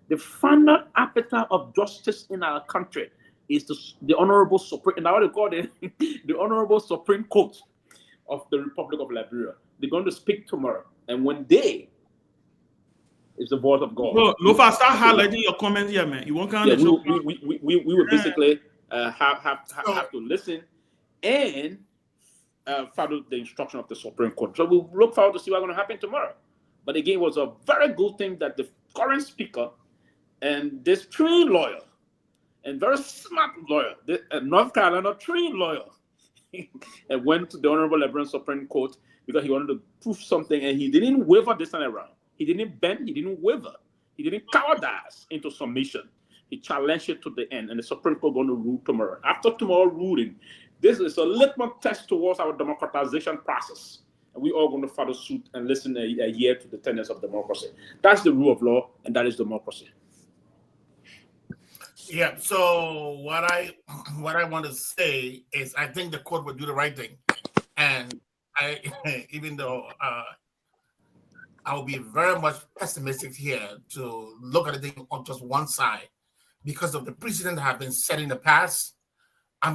The final appetite of justice in our country is the Honorable Supreme, and I want to call it the Honorable Supreme Court of the Republic of Liberia. They're going to speak tomorrow, and when they is the voice of God. Bro, Lofa, start highlighting your comments here, man. You won't come. Yeah, we will basically have to listen and follow the instruction of the Supreme Court. So we'll look forward to see what's going to happen tomorrow. But again, it was a very good thing that the current speaker and this trained lawyer and very smart lawyer, North Carolina trained lawyer, and went to the Honorable Liberian Supreme Court because he wanted to prove something, and he didn't waver this time around. He didn't bend, he didn't waver, he didn't cowardice into submission. He challenged it to the end, and the Supreme Court going to rule tomorrow. After tomorrow ruling, this is a litmus test towards our democratization process. And we all going to follow suit and listen a year to the tenets of democracy. That's the rule of law, and that is democracy. Yeah. So what I want to say is, I think the court will do the right thing, and even though I will be very much pessimistic here to look at the thing on just one side because of the precedent that have been set in the past. I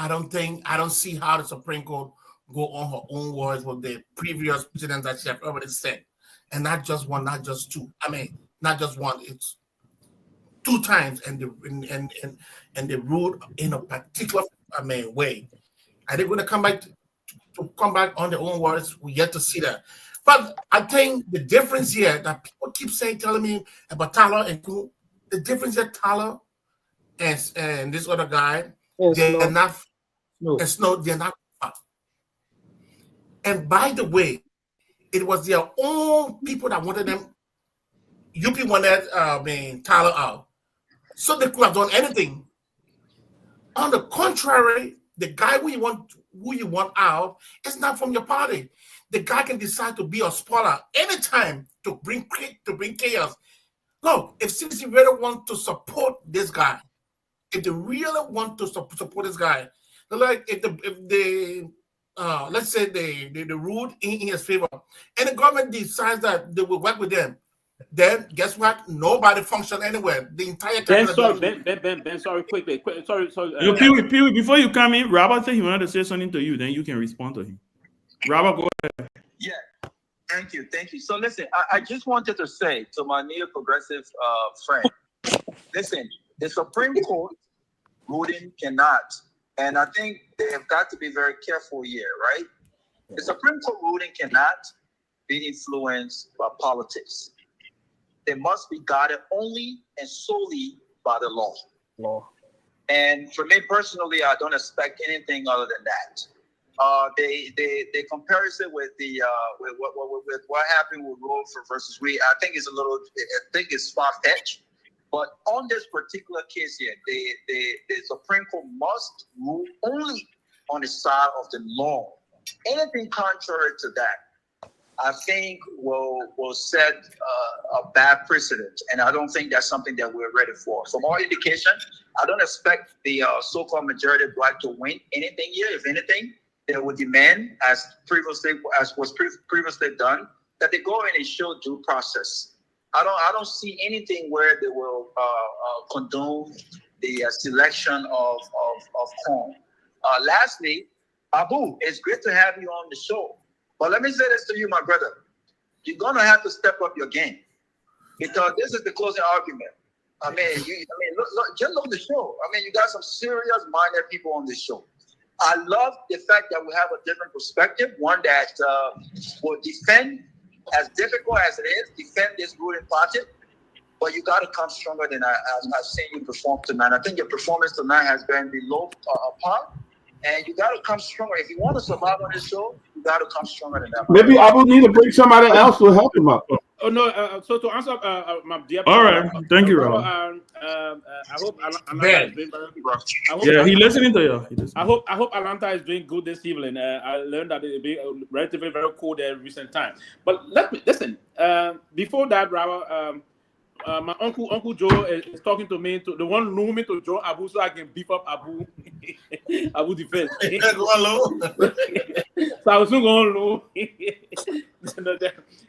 don't see how the Supreme Court go on her own words with the previous precedents that she have already set, and not just one, not just two. I mean, not just one. It's two times, and they ruled in a particular way. Are they going to come back to come back on their own words? We yet to see that. But I think the difference here that people keep telling me about Tyler and Ku, the difference here, Tyler and this other guy, they're not. They're not. And by the way, it was their own people that wanted them. UP wanted Tyler out, so they could have done anything. On the contrary, the guy who you want out is not from your party. The guy can decide to be a spoiler anytime to bring chaos. Look, if CC really want to support this guy, if they really want to support this guy, like if they let's say they ruled in his favor, and the government decides that they will work with them, then guess what? Nobody functioned anywhere. The entire Ben, cabinet. sorry, quickly. Sorry. Pewee, before you come in, Robert said he wanted to say something to you. Then you can respond to him. Robert, go ahead. Yeah, thank you. So listen, I just wanted to say to my neo-progressive friend, listen, the Supreme Court ruling cannot, and I think they have got to be very careful here, right? The Supreme Court ruling cannot be influenced by politics. They must be guided only and solely by the law. And for me personally, I don't expect anything other than that. They comparison with the with what happened with Roe versus Wade, I think it's far-fetched. But on this particular case here, the Supreme Court must rule only on the side of the law. Anything contrary to that, I think will set a bad precedent, and I don't think that's something that we're ready for. From our indication, I don't expect the so-called majority black to win anything here. If anything, they will demand, as was previously done, that they go in and show due process. I don't see anything where they will condone the selection of corn. Lastly, Abu, it's great to have you on the show. But let me say this to you, my brother. You're gonna have to step up your game, because this is the closing argument. Just look at the show. You got some serious-minded people on this show. I love the fact that we have a different perspective, one that will defend, as difficult as it is, defend this ruling party. But you got to come stronger than I've seen you perform tonight. I think your performance tonight has been below par. And you got to come stronger. If you want to survive on this show, you got to come stronger than that. Maybe I will need to bring somebody else to help him up. Oh no! So to answer my dear. All right, thank you, Rob. I hope Atlanta is doing he's listening to you. I hope Atlanta is doing good this evening. I learned that it be relatively very cold in recent times. But let me listen. Before that, Robert. My uncle Joe is talking to me, to the one know me to Joe Abu, so I can beef up Abu defense. So I was soon going low.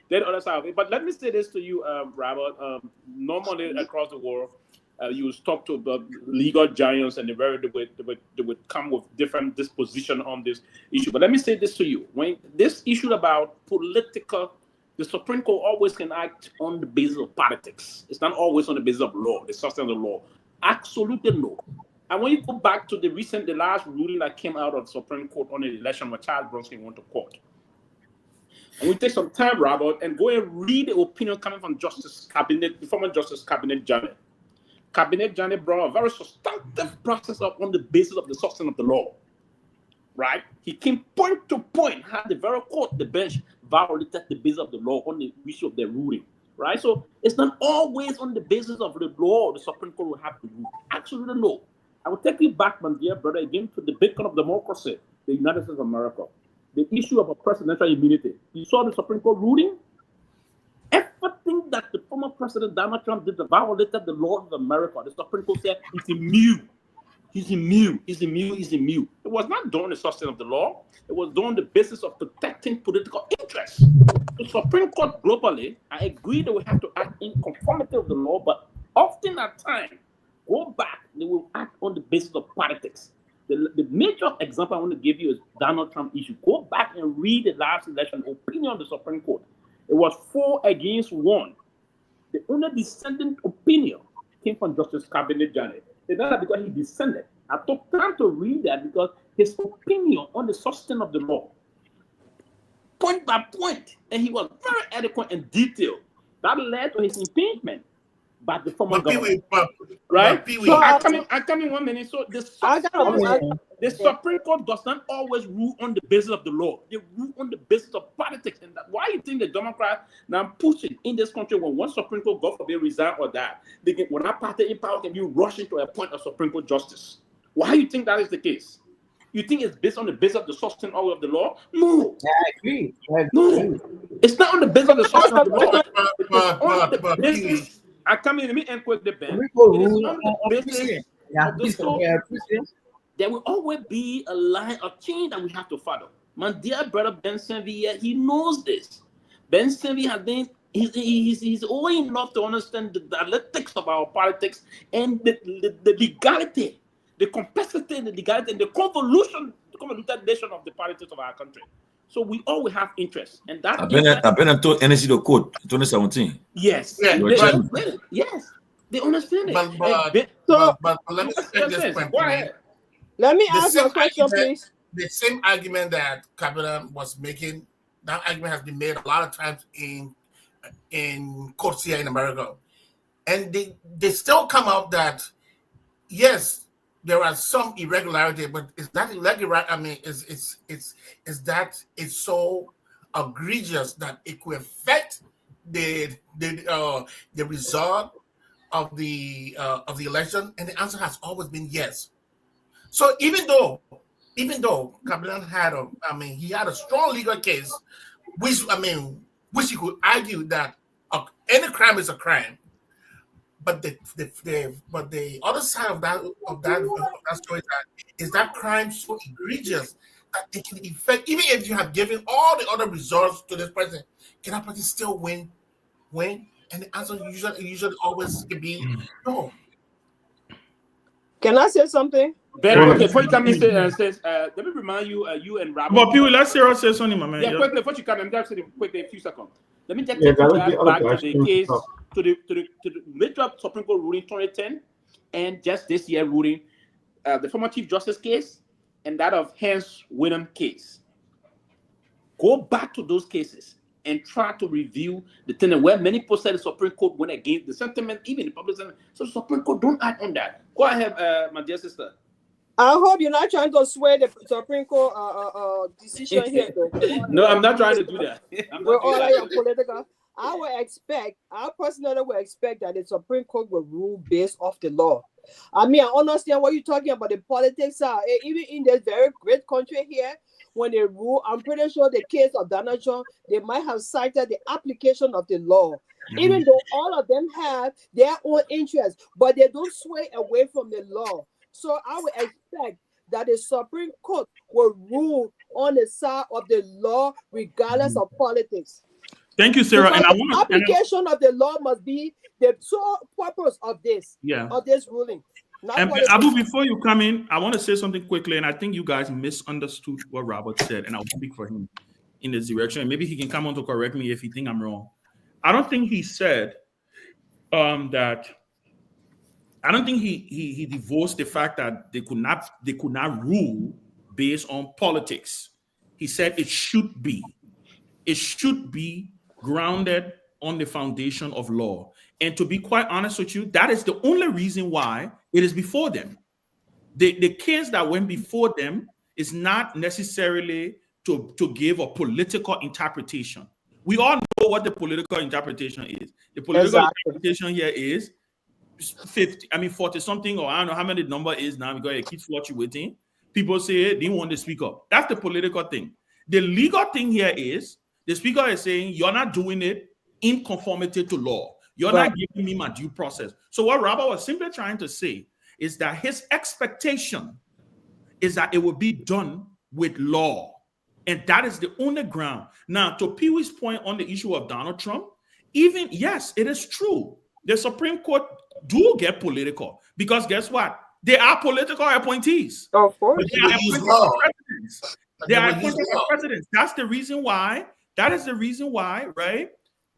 That other side of it. But let me say this to you, Robert. Normally across the world, you talk to the legal giants, and they would come with different disposition on this issue. But let me say this to you: when this issue about political, the Supreme Court always can act on the basis of politics. It's not always on the basis of law, the substance of the law. Absolutely no. And when you go back to the last ruling that came out of the Supreme Court on the election when Charles Bronson went to court, and we take some time, Robert, and go and read the opinion coming from the former Justice Cabinet Janet. Cabinet Janet brought a very substantive process up on the basis of the substance of the law. Right? He came point to point how the very court, the bench, violated the basis of the law on the issue of the ruling. Right? So it's not always on the basis of the law the Supreme Court will have to rule. Actually, no. I will take you back, my dear brother, again to the beacon of democracy, the United States of America. The issue of a presidential immunity. You saw the Supreme Court ruling? Everything that the former President Donald Trump did that violated the laws of America, the Supreme Court said he's immune. He's immune. It was not done on the substance of the law. It was done on the basis of protecting political interests. The Supreme Court globally, I agree that we have to act in conformity with the law, but often at times, go back, they will act on the basis of politics. The major example I want to give you is Donald Trump issue. Go back and read the last election opinion of the Supreme Court. It was 4-1. The only dissenting opinion came from Justice Cabinet Janet. It's not because he dissented. I took time to read that because his opinion on the substance of the law, point by point, and he was very adequate and detailed. That led to his impeachment by the former government. Right? So I come in 1 minute. So the Supreme Court does not always rule on the basis of the law. They rule on the basis of politics. And why you think the Democrats now pushing in this country when one Supreme Court, God forbid, resign or die, when that party in power can be rushing to appoint a Supreme Court justice? Why you think that is the case? You think it's based on the basis of the substance of the law? No. I agree. No. It's not on the basis of the substance of the law. It's on the basis. I come in, let me end with the Ben. It is on the basis of the law. There will always be a line of change that we have to follow. My dear brother Ben Sanvee, he knows this. Ben Sanvee has been He's old enough to understand the analytics of our politics and the legality, the complexity, the legality, and the convoluted nation of the politics of our country. So we always have interest, and that. I've been into NSC the code 2017. Yes, Yeah, yes, they understand it. But let me take this point. Let me ask you a question, please. The same argument that Kabila was making, that argument has been made a lot of times in courts here in America, and they still come out that yes, there are some irregularity, but is that irregular? I mean, is that it's so egregious that it could affect the result of the election? And the answer has always been yes. So even though Kabila had he had a strong legal case, which you could argue that any crime is a crime, but the other side of that story is that crime so egregious that it can affect, even if you have given all the other results to this president, can that person still win? And the answer usually always can be no. Can I say something? Ben, before you come in, says, let me remind you, you and Robert. But Pewee, let's Sarah say something, my man. Yeah, quickly, before you come in, just quickly, a few seconds. Let me just take back to the case, to the major Supreme Court ruling 2010, and just this year ruling, the former Chief Justice case, and that of Hans Wyndham case. Go back to those cases and try to review the thing where many people said the Supreme Court went against the sentiment, even the public sentiment. So the Supreme Court don't act on that. Go ahead, my dear sister. I hope you're not trying to sway the Supreme Court decision here, though. No, I'm not trying to do that. We're all political. I personally would expect that the Supreme Court will rule based off the law. I mean, I understand what you're talking about. The politics are, even in this very great country here, when they rule, I'm pretty sure the case of Donald Trump, they might have cited the application of the law. Even though all of them have their own interests, but they don't sway away from the law. So I would expect that the Supreme Court will rule on the side of the law, regardless of politics. Thank you, Sarah. And the application of the law must be the sole purpose of this, of this ruling. And Abu, before you come in, I want to say something quickly, and I think you guys misunderstood what Robert said, and I'll speak for him in this direction. And maybe he can come on to correct me if he thinks I'm wrong. I don't think he said that. I don't think he divorced the fact that they could not rule based on politics. He said it should be grounded on the foundation of law. And to be quite honest with you, that is the only reason why it is before them. The case that went before them is not necessarily to give a political interpretation. We all know what the political interpretation is. The political interpretation here is 40 something, or I don't know how many the number is now because it keeps fluctuating. People say they want to speak up. That's the political thing. The legal thing here is the speaker is saying you're not doing it in conformity to law. You're not giving me my due process. So what Robert was simply trying to say is that his expectation is that it will be done with law. And that is the only ground. Now, to Pewee's point on the issue of Donald Trump, yes, it is true. The Supreme Court do get political because guess what? They are political appointees. Of course. They are appointed presidents. They are appointed presidents. That's the reason why. That is the reason why, right?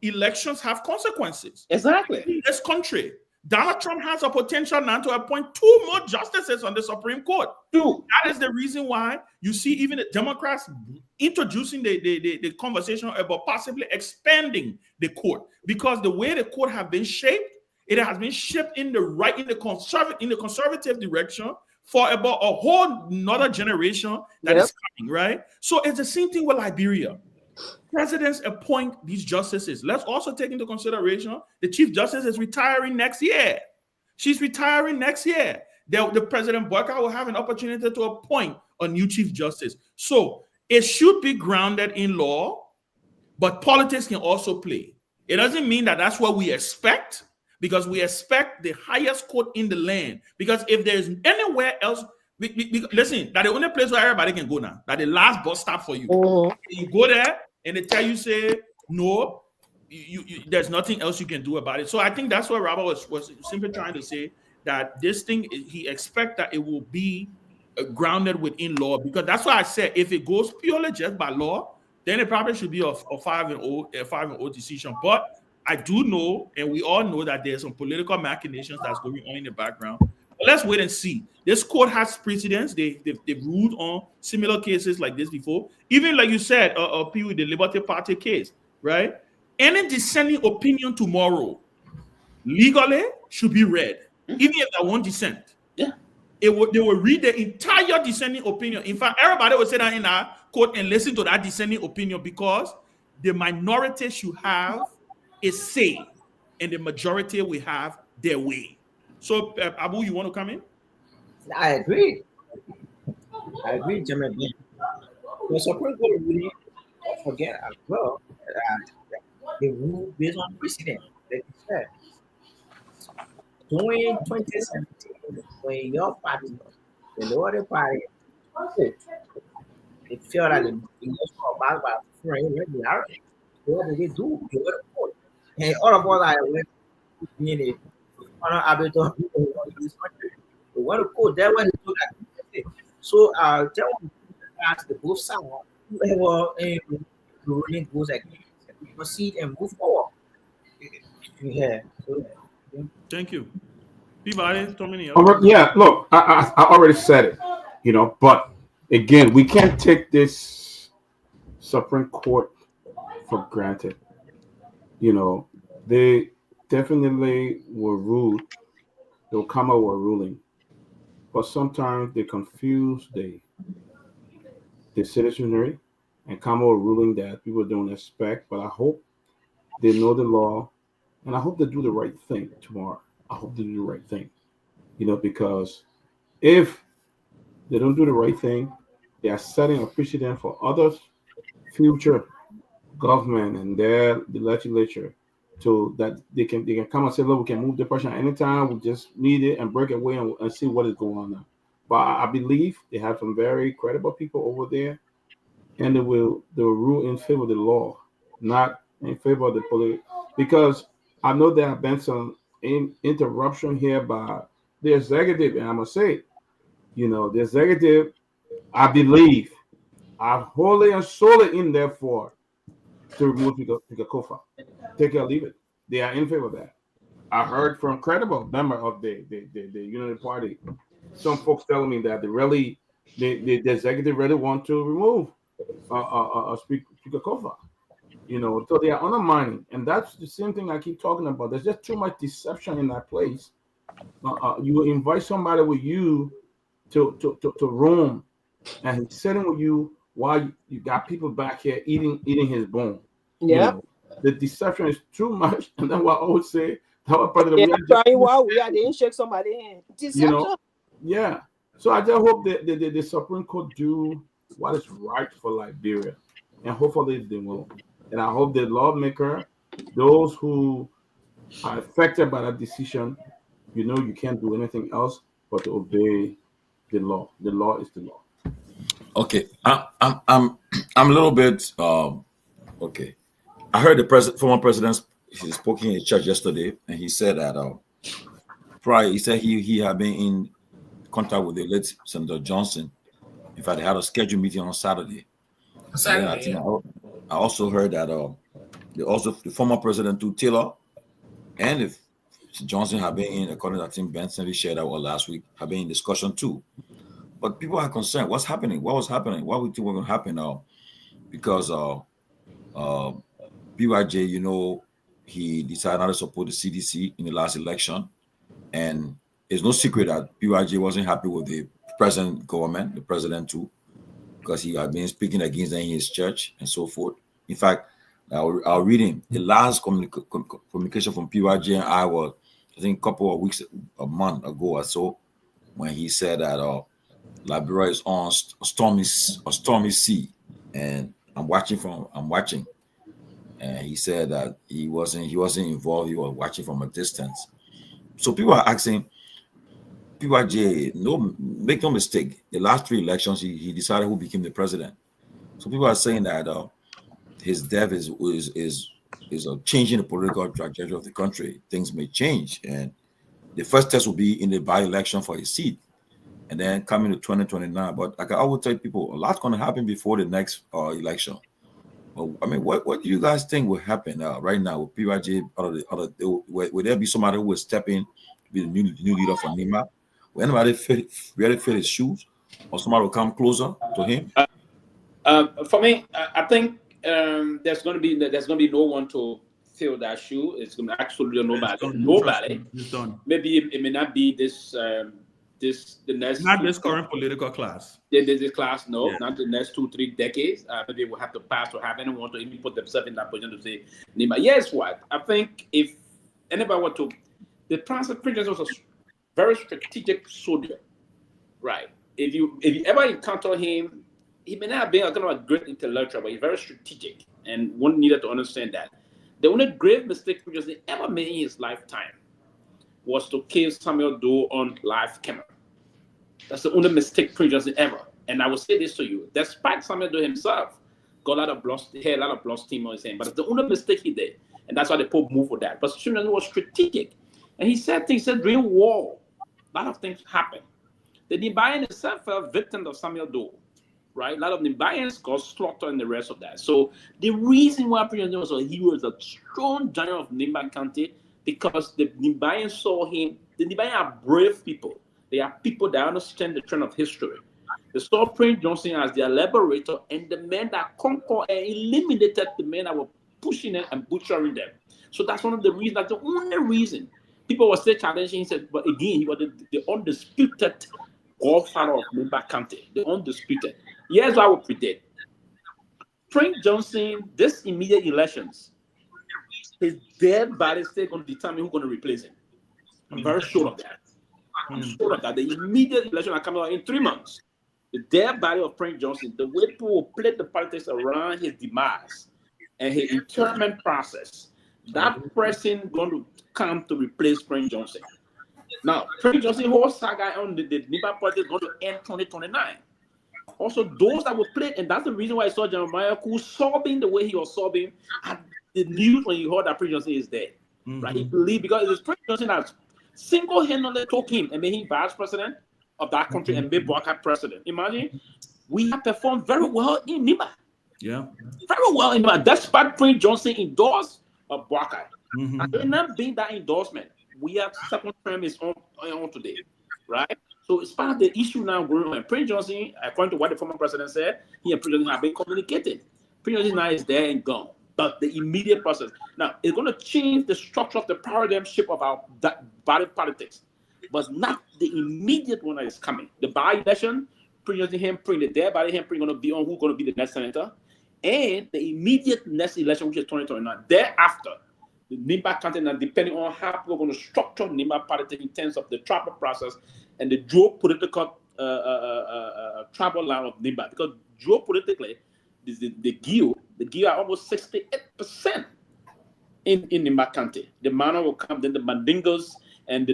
Elections have consequences. Exactly. In this country, Donald Trump has a potential now to appoint 2 more justices on the Supreme Court. 2. That is the reason why you see even the Democrats introducing the conversation about possibly expanding the court, because the way the court have been shaped, it has been shaped in the conservative direction for about a whole another generation that is coming, right? So it's the same thing with Liberia. Presidents appoint these justices. Let's also take into consideration the Chief Justice is retiring next year. She's retiring next year. The President Boyka will have an opportunity to appoint a new Chief Justice. So it should be grounded in law, but politics can also play. It doesn't mean that that's what we expect, because we expect the highest court in the land. Because if there's anywhere else, listen, that's the only place where everybody can go now. That's the last bus stop for you. You go there and they tell you, say, no, there's nothing else you can do about it. So I think that's what Robert was simply trying to say, that this thing, he expects that it will be grounded within law, because that's why I said if it goes purely just by law, then it probably should be a 5-0 decision. But I do know, and we all know, that there's some political machinations that's going on in the background. But let's wait and see. This court has precedents. They've ruled on similar cases like this before. Even like you said, with the Liberty Party case, right? Any dissenting opinion tomorrow legally should be read, even if that one dissent. Yeah. They will read the entire dissenting opinion. In fact, everybody will sit down in our court and listen to that dissenting opinion, because the minority should have a say and the majority will have their way. So, Abu, you want to come in? I agree, Jimmy. The Supreme Court really don't forget as well the rule based on precedent, like you said. During 2017, when your party, the Liberia Party, they feel like the national about for irregularity. What did they do? They went to court. And all of us are being a arbiter in this country. They went to court. That's why they do that. So tell them that the both sides, whoever the ruling goes against, proceed and move forward. Yeah. So, thank you. Peabody, yeah, look, I already said it, but again, we can't take this Supreme Court for granted. They definitely were ruled, they'll come out with a ruling, but sometimes they confuse the citizenry and come out with a ruling that people don't expect. But I hope they know the law, and I hope they do the right thing tomorrow. I hope they do the right thing, because if they don't do the right thing, they are setting a precedent for others, future government and the legislature, so that they can come and say, look, we can move the person anytime. We just need it and break away and see what is going on now. But I believe they have some very credible people over there, and they will rule in favor of the law, not in favor of the politics. Because I know there have been some interruption here by the executive, and I must say, the executive, I believe, are wholly and solely in there for to remove Kofa. Take it or leave it. They are in favor of that. I heard from credible member of the Unity Party, some folks telling me that the executive really want to remove Speaker Kofa. So they are undermining, and that's the same thing I keep talking about. There's just too much deception in that place. You invite somebody with you to roam, and he's sitting with you while you got people back here eating his bone. Yeah, the deception is too much, and then what I always say, we didn't shake somebody in. Deception. Yeah. So I just hope that the Supreme Court do what is right for Liberia, and hopefully they will. And I hope the lawmaker, those who are affected by that decision, you can't do anything else but to obey the law. The law is the law. Okay, I'm a little bit okay. I heard the former president, he spoke in a church yesterday, and he said that he said he had been in contact with the late Senator Johnson. In fact, they had a scheduled meeting on Saturday. I also heard that the former president Taylor and if Johnson have been in, according to I think Ben Sanvee shared that last week, have been in discussion too. But people are concerned. What's happening? What was happening? What we think was going to happen now? Because BYJ, he decided not to support the CDC in the last election, and it's no secret that BYJ wasn't happy with the present government, the president too, because he had been speaking against them in his church and so forth. In fact, I'll read him. The last communication from PYJ and I was, I think, a couple of weeks, a month ago or so, when he said that Liberia is on a stormy sea, and I'm watching. And he said that he wasn't involved. He was watching from a distance. So people are asking, PYJ, make no mistake. The last 3 elections, he decided who became the president. So people are saying that his death is is changing the political trajectory of the country. Things may change, and the first test will be in the by-election for a seat, and then coming to 2029. But like I always tell people, a lot's going to happen before the next election. Well, I mean, what do you guys think will happen right now with PYJ? Will there be somebody who will step in to be the new leader for NIMBA? Will anybody really fit his shoes, or somebody will come closer to him? For me, I think there's going to be no one to fill that shoe. It's going to absolutely nobody. It's done. Maybe it may not be the next. Not this current political class. This class, no, not the next 2-3 decades. Maybe we'll have to pass to have anyone to even put themselves in that position to say, Nima. Yes, what? I think if anybody were to, the president was a very strategic soldier, right? If you ever encounter him, he may not have been a kind of a great intellectual, but he's very strategic, and one needed to understand that. The only grave mistake President ever made in his lifetime was to kill Samuel Doe on live camera. That's the only mistake President ever. And I will say this to you: despite Samuel Doe himself got a lot of blood, he had a lot of blood steam on his hand, but it's the only mistake he did, and that's why the Pope moved for that. But President was strategic, and he said things. He said during war, a lot of things happened. The Nimbayan itself fell victim of Samuel Doe. Right, a lot of Nimbayans got slaughtered and the rest of that. So the reason why President was a hero is a strong general of Nimba County, because the Nimbayans saw him. The Nimbayans are brave people. They are people that understand the trend of history. They saw Prince Johnson as their liberator and the men that conquered and eliminated the men that were pushing them and butchering them. So that's one of the reasons. That's the only reason people were still challenging. He said, but again, he was the undisputed godfather of Nimba County, the undisputed. Here's what I would predict. Prince Johnson, this immediate elections, his dead body is still going to determine who's going to replace him. I'm very sure of that. I'm sure of that. The immediate election are coming out in 3 months. The dead body of Prince Johnson, the way people will play the politics around his demise and his interment process, that person going to come to replace Prince Johnson. Now, Prince Johnson whole saga on the Nimba politics is going to end 2029. Also, those that were played, and that's the reason why I saw Jeremiah Koo sobbing the way he was sobbing at the news when he heard that Prince Johnson is dead. Right? He believed, because it was Prince Johnson that single-handedly took him and made him vice president of that country and made Boakai president. Imagine, we have performed very well in Nimba. Yeah. Very well in Nimba. Despite Prince Johnson endorsed Boakai. And it not being that endorsement, we have second term is on today. Right? So it's part of the issue now going on. Prince Johnson, according to what the former president said, he and Prince Johnson have been communicating. Prince Johnson now is there and gone. But the immediate process. Now, it's going to change the structure of the paradigm shift of our body politics, but not the immediate one that is coming. The by-election, Prince Johnson, him, Prince, the dead body, him, Prince going to be on who's going to be the next senator, and the immediate next election, which is 2029. Thereafter, the Nimba County, now depending on how people are going to structure Nimba politics in terms of the tribal process and the geopolitical tribal line of Nimba, because geopolitically, the Guar are almost 68% in Nimba County. The Mana will come, then the Mandingos and the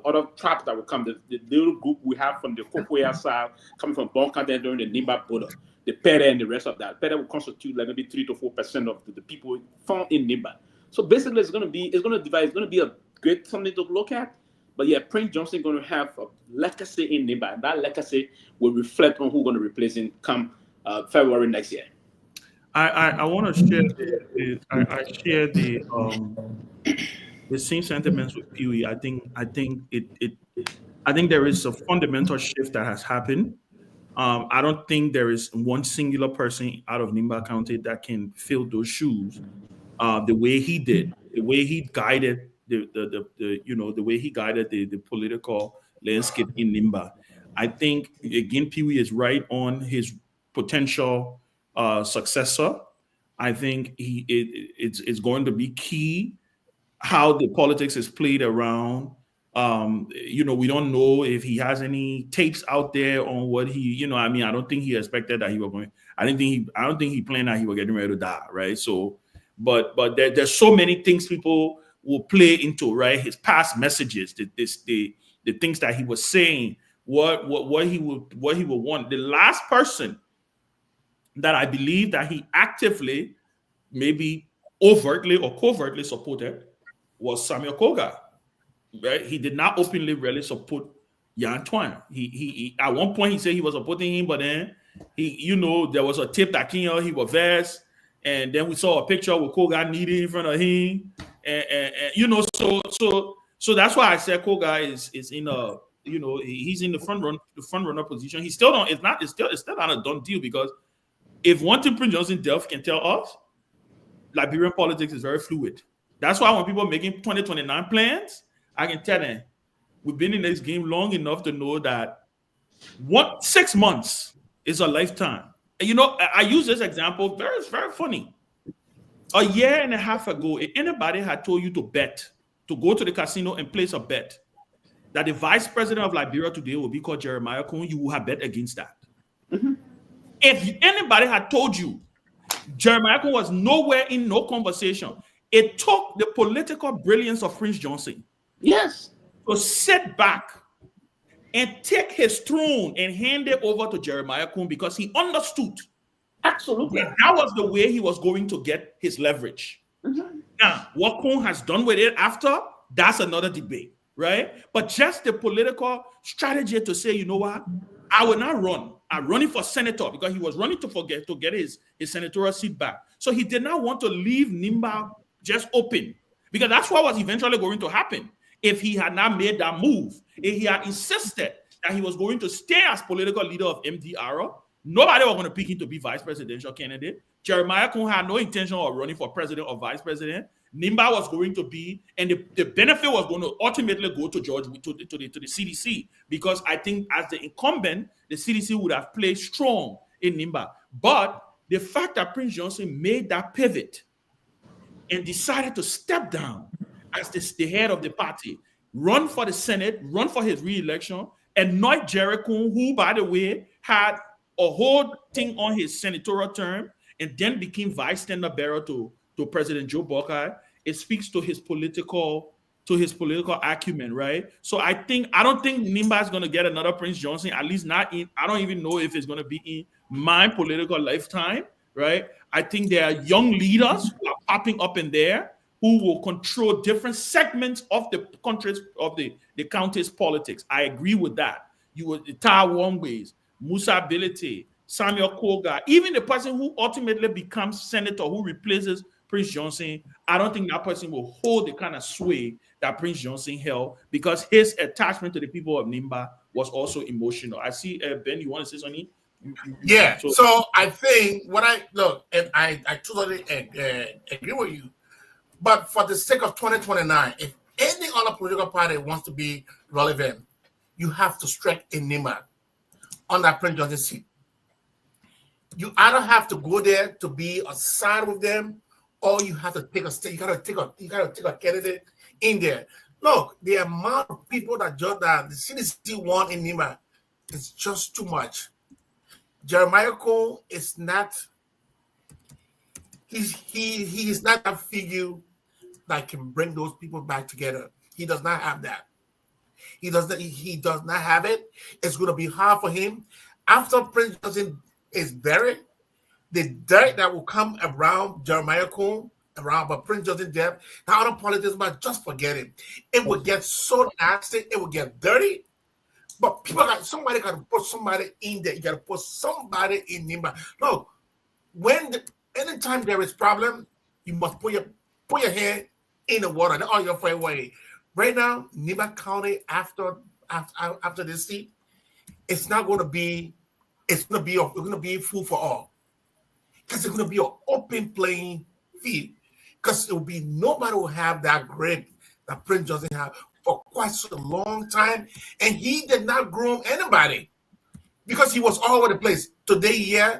other tribes that will come, the little group we have from the Kokoya side, coming from Bonka, then during the Nimba border, the Pere and the rest of that. Pere will constitute like maybe 3 to 4% of the people found in Nimba. So basically, it's going to be a great something to look at. But yeah, Prince Johnson is going to have a legacy in Nimba, and that legacy will reflect on who's going to replace him come February next year. I want to share the same sentiments with Pewee. I think there is a fundamental shift that has happened. I don't think there is one singular person out of Nimba County that can fill those shoes the way he did, the way he guided the way he guided the political landscape in Nimba. I think again, Pewee is right on his potential successor. I think it's going to be key how the politics is played around. We don't know if he has any tapes out there on what he, I don't think he expected that he was going. I don't think he planned that he was getting ready to die, right? So, but there's so many things people will play into, right? His past messages, the things that he was saying, what he would want. The last person that I believe that he actively maybe overtly or covertly supported was Samuel Togar. Right? He did not openly really support Yan Twan. He at one point he said he was supporting him, but then there was a tape that came out, he was vexed, and then we saw a picture with Togar kneeling in front of him, and so that's why I said Togar is in a he's in the front runner position. He's still not. It's still not a done deal, because if one thing Prince Johnson Delph can tell us, Liberian politics is very fluid. That's why when people are making 2029 plans, I can tell them we've been in this game long enough to know that 6 months is a lifetime. And I use this example, very, very funny. A year and a half ago, if anybody had told you to bet, to go to the casino and place a bet, that the vice president of Liberia today will be called Jeremiah Cohn, you would have bet against that. Mm-hmm. If anybody had told you Jeremiah Cohn was nowhere in no conversation, it took the political brilliance of Prince Johnson, yes, to sit back and take his throne and hand it over to Jeremiah Cohn, because he understood absolutely that was the way he was going to get his leverage. Mm-hmm. Now, what Cohn has done with it after, that's another debate, right? But just the political strategy to say, you know what, I will not run. I'm running for senator, because he was running to get his senatorial seat back. So he did not want to leave Nimba just open, because that's what was eventually going to happen if he had not made that move. If he had insisted that he was going to stay as political leader of MDR, nobody was going to pick him to be vice presidential candidate. Jeremiah Cohn had no intention of running for president or vice president. Nimba was going to be, and the benefit was going to ultimately go to George, to the CDC, because I think as the incumbent, the CDC would have played strong in Nimba. But the fact that Prince Johnson made that pivot and decided to step down as the head of the party, run for the Senate, run for his re-election, anoint Jerry Cohn, who, by the way, had a whole thing on his senatorial term, and then became vice standard bearer to President Joe Buckeye. It speaks to his political acumen, right? So I don't think Nimba is going to get another Prince Johnson, at least not in. I don't even know if it's going to be in my political lifetime, right? I think there are young leaders who are popping up in there who will control different segments of the country's, of the county's politics. I agree with that. You would Tar Wongways, Musa Bilete, Samuel Togar, even the person who ultimately becomes senator, who replaces Prince Johnson, I don't think that person will hold the kind of sway that Prince Johnson held, because his attachment to the people of Nimba was also emotional. I see, Ben, you want to say something? Yeah, so I think and I totally agree with you, but for the sake of 2029, if any other political party wants to be relevant, you have to strike a Nimba on that Prince Johnson seat. You either have to go there to be a side with them, or you have to take a state. You gotta take a candidate in there. Look, the amount of people that the CDC want in Nimba is just too much. Jeremiah Cohn is not. He is not that figure that can bring those people back together. He does not have that. He does not have it. It's going to be hard for him after Prince Johnson is buried. The dirt that will come around Jeremiah Cohn, but Prince Johnson death, the other politics, but just forget it. It will get so nasty. It will get dirty. But somebody got to put somebody in there. You got to put somebody in Nimba. No, anytime there is problem, you must put your hand in the water. That's all your fair way. Right now, Nimba County after this seat, it's not going to be. It's going to be food for all, because it's going to be an open playing field. Because it will be nobody will have that grip that Prince Johnson had for quite a long time, and he did not groom anybody because he was all over the place. Today,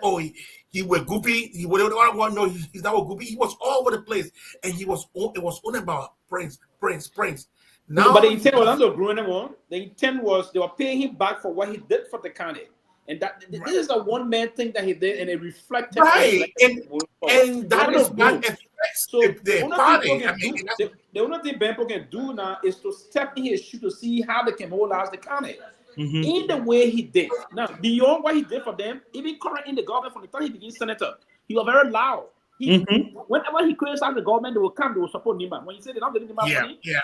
oh, he was goopy. He whatever I want to know. He's not a goopy. He was all over the place, and it was only about Prince. Now, but the intent was not to grow anymore. The intent was they were paying him back for what he did for the county, and that this is a one-man thing that he did, and it reflected. Right, and that is not the party. The only thing Ben can do now is to step in his shoe to see how they can mobilize the county in the way he did. Now, beyond what he did for them, even current in the government from the time he became senator, he was very loud. Whenever he criticized the government, they will come, they will support Nimba. When he said they're not getting Nimba money, they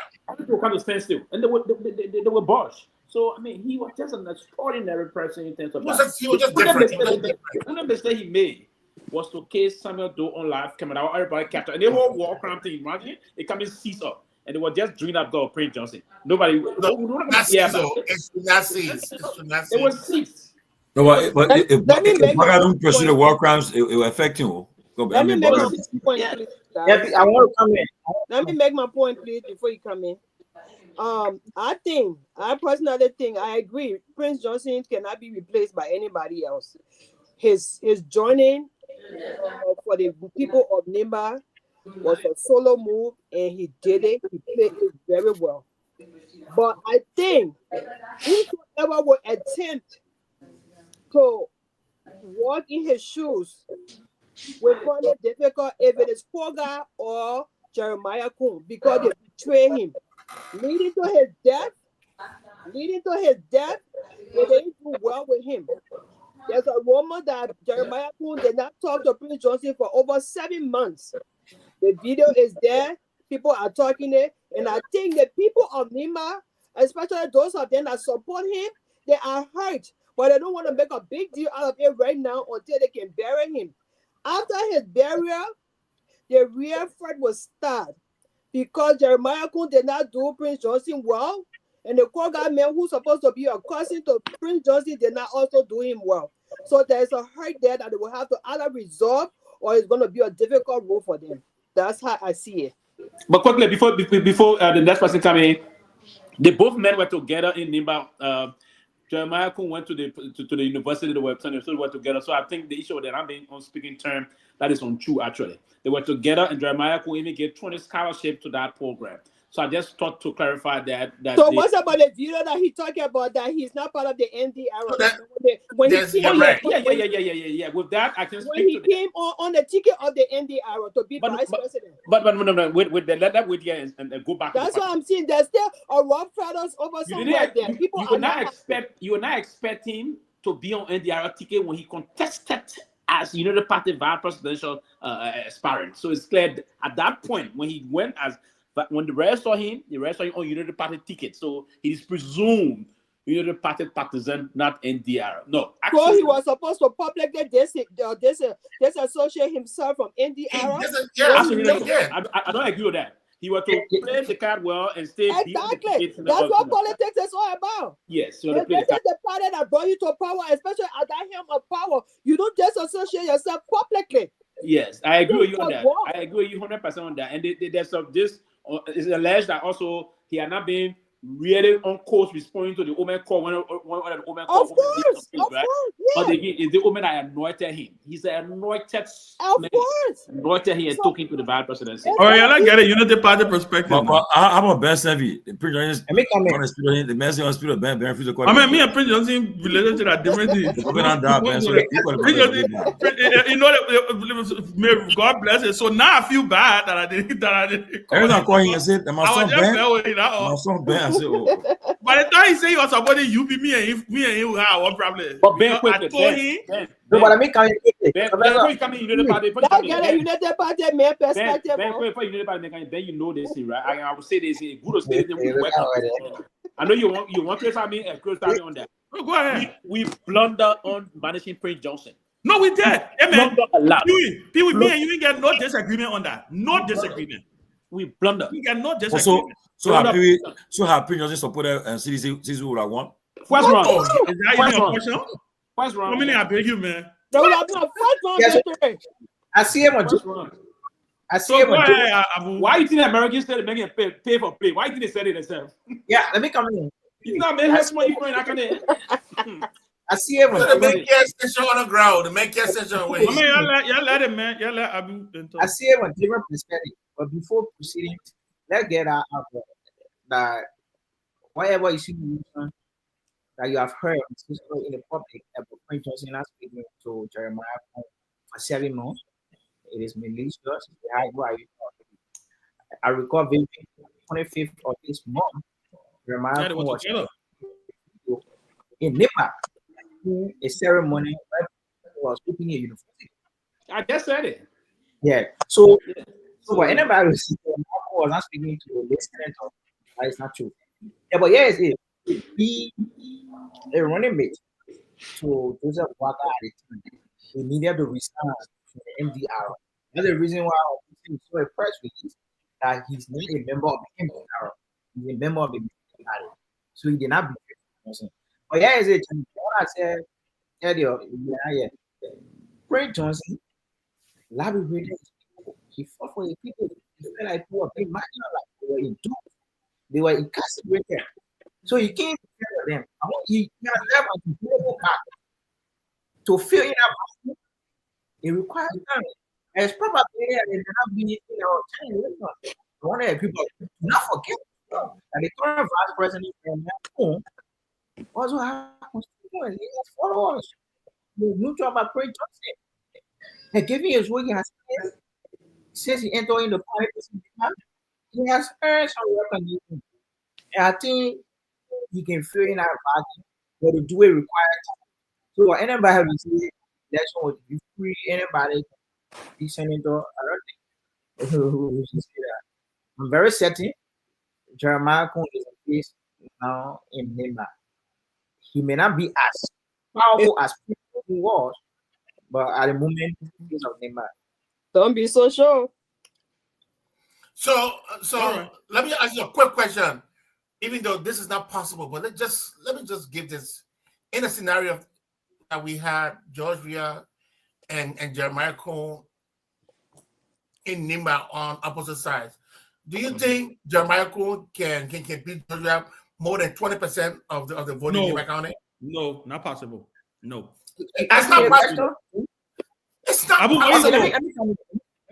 will come to stand still. And they were bosh. So, I mean, he was just an extraordinary person in terms of that. He was just different. The only mistake he made was to case Samuel Doe on live camera. Everybody captured. And the whole war crime thing, imagine, it can be ceased up. And they were just doing up God, Prince Johnson. Nobody. It should not cease. It was ceased. No, but if Baga don't pursue the war crimes, it will affect him. Let me make my point, please. I want to come in. Let me make my point, please, before you come in. I personally think, I agree, Prince Johnson cannot be replaced by anybody else. His joining for the people of Nimba was a solo move, and he did it. He played it very well. But I think whoever would attempt to walk in his shoes will find it difficult if it is Togar or Jeremiah Kun, because they betray him, leading to his death. They didn't do well with him. There's a rumor that Jeremiah Kun did not talk to Prince Johnson for over 7 months. The video is there. People are talking it. And I think the people of Nimba, especially those of them that support him, they are hurt. But they don't want to make a big deal out of it right now until they can bury him. After his burial, the real threat will start. Because Jeremiah Kun did not do Prince Johnson well. And the Togar man who's supposed to be a cousin to Prince Johnson did not also do him well. So there's a hurt there that they will have to either resolve, or it's going to be a difficult role for them. That's how I see it. But quickly, before the next person come in, they both men were together in Nimba. Jeremiah Kun went to the university. They were together. So I think the issue that I'm being on speaking term, that is untrue actually. They were together, and Jeremiah Kun even gave 20 scholarship to that program. So I just thought to clarify that. So what's about the video that he talking about that he's not part of the NDR? Yeah. With that, I can speak. When he came on the ticket of the NDR to be vice president. But no. With the let that with here and go back. That's what I'm saying. There's still a rough shadows over somewhere there. People you will not expect him to be on NDR ticket when he contested as the party vice presidential aspirant. So it's clear at that point when he went as. But when the rest saw him on United Party ticket. So he is presumed United Party partisan, not NDR. No. Actually, so he was supposed to publicly disassociate himself from NDR? Absolutely. I don't agree with that. He was to play the card well and stay. Exactly. That's what politics is all about. Yes. So this is the party that brought you to power, especially at that helm of power. You don't disassociate yourself publicly. Yes, I agree with you on that. I agree with you 100% on that. And there's this. It's alleged that also he had not been really on course responding to the woman call when the woman called. Of course, yeah. But again, it's the woman that anointed him. He's an anointed man. Anointed him and took him to the vice presidency. All right, I get a Unity Party perspective. But how about Ben Sanvee? The Prince Johnson, the message on spirit of Ben Sanvee. I mean, me and Prince Johnson related are different things. God bless it. So now I feel bad that I didn't. Every time I call him and say, my son Ben. I said, by the time he said he was supporting you, me and him have one problem. But Ben, I told him. No, but I mean, before you come in United Party, United Party man perspective. Before United Party, Ben, you know this thing, right? I would say this in good state. I know you want to tell me on that. Go ahead. We blunder on managing Prince Johnson. No, we did. Hey, man. Pewee, me and you get no disagreement on that. No disagreement. We blunder. We get no disagreement. So happy Johnson supported and CDC would have won. What's wrong? Is that even a question? What's wrong? How many I beg you, man? I see him on. I see him on. Why you think Americans said making pay for play? Why you think they said it themselves? Yeah, let me come in. It's not making that money for it. I see him on. The make your session on the ground. The make your session away. I mean, y'all let him, man. Y'all let Abu. I see him on different perspective. But before proceeding, let's get out that whatever you see that you have heard in the public about Prince Johnson not speaking to Jeremiah for 7 months. It is malicious. I recall vividly 25th of this month, Jeremiah was in Nimba a ceremony where he was opening a university. I just said it. Yeah. So for anybody who's not speaking to the listener, it's not true. Yeah, but yes, he a running mate to Joseph Waka at the time. He needed to resign from the MDR. That's the reason why I saw a press release that he's not a member of the MDR. He's a member of the party. So he did not be person. But yeah, is it what I said earlier? Yeah. Frank Johnson, Larry Williams, he fought for the people. He felt like people were being marginalized. They were in dupes. They were incarcerated. So he came to tell them, he has left a global market. To fill in that market, it requires time. And it's probably that they not be, I want people to not forget that the current vice president also has constituents. He has followers. The neutral about Craig Johnson. And giving his work, he has since he entered in the party, he has earned some recognition. And I think he can fill in that market, but to do it requires time. So anybody have to say that's what you free anybody be senator. I don't think who should say that. I'm very certain Jeremiah Cohn is a case now in Neymar. He may not be as powerful as people he was, but at the moment he's of Neymar. Don't be so sure. So let me ask you a quick question. Even though this is not possible, but let me just give this in a scenario that we had George Weah and Jeremiah Cohn in Nimba on opposite sides. Do you think Jeremiah Cohn can beat George Weah more than 20% of the voting in Nimba County? No, not possible. No. That's not possible. It's not possible. Let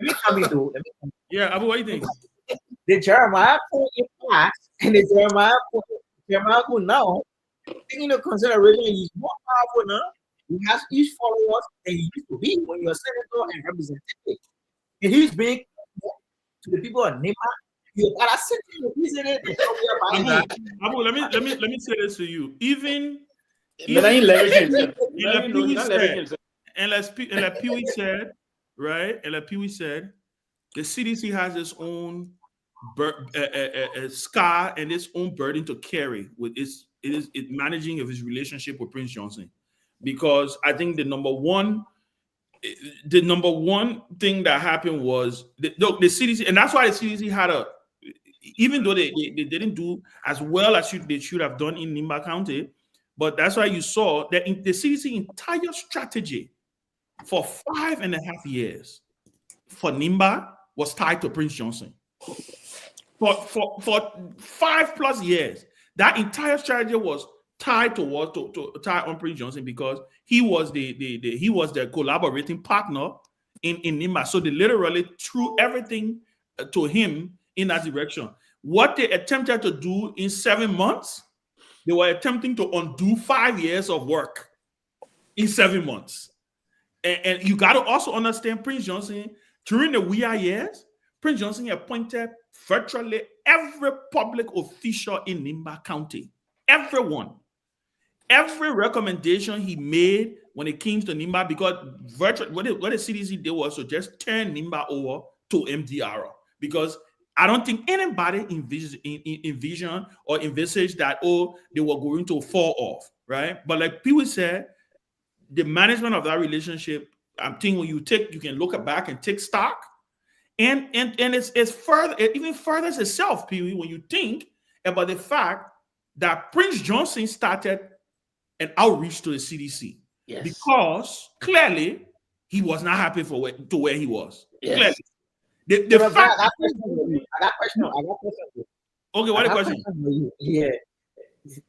me come into. Yeah, Abu, what do you think? The Jeremiah Cohn in past and the Jeremiah Cohn now, taking into consideration he's more powerful now. He has each followers than he used to be when you're senator and representative. And he's being to the people of Nema. You are sitting the president. Abu, let me say this to you. Even like Pewee said, right? And like Pewee said, the CDC has its own scar and its own burden to carry with its managing of his relationship with Prince Johnson, because I think the number one thing that happened was the CDC, and that's why the CDC had even though they didn't do as well as they should have done in Nimba County, but that's why you saw that in the CDC entire strategy for 5.5 years for Nimba was tied to Prince Johnson. For 5+ years, that entire strategy was tied to tie on Prince Johnson, because he was the collaborating partner in Nimba. So they literally threw everything to him in that direction. What they attempted to do in 7 months, they were attempting to undo 5 years of work in 7 months. And you got to also understand Prince Johnson, during the Weah years, Prince Johnson appointed virtually every public official in Nimba County. Everyone. Every recommendation he made when it came to Nimba, because virtually what the CDC did was to just turn Nimba over to MDR, because I don't think anybody envisioned or envisaged that, they were going to fall off, right? But like Pewee said, the management of that relationship, I'm thinking when you can look back and take stock, and it's further, it even furthers itself, Pewee, when you think about the fact that Prince Johnson started an outreach to the CDC. Yes. Because clearly he was not happy to where he was. Yes. Clearly. The fact I got question. Okay, what a question? Yeah,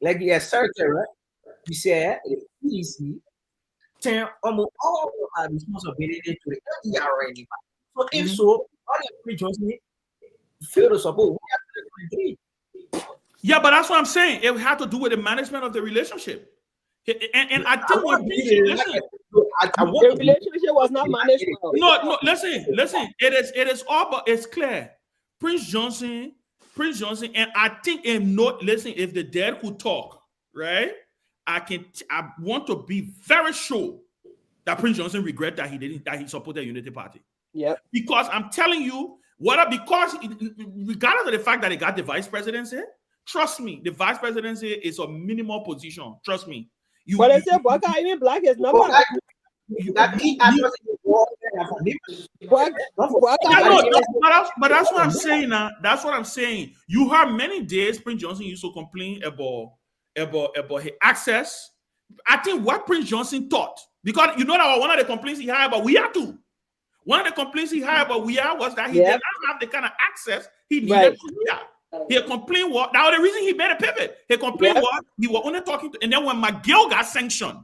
like the assertor, right? You said the CDC turn almost all of our responsibility to the MDR anymore. So if so, all the Prince Johnson fail to support, we have to agree. Yeah, but that's what I'm saying. It had to do with the management of the relationship. And I think the relationship was not managed well. No, listen. It is all, but it's clear. Prince Johnson, and I think if the dead could talk, right? I want to be very sure that Prince Johnson regret that he supported Unity Party. Yep. Because I'm telling you, because regardless of the fact that they got the vice presidency, trust me, the vice presidency is a minimal position. Trust me. But they say Boyka even black is number. But that's what I'm saying now. That's what I'm saying. You heard many days Prince Johnson used to complain about his access. I think what Prince Johnson thought, because you know that one of the complaints he had about we had to. One of the complaints he had about we are was that he did not have the kind of access he needed to we are. He complained what that was the reason he made a pivot. He complained what he was only talking to, and then when McGill got sanctioned,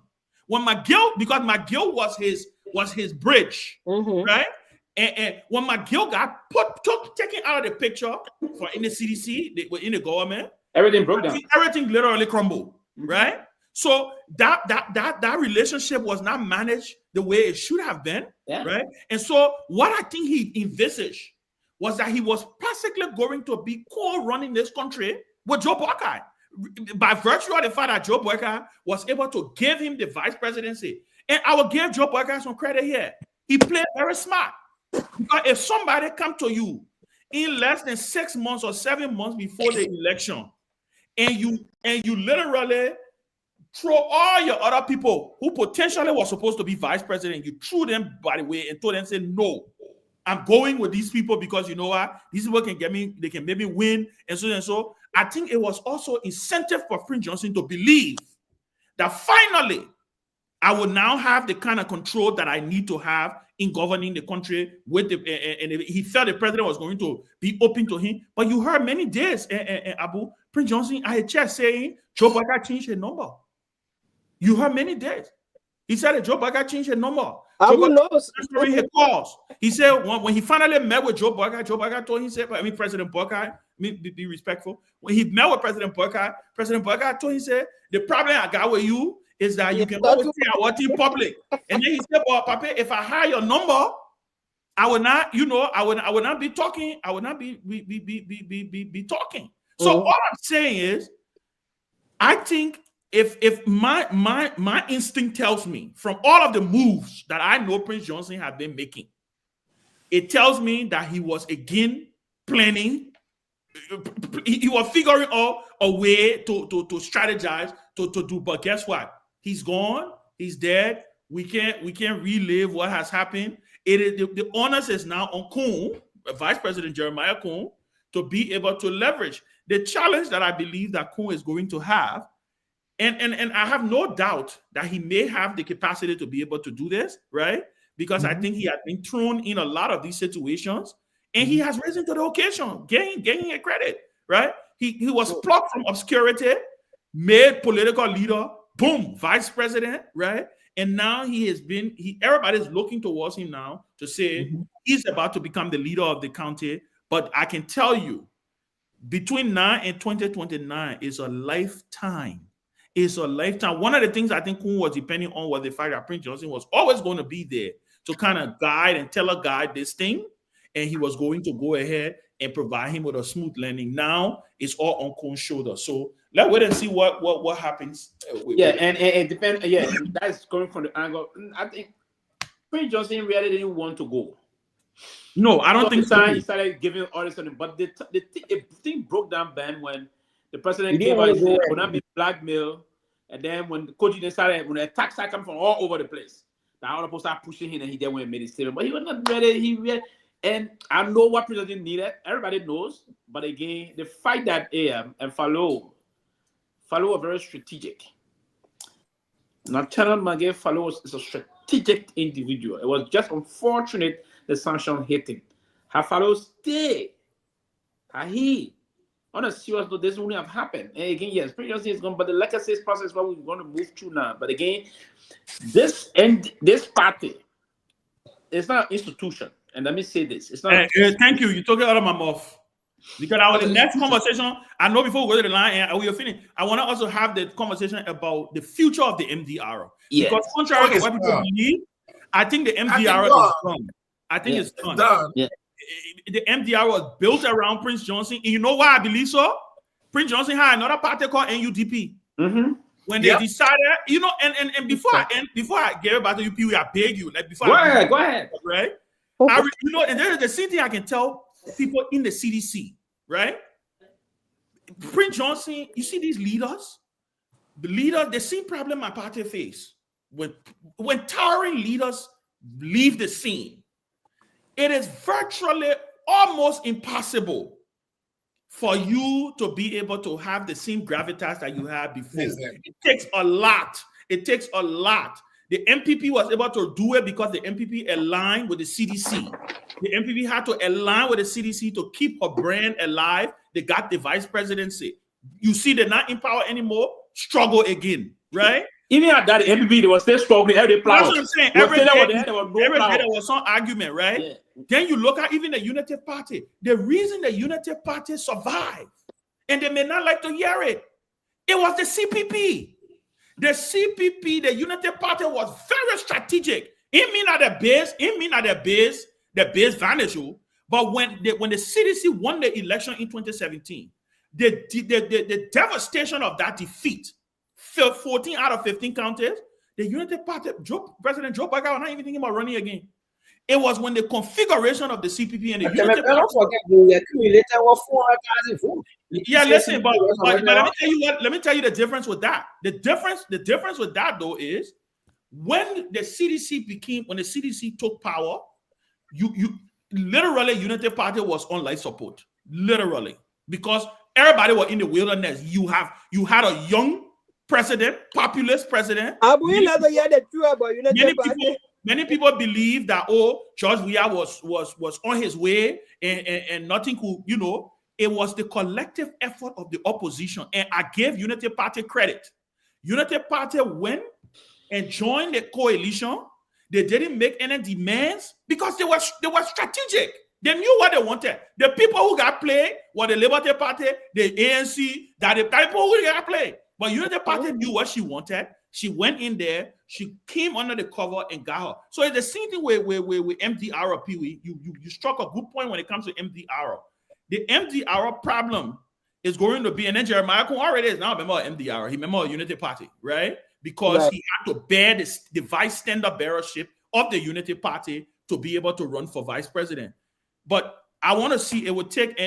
because McGill was his bridge, right? And when McGill got taken out of the picture for in the CDC, in the government, everything broke down. Everything literally crumbled, right? So that relationship was not managed the way it should have been, right? And so what I think he envisaged was that he was basically going to be co-running this country with Joe Boyka, by virtue of the fact that Joe Boyka was able to give him the vice presidency. And I will give Joe Boyka some credit here. He played very smart. Because if somebody come to you in less than 6 months or 7 months before the election, and you literally throw all your other people who potentially were supposed to be vice president, you threw them by the way and told them, say, no, I'm going with these people because you know what? These people can get me, they can make me win, and so and so. I think it was also incentive for Prince Johnson to believe that finally I will now have the kind of control that I need to have in governing the country with the, and he felt the president was going to be open to him. But you heard many days, Abu, Prince Johnson, I had just saying Joe Boyka changed his number. You heard many days. He said that Joe Boyka changed his number. Abu knows. His calls. He said when he finally met with Joe Boyka told him, said, President Boyka, be respectful. When he met with President Boyka told him, said, the problem I got with you is that you can always say I want in public. And then he said, well, Papa, if I hire your number, I will not, I will not be talking. I will not be talking. So all I'm saying is, I think if my instinct tells me from all of the moves that I know Prince Johnson had been making, it tells me that he was again planning. He was figuring out a way to strategize to do. But guess what? He's gone. He's dead. We can't relive what has happened. It is the onus is now on Kuhn, Vice President Jeremiah Kuhn, to be able to leverage the challenge that I believe that Kuhn is going to have. And I have no doubt that he may have the capacity to be able to do this, right? Because I think he has been thrown in a lot of these situations, and he has risen to the occasion, gaining a credit, right? He was plucked from obscurity, made political leader, boom, vice president, right? And now everybody's looking towards him now to say he's about to become the leader of the county. But I can tell you, between now and 2029 is a lifetime. It's a lifetime. One of the things I think Kuhn was depending on was the fact that Prince Johnson was always going to be there to kind of guide and teleguide this thing. And he was going to go ahead and provide him with a smooth landing. Now it's all on Kuhn's shoulder. So let's wait and see what happens. And it depends. Yeah, that's coming from the angle. I think Prince Johnson really didn't want to go. No, I don't think so. He started giving orders on him, but the thing broke down, Ben, when the president came out and said it would not be blackmail. And then when the coach started, when the attacks started coming from all over the place, the other people started pushing him, and he then went and made his statement. But he was not ready. And I know what president needed. Everybody knows. But again, the fact that AM and Fallow are very strategic. Lieutenant Magay Fallow is a strategic individual. It was just unfortunate the sanction hit him. Have Fallow stay? On a serious note, this wouldn't have happened. And again, yes, Prince Johnson is gone, but the legacy process is what we're going to move through now. But again, this party is not an institution. And let me say this: it's not. Thank you. You took it out of my mouth. Because the next conversation, I know before we go to the line and we are finished, I want to also have the conversation about the future of the MDR. Yes. Because contrary to what people believe, I think the MDR is done. I think it's done. Yeah. The MDR was built around Prince Johnson. And you know why I believe so? Prince Johnson had another party called NUDP. When they decided, and before I get back to UP, I beg you, like before go ahead. Right? And there's the same thing I can tell people in the CDC, right? Prince Johnson, you see these leaders, the same problem my party face. When towering leaders leave the scene, it is virtually almost impossible for you to be able to have the same gravitas that you had before. Exactly. It takes a lot. The MPP was able to do it because the MPP aligned with the CDC. The MPP had to align with the CDC to keep her brand alive. They got the vice presidency. You see, they're not in power anymore. Struggle again, right? Even at that MPP, they were still struggling. Every That's what I'm saying. Every day there was some argument, right? Yeah. Then you look at even the Unity Party. The reason the Unity Party survived, and they may not like to hear it, it was the CPP. The CPP, the Unity Party, was very strategic. It mean at the base vanished. But when the CDC won the election in 2017, the devastation of that defeat, 14 out of 15 counties, the Unity Party, President Joe Biden was not even thinking about running again. It was when the configuration of the CPP and the Unity Party. Yeah, listen, but let me tell you the difference with that. The difference with that though is when the CDC took power, you literally Unity Party was on life support, literally, because everybody was in the wilderness. You had a young president, populist president. Many people believe that George Weah was on his way and nothing could, it was the collective effort of the opposition. And I gave Unity Party credit. Unity Party went and joined the coalition. They didn't make any demands because they were strategic. They knew what they wanted. The people who got played were the Liberia Party, the ANC, that the people who got played. But Unity Party knew what she wanted. She went in there. She came under the cover and got her. So it's the same thing with MDR or Pewee. You struck a good point when it comes to MDR. The MDR problem is going to be, and then Jeremiah already is now a member of MDR. He member of Unity Party, right? Because he had to bear the vice standard bearership of the Unity Party to be able to run for vice president. But I want to see it would take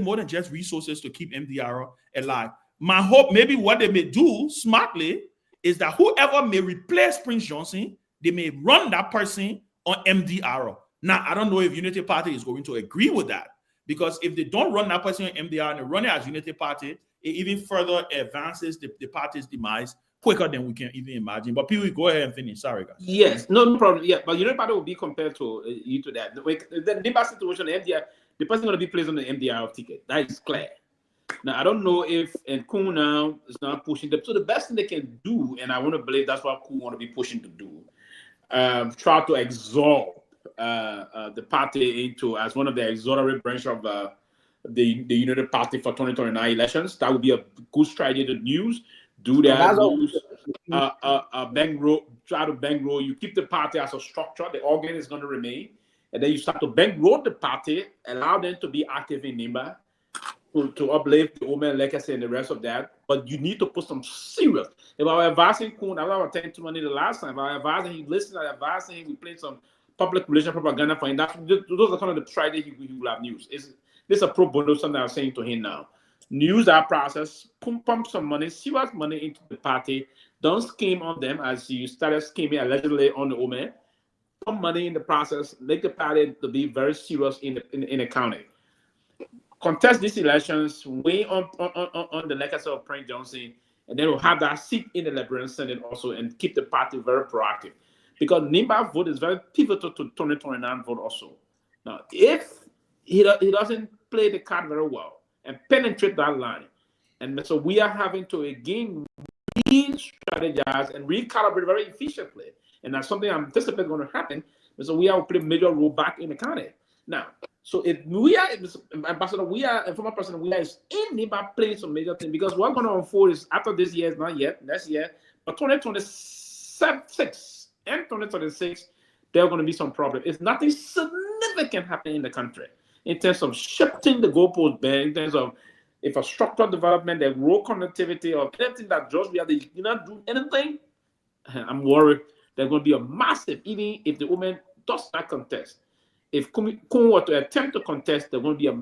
more than just resources to keep MDR alive. My hope, maybe what they may do smartly, is that whoever may replace Prince Johnson, they may run that person on MDR. Now, I don't know if Unity Party is going to agree with that, because if they don't run that person on MDR and they run it as Unity Party, it even further advances the party's demise quicker than we can even imagine. But Pewee, go ahead and finish. Sorry, guys. Yes, no problem. Yeah, but Unity Party will be compared to you to that. The Nimba situation, the MDR, the person going to be placed on the MDR ticket. That is clear. Now, I don't know if Kun now is not pushing them. So the best thing they can do, and I want to believe that's what Kun want to be pushing to do, try to exalt the party into as one of the auxiliary branch of the United Party for 2029 elections. That would be a good strategy to use. Do that. Try to bankroll. You keep the party as a structure. The organ is going to remain. And then you start to bankroll the party, allow them to be active in Nimba, to uplift the Omen legacy and the rest of that. But you need to put some serious. If I was advising Kun, I was telling too many the last time. If I was advising him, listen, I was advising him, we played some public relation propaganda for him. Those are kind of the strategy he will have news. This is a pro bono, something I'm saying to him now. News that process, pump some money, serious money into the party. Don't scheme on them as you started scheming allegedly on the Omen. Pump money in the process, make the party to be very serious in the county. Contest these elections, weigh on the legacy of Prince Johnson, and then we'll have that seat in the Liberian Senate also and keep the party very proactive. Because Nimba vote is very pivotal to 2029 vote also. Now, if he doesn't play the card very well and penetrate that line, and so we are having to again re-strategize and recalibrate very efficiently. And that's something I'm anticipating going to happen. So we are playing a major role back in the county. Now, so if we are Ambassador, we are a former president, we are in Nimba playing some major things, because what's going to unfold is after this year, not yet, next year, but 2026 and 2026, there are going to be some problems. If nothing significant happening in the country in terms of shifting the goalpost, in terms of infrastructural development, the road connectivity, or anything that just we are, they do not do anything, I'm worried there's going to be a massive, even if the woman does not contest. if Kun were to attempt to contest, there's going to be a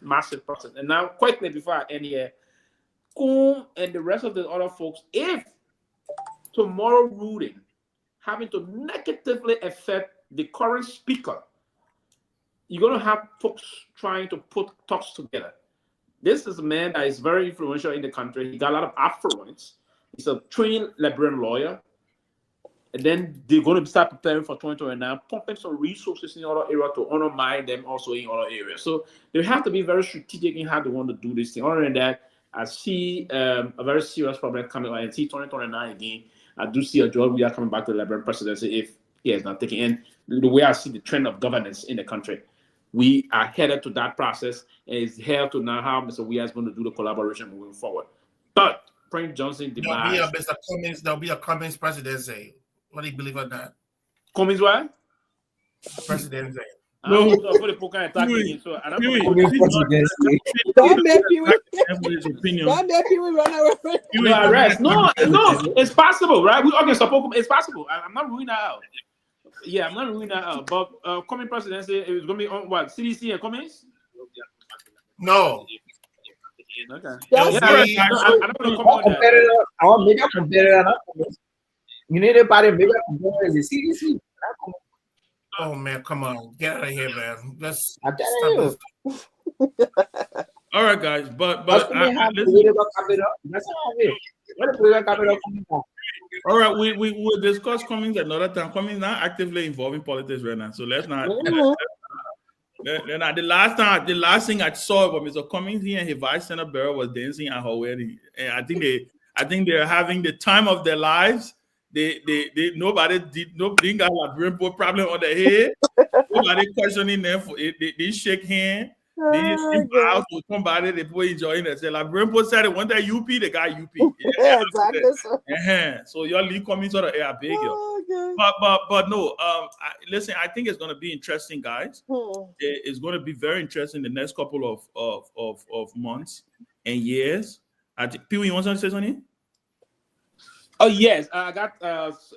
massive process. And now, quickly before I end here, Kun and the rest of the other folks, if tomorrow ruling having to negatively affect the current speaker, you're going to have folks trying to put talks together. This is a man that is very influential in the country. He got a lot of affluence. He's a trained Liberian lawyer. And then they're going to start preparing for 2029, pumping some resources in other areas to undermine them also in other areas. So they have to be very strategic in how they want to do this thing. Other than that, I see a very serious problem coming. I see 2029 again. I do see a George Weah coming back to the Liberian presidency if he is not taking in. The way I see the trend of governance in the country, we are headed to that process, and it's here to now how Mr. Weah is going to do the collaboration moving forward. But Prince Johnson demise. There'll be a Cummings presidency. What do you believe on that? Cummings what? Presidency. No. So I don't run away. No arrest. No, it's possible, right? It's possible. I'm not ruling that out. Yeah, I'm not ruling that out. But coming presidency, it was going to be on what? CDC and Cummings? No. Okay. Our major competitor, you need a party major competitor is the CDC. Oh man, come on, get out of here, man. Let's. I'm telling you. All right, guys, but all right, we will discuss Cummings another time. Cummings not actively involved in politics right now, so let's not. The last thing I saw of Mr. Cummings, he and his vice senator Barrow was dancing at her wedding, and I think they're having the time of their lives. Nobody didn't got a rainbow problem on their head. Nobody questioning them. They shake hands. They bow to somebody. They put enjoying themselves. Like rainbow said, when they UP, they got UP. Yeah, exactly. So your league coming sort of big. But no. Listen, I think it's going to be interesting, guys. It's going to be very interesting the next couple of months and years. I think Pewee, you want to say something? Oh yes, I got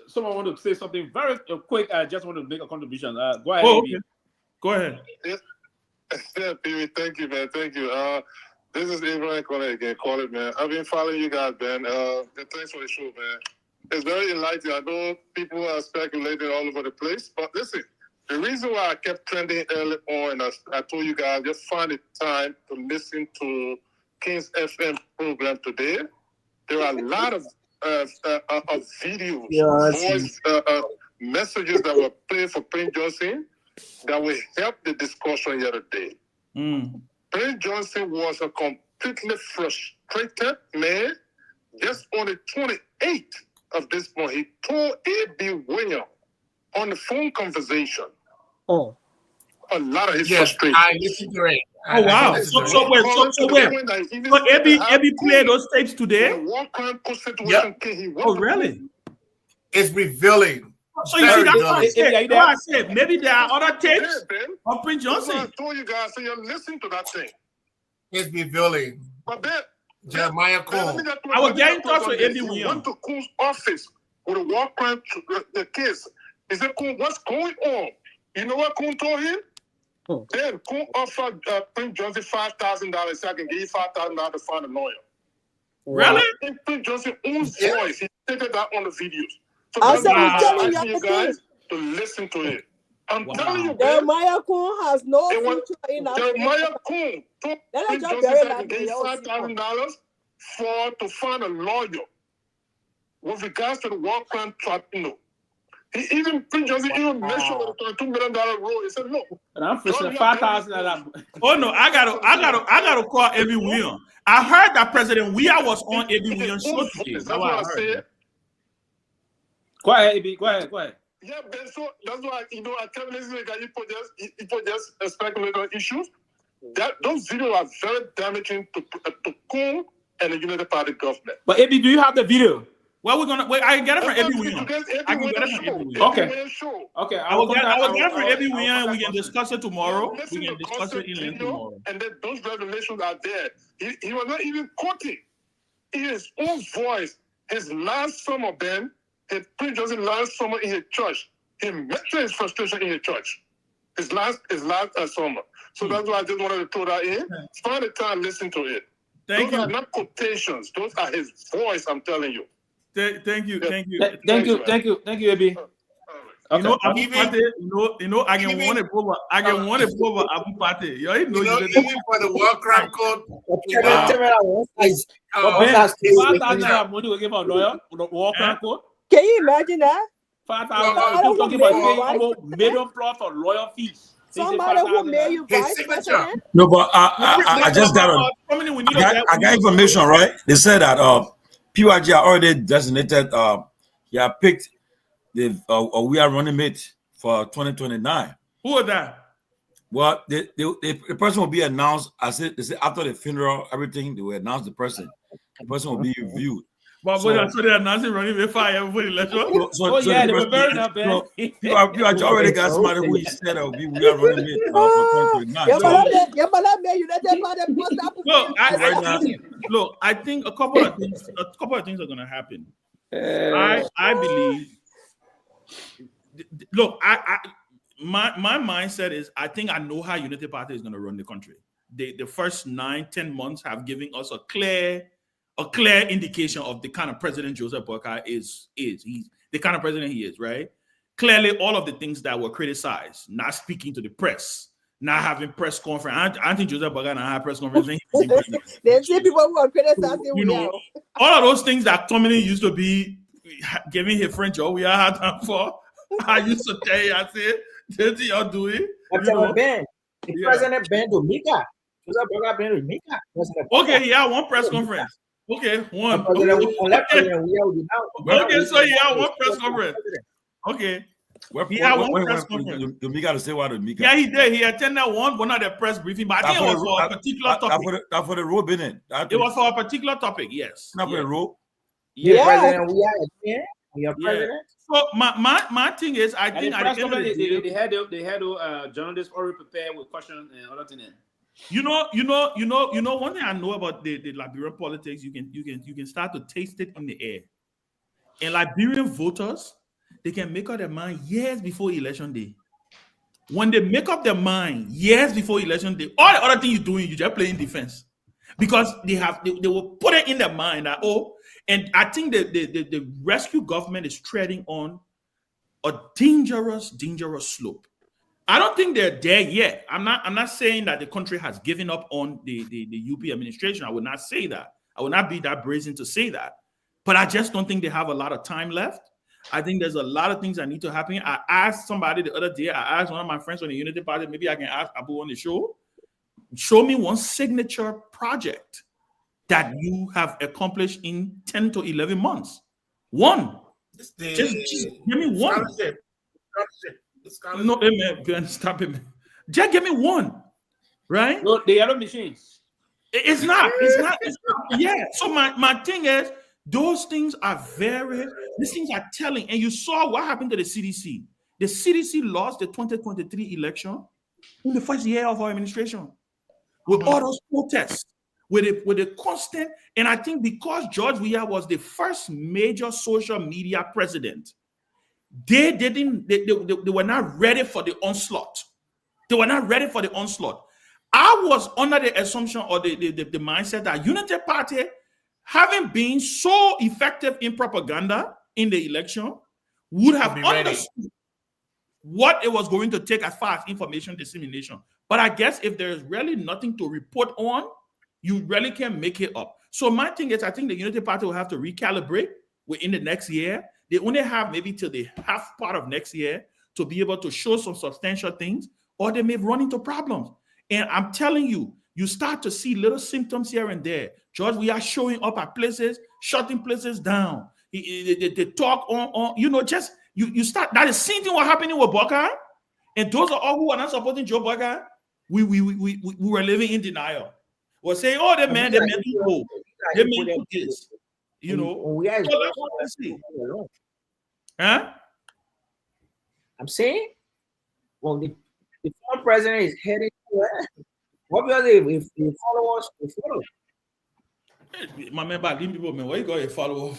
someone want to say something very quick. I just want to make a contribution. Go ahead. Okay. Go ahead. Yeah, Pewee, thank you, man. Thank you. This is Abraham calling again. Call it, man. I've been following you guys, man. Thanks for the show, man. It's very enlightening. I know people are speculating all over the place, but listen, the reason why I kept trending early on, and I told you guys, just find the time to listen to King's FM program today. There are a lot of videos, voice messages that were played for Prince Johnson that will help the discussion here today. Prince Johnson was a completely frustrated man. Just on the 28th of this month, he told A.B. William on the phone conversation. A lot of his frustration. I listened to it. Oh wow! So Abby played those tapes today. Oh really? It's revealing. So you see, that's what I said. Maybe there are other tapes of Prince Johnson. I told you guys, so you're listening to that thing. It's revealing. But then Jeremiah Cole. I was getting in touch with Abby Williams. He went to Coon's office with a war crime the case. He said, Coon, what's going on? You know what Coon told him? Then Coon offered Prince Johnson $5,000 so I can give you $5,000 to find a lawyer. Really? In Prince Johnson's own voice, he stated that on the videos. So I'm telling you guys to listen to it. I'm telling you, Jeremiah Coon has no future in Africa. Jeremiah Coon told Prince Johnson that he gave $5,000 to find a lawyer with regards to the war crime tribunal. Prince Johnson even mentioned the $2 million rule. He said, "Look, and I'm fishing $5,000." Oh no, I gotta call Abby Williams. I heard that President Weah was on Abby Williams' show today. That's what I said. Go ahead, Abby. Go ahead. Yeah, Ben. So that's why I can't listen to you put just speculate on issues. Those videos are very damaging to Coon and the United Party government. But Abby, do you have the video? Well, we're gonna wait. I can get it from Abby Williams. I can get it from Abby Williams. Okay. I will get it from Abby Williams. We can discuss it tomorrow. We can discuss it in tomorrow. And then those revelations are there. He was not even quoting in his own voice. His last summer, Ben, Prince Johnson last summer in his church, he mentioned his frustration in his church. His last summer. So that's why I just wanted to throw that in. Find the time, listen to it. Those are not quotations. Those are his voice, I'm telling you. Thank you. Thank you, AB. You know, Abu Pate, you know, I can want it over. I can want it over Abu Pate. You know, even for the World Cup code. Can you imagine that? Million plus for lawyer fees. Somebody who made you vice president? No, but I just got I got information, right? They said that PYG already designated he had picked the we are running mate for 2029. Who are that? Well, the person will be announced. They said after the funeral, everything they will announce the person. The person will be reviewed. But so they announced running mate for everybody. They were very not bad. PYG already got somebody who he said will be we are running mate for 2029. Look, I think a couple of things are going to happen. I believe. Look, my mindset is I think I know how Unity Party is going to run the country. The first 9-10 months have given us a clear indication of the kind of president Joseph Boakai is. He's the kind of president he is, right? Clearly, all of the things that were criticized, not speaking to the press, not having press conference. I think Joseph Boakai not have press conference. There's people who are criticizing. You know, all of those things that Tomalin used to be giving his friend Joe, we are hard time for. I used to tell you, I said, "Did y'all do it?" Ben, the president Ben Dominica. Okay, yeah, one press conference. Okay, one. Okay, so yeah, one press conference. Okay. Yeah, one press conference. Dominica to say what Dominica. Yeah, he did. He attended one of the press briefing, but I think it was for a particular topic. That for the robe, innit? It was for a particular topic, yes. Not for the robe. Yeah. President, we are president. So my thing is, I think at the end of the day, they had journalists already prepared with questions and other things. You know. One thing I know about the Liberian politics, you can start to taste it in the air. And Liberian voters, they can make up their mind years before election day. When they make up their mind years before election day, all the other thing you're doing, you're just playing defense, because they will put it in their mind that and I think the rescue government is treading on a dangerous slope. I don't think they're there yet. I'm not saying that the country has given up on the UP administration. I would not say that. I would not be that brazen to say that. But I just don't think they have a lot of time left. I think there's a lot of things that need to happen. I asked somebody the other day, I asked one of my friends from the Unity Party, maybe I can ask Abu on the show, show me one signature project that you have accomplished in 10 to 11 months. One. Just give me one. No, man, stop it. Just give me one. Right? No, the other machines. It's not. Yeah. So my thing is, those things are these things are telling. And you saw what happened to the CDC. The CDC lost the 2023 election in the first year of our administration. With all those protests, with the constant, and I think because George Weah was the first major social media president, they were not ready for the onslaught. They were not ready for the onslaught. I was under the assumption or the mindset that Unity Party, having been so effective in propaganda in the election, would have understood what it was going to take as far as information dissemination. But I guess if there's really nothing to report on, you really can't make it up. So my thing is, I think the Unity Party will have to recalibrate within the next year. They only have maybe till the half part of next year to be able to show some substantial things, or they may run into problems. And I'm telling you, you start to see little symptoms here and there. George, we are showing up at places, shutting places down. They talk on just you start. That is the same thing what happening with Boakai. And those are all who are not supporting Joe Boakai. We were living in denial. We're saying, oh, they meant to go. They meant to this. So that's what I see. Huh? I'm saying, well, the former president is heading to obviously, if you follow us, we follow. My man, but people, man, why you got a follow?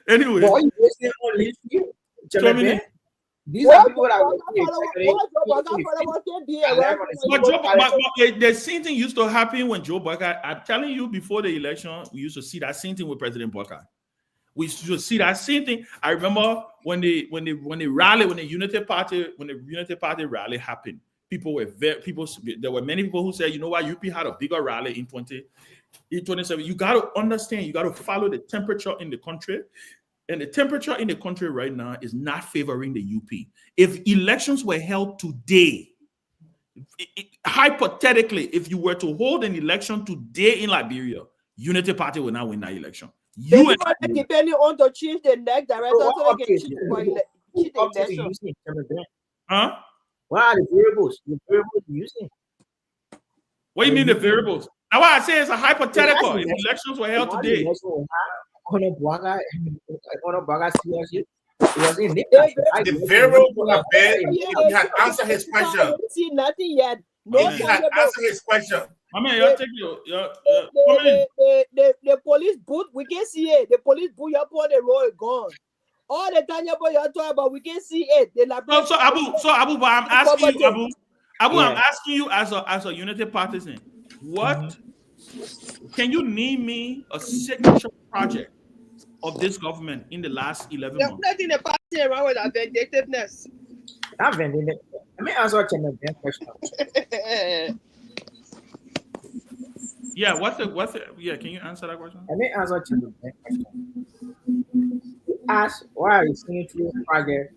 Anyway, boy, you These are people that the same thing used to happen when Joe Baka. I'm telling you, before the election, we used to see that same thing with President Baka. We used to see that same thing. I remember when the Unity Party rally happened. There were many people who said, you know what, UP had a bigger rally in 2027. You got to understand, you got to follow the temperature in the country. And the temperature in the country right now is not favoring the UP. If elections were held today, hypothetically, if you were to hold an election today in Liberia, Unity Party will not win that election. Depending on the chief, the next director, so they can cheat the election. Huh? What are the variables? The variables you're using? What do you mean the variables? Now, what I say is a hypothetical. If elections were held today. The variable would have been, he had answered his question. See nothing yet. He had answered his question. I mean, y'all take the police booth, we can see it. The police booth, you're on the road gone. All the time you're talking about, we can see it. So Abu, but I'm asking you, Abu, I'm asking you as a Unity partisan, what can you name me a signature project of this government in the last 11 months? There's nothing about around with that vindictiveness. Not vindictive. Let me answer a question. Yeah, what's the yeah, can you answer that question? Let me answer a question. You asked why are you singing through the project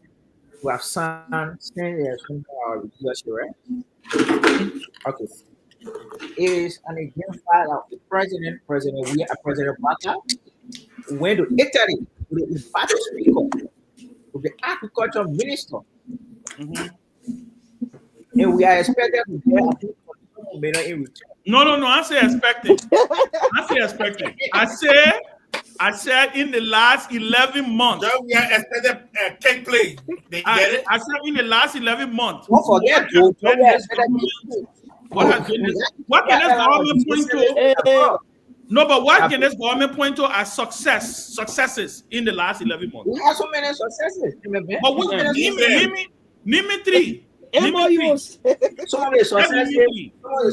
who have signed US, right? Okay. It is an example of the President Bata went to Italy with the party speaker, with the agriculture minister. And we are expected to get a in return. No, I say expecting. I said in the last 11 months. So we are expected take play. They get it? I said in the last 11 months. Don't forget, what can this government point to? No, but what can this government point to as successes in the last 11 months? We have so many successes. But name me three. MOUs. Some of the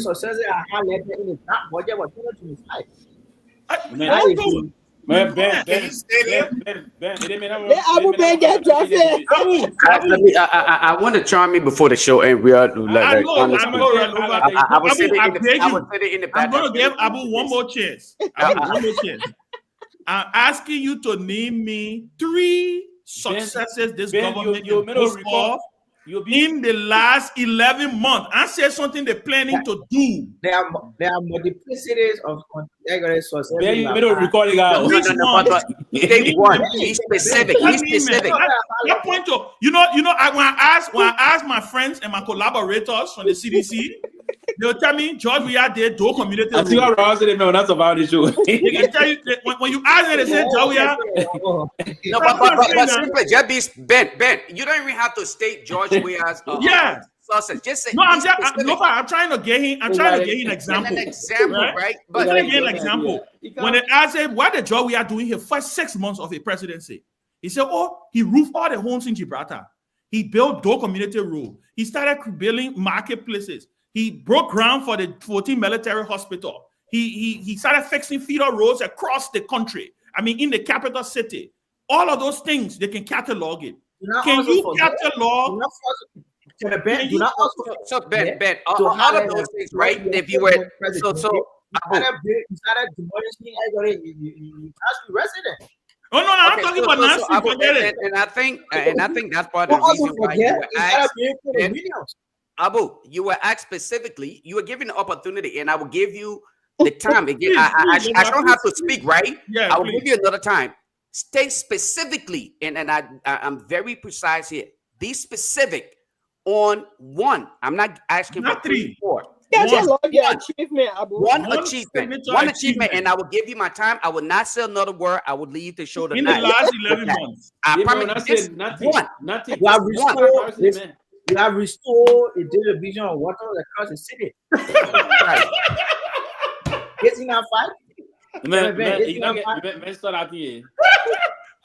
successes are high level in the top budget was 2025. I want to chime in before the show and we are I will say it in the back. I'm going to give Abu one more chance. I'm asking you to name me three successes this government is in the last 11 months. I said something they're planning to do. There are multiplicities of success. Ben, you better recording out. No, but take one. He's specific. That point to, when I ask my friends and my collaborators from the CDC, they'll tell me, George, we are there, do community. I think I'm wrong. No, that's about the show. They can tell you when you ask them, they say, George, we are. No, but simply, just Ben, you don't even have to state George Weah's sausage. Just say. No, I'm trying to get him. I'm trying to get him an example. An example, right? But let me get an example. When they asked him, what did George Weah doing here first 6 months of a presidency? He said, he roofed all the homes in Gibraltar. He built Door Community Road. He started building marketplaces. He broke ground for the 14 military hospital. He started fixing feeder roads across the country. I mean, in the capital city. All of those things, they can catalog it. Can you catalog? So Ben, all of those things, right? If you were Oh no, I'm talking about Nancy. Forget it. And I think that's part of the reason why you were asked. Abu, you were asked specifically. You were given the opportunity, and I will give you the time again. I don't have to speak, right? Yeah, I will give you another time. Stay specifically, and I'm very precise here. Be specific on one. I'm not asking for 3, 4. One achievement, and I will give you my time. I will not say another word. I will leave the show tonight. In the last 11 months. I promise nothing. You have restored a distribution of water across the city. Right. Isn't that fight? Man, start out here.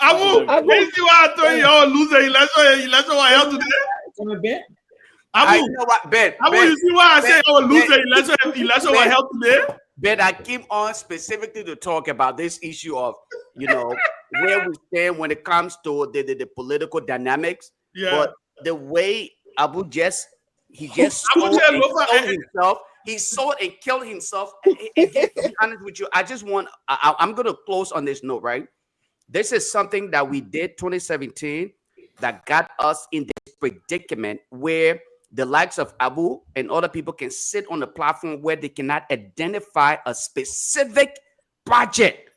Abu, you see why I told you all loser election what held today? I know what, Ben. Abu, you see why I say all loser election what held today? Ben, I came on specifically to talk about this issue of, where we stand when it comes to the political dynamics. Yeah. But the way Abu just sold and killed himself. And to be honest with you, I'm going to close on this note, right? This is something that we did 2017 that got us in this predicament where the likes of Abu and other people can sit on a platform where they cannot identify a specific project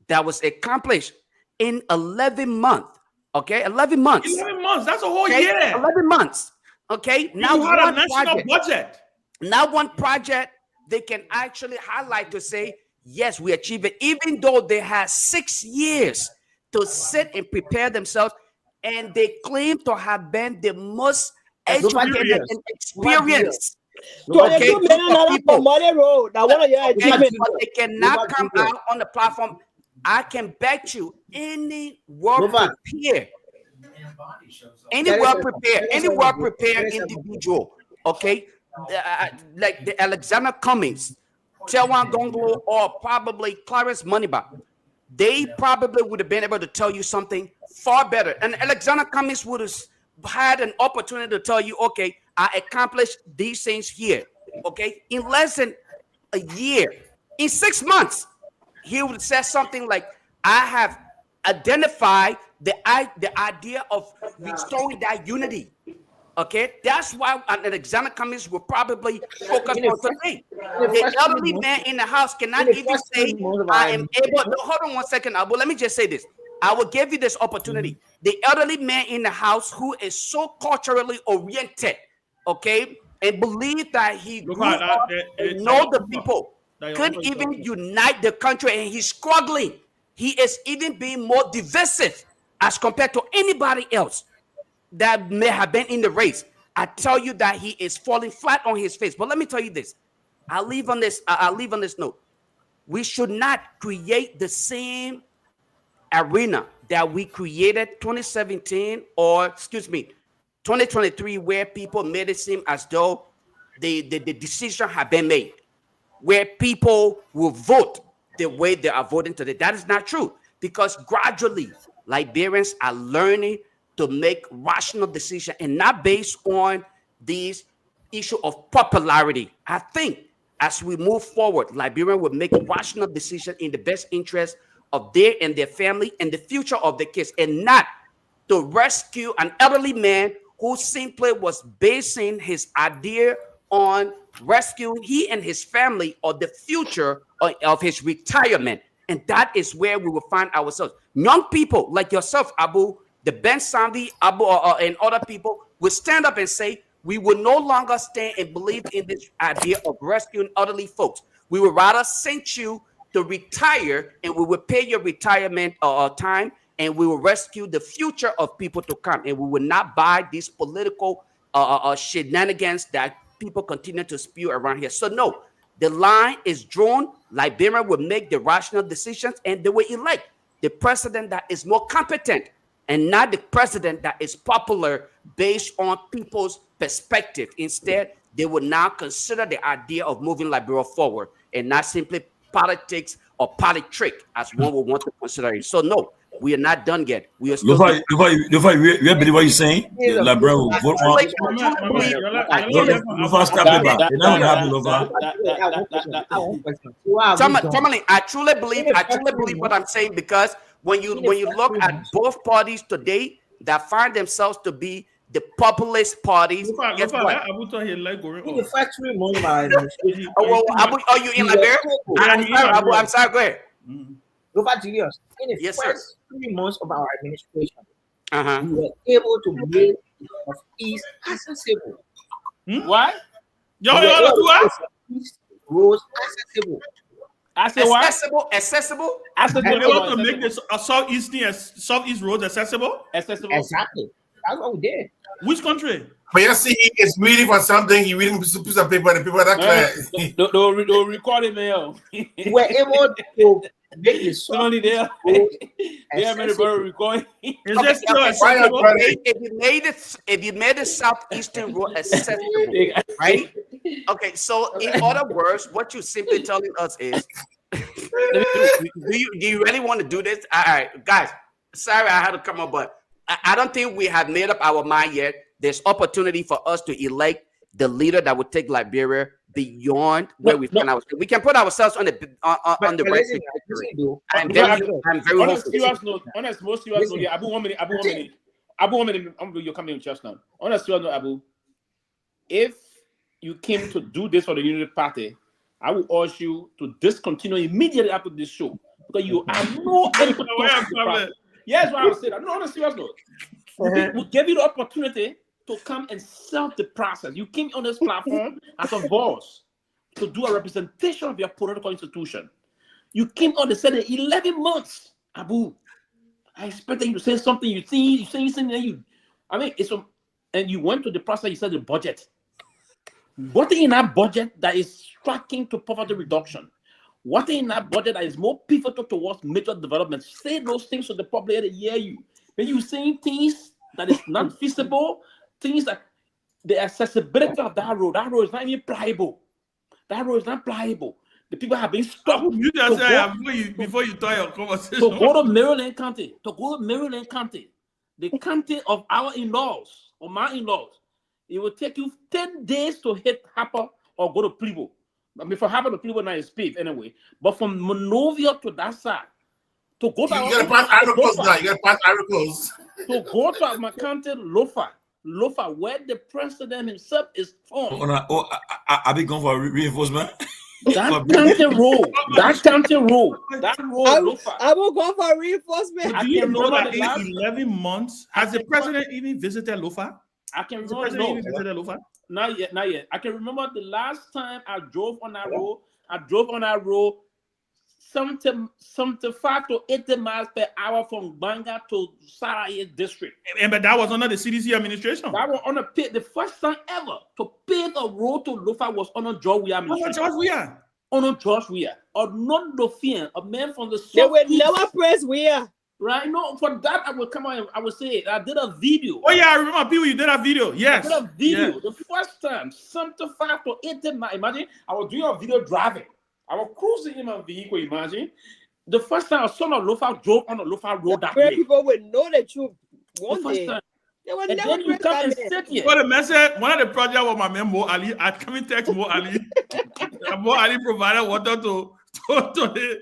that was accomplished in 11 months. Okay, 11 months. 11 months. That's a whole year. 11 months. Okay, now you had a national budget. Now one project they can actually highlight to say, yes, we achieved it, even though they had 6 years to sit and prepare themselves, and they claim to have been the most educated and experienced. Okay, people. But they cannot come out on the platform. I can bet you any well-prepared individual, okay, like the Alexander Cummings, Kehleboe Gongloe, or probably Clarence Moneyba, they probably would have been able to tell you something far better. And Alexander Cummings would have had an opportunity to tell you, okay, I accomplished these things here, okay, in less than a year, in 6 months. He would say something like, I have identified the idea of restoring that unity. Okay, that's why Alexander Cummings will probably focus on today. The elderly man in the house cannot even say, I am able. No, hold on 1 second, Abu. Let me just say this. I will give you this opportunity. The elderly man in the house who is so culturally oriented, okay, and believe that he grew up and know the people, could even unite the country, and he's struggling. He is even being more divisive as compared to anybody else that may have been in the race. I tell you that he is falling flat on his face. But let me tell you this. I'll leave on this note. We should not create the same arena that we created 2017 or 2023, where people made it seem as though the decision had been made, where people will vote the way they are voting today. That is not true, because gradually Liberians are learning to make rational decisions and not based on these issue of popularity. I think as we move forward, Liberia will make rational decisions in the best interest of their family and the future of the kids, and not to rescue an elderly man who simply was basing his idea on rescuing he and his family or the future of his retirement. And that is where we will find ourselves. Young people like yourself, Abu, the Ben Sanvee, Abu, and other people will stand up and say, we will no longer stand and believe in this idea of rescuing elderly folks. We would rather send you to retire, and we will pay your retirement time, and we will rescue the future of people to come. And we will not buy these political shenanigans that people continue to spew around here. So no, the line is drawn. Liberia will make the rational decisions, and they will elect the president that is more competent, and not the president that is popular based on people's perspective. Instead, they will now consider the idea of moving Liberia forward, and not simply politics or party trick as one would want to consider it. So no, we are not done yet. We are still. You believe what you're saying? Liberia will vote on. Tomalin, I truly believe what I'm saying, because when you look at both parties today that find themselves to be the populist parties, guess what? Are you in Liberia? I'm sorry, go ahead. Lofa Julius, in the first 3 months of our administration, we were able to make the East accessible. What? Roads accessible. Accessible. They want to make the southeast roads accessible. Exactly. That's what we did. Which country? But you see, he is reading for something. He reading a piece of paper, and the people that clear. Don't record it, man. We were able to Only there. Yeah, man, we're going. If you made the southeastern road accessible, right? Okay, so in other words, what you're simply telling us is, do you really want to do this? All right, guys. Sorry, I had to come up, but I don't think we have made up our mind yet. There's opportunity for us to elect the leader that would take Liberia beyond where we find ourselves. We can put ourselves on the right trajectory. I'm very hopeful. Honest, most of us know. Abu, 1 minute. Abu, 1 minute. You're coming in just now. Honest, you know, Abu. If you came to do this for the Unity Party, I will urge you to discontinue immediately after this show because you are no. Yes, what I said. I'm not on a serious note. We gave you the opportunity to come and sell the process. You came on this platform as a boss to do a representation of your political institution. You came on and said in 11 months, Abu. I expected you to say something. You say something. And you went to the process. You said the budget. What in that budget that is striking to poverty reduction? What in that budget that is more pivotal towards major development? Say those things to the public to hear you. When you saying things that is not feasible, things like the accessibility of that road is not even pliable. That road is not pliable. The people have been stuck. You just said before you start your conversation. To go to Maryland County, the county of our in-laws, or my in-laws, it will take you 10 days to hit Harper or go to Peabody. I mean, for Harper to Peabody now is paved anyway. But from Monrovia to that side, to go to you gotta pass articles now. You gotta pass articles. To go to my county, Lofa, where the president himself is from. I be going for reinforcement. That county road, Lofa. I will go for reinforcement. Do you know that in 11 months, has the president even visited Lofa? I can remember. Not yet. I can remember the last time I drove on that road. 75 to 80 miles per hour from Banga to Sarai district. But that was under the CDC administration. That was on the first time ever to pave a road to Lofa was under George Weah administration. On George Weah. Or not Dauphin, a man from the south. They will never praise Weah. Right? No, for that I will come on and I will say I did a video. Oh yeah, I remember people, you did a video. Yes. I did a video. The first time, 75 to 80 miles. Imagine I was doing a video driving. I was cruising in my vehicle, imagine. The first time a son of Lofa drove on the Lofa road that way. People will know the truth one day. They will and never then you come and sit here. Well, the message, one of the projects with my man Mo Ali, I come and text Mo Ali. Mo Ali provided water to the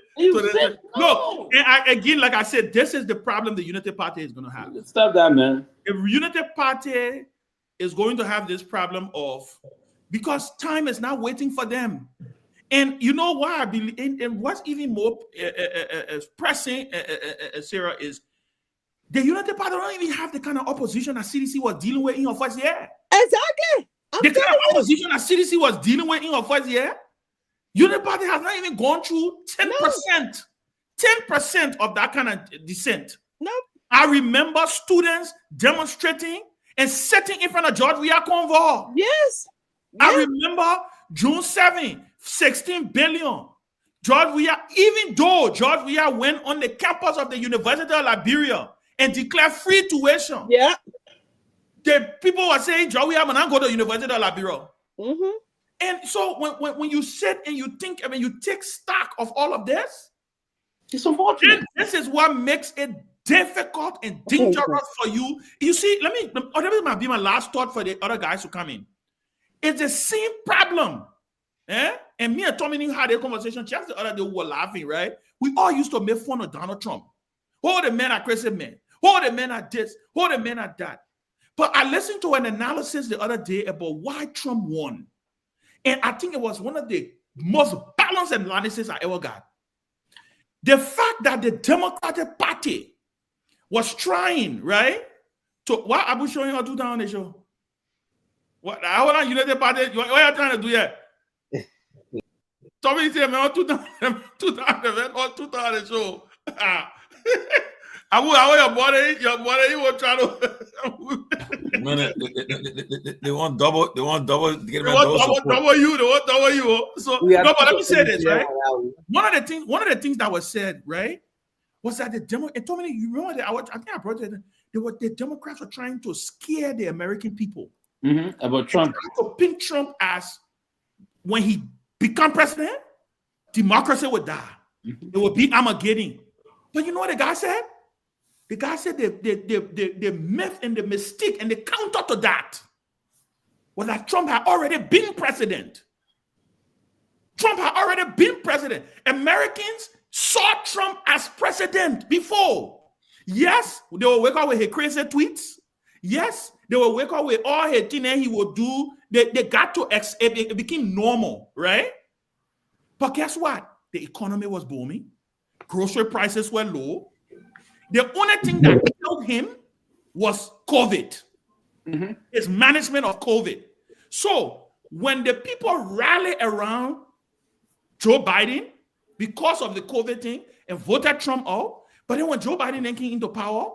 no. And again, like I said, this is the problem the Unity Party is going to have. Stop that, man. If Unity Party is going to have this problem of, because time is not waiting for them. And you know why I believe, and what's even more pressing, Sarah, is the United Party don't even have the kind of opposition that CDC was dealing with in your first year. Exactly. The kind of opposition that CDC was dealing with in your first year, United Party has not even gone through 10%. 10% of that kind of dissent. No. I remember students demonstrating and sitting in front of George Weah convoy. Yes. I remember June 7, 16 billion. George Weah, even though George Weah went on the campus of the University of Liberia and declared free tuition. Yeah. The people were saying, George Weah, I'm not go to the University of Liberia. Mm-hmm. And so when you sit and you think, I mean, you take stock of all of this, it's unfortunate. This is what makes it difficult and dangerous for you. You see, let me be my last thought for the other guys who come in. It's the same problem. And me and Tommy had a conversation just the other day. We were laughing, right? We all used to make fun of Donald Trump. Oh, the men are crazy men. Oh, the men are this. Oh, the men are that. But I listened to an analysis the other day about why Trump won. And I think it was one of the most balanced analysis I ever got. The fact that the Democratic Party was trying, right? To what Abu showing you 2 on the show? What? How are you United Party? What are you trying to do here? Somebody say, man, 2000 or 2000 show. Abu, how are your body? Your body, you were trying to. They want double. They want double. They want double you. They want double you. So no, but let me say this, right? One of the things that was said, right, was that the Democrats. And Tommy, you remember that? I think I brought it. The Democrats were trying to scare the American people about Trump. To pin Trump as when he become president, democracy would die. It would be Armageddon. But you know what the guy said? The guy said the myth and the mystique and the counter to that was that Trump had already been president. Trump had already been president. Americans saw Trump as president before. Yes, they will wake up with his crazy tweets. Yes, they will wake up with all his things he will do. They got to, it became normal, right? But guess what? The economy was booming. Grocery prices were low. The only thing that killed him was COVID. His management of COVID. So when the people rally around Joe Biden because of the COVID thing and voted Trump out, but then when Joe Biden then came into power,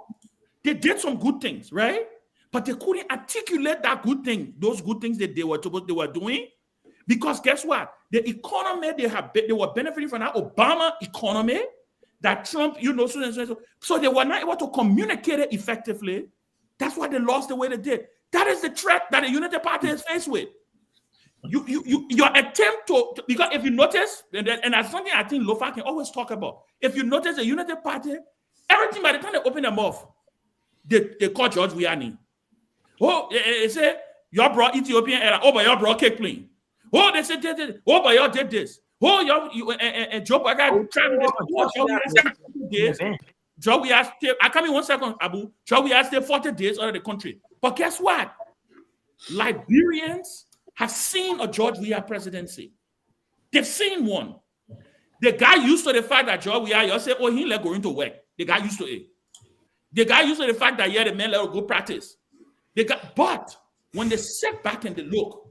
they did some good things, right? But they couldn't articulate that good thing, those good things that they were doing, because guess what? The economy they were benefiting from that Obama economy that Trump, so they were not able to communicate it effectively. That's why they lost the way they did. That is the threat that the Unity Party is faced with. Your attempt to, because if you notice, and that's something I think Lofa can always talk about. If you notice the Unity Party, everything by the time they open their mouth, they call George Weah. Oh, they say, y'all brought Ethiopian era. Oh, but y'all brought cake plane. Oh, they said, oh, but y'all did this. Oh, and Joe Weah Joe Weah, I come in 1 second, Abu. Joe Weah stayed 40 days out of the country. But guess what? Liberians have seen a George Weah presidency. They've seen one. The guy used to the fact that George Weah, you say, oh, he let go into work. The guy used to it. The guy used to the fact that, yeah, the men let go practice. But when they sit back and they look,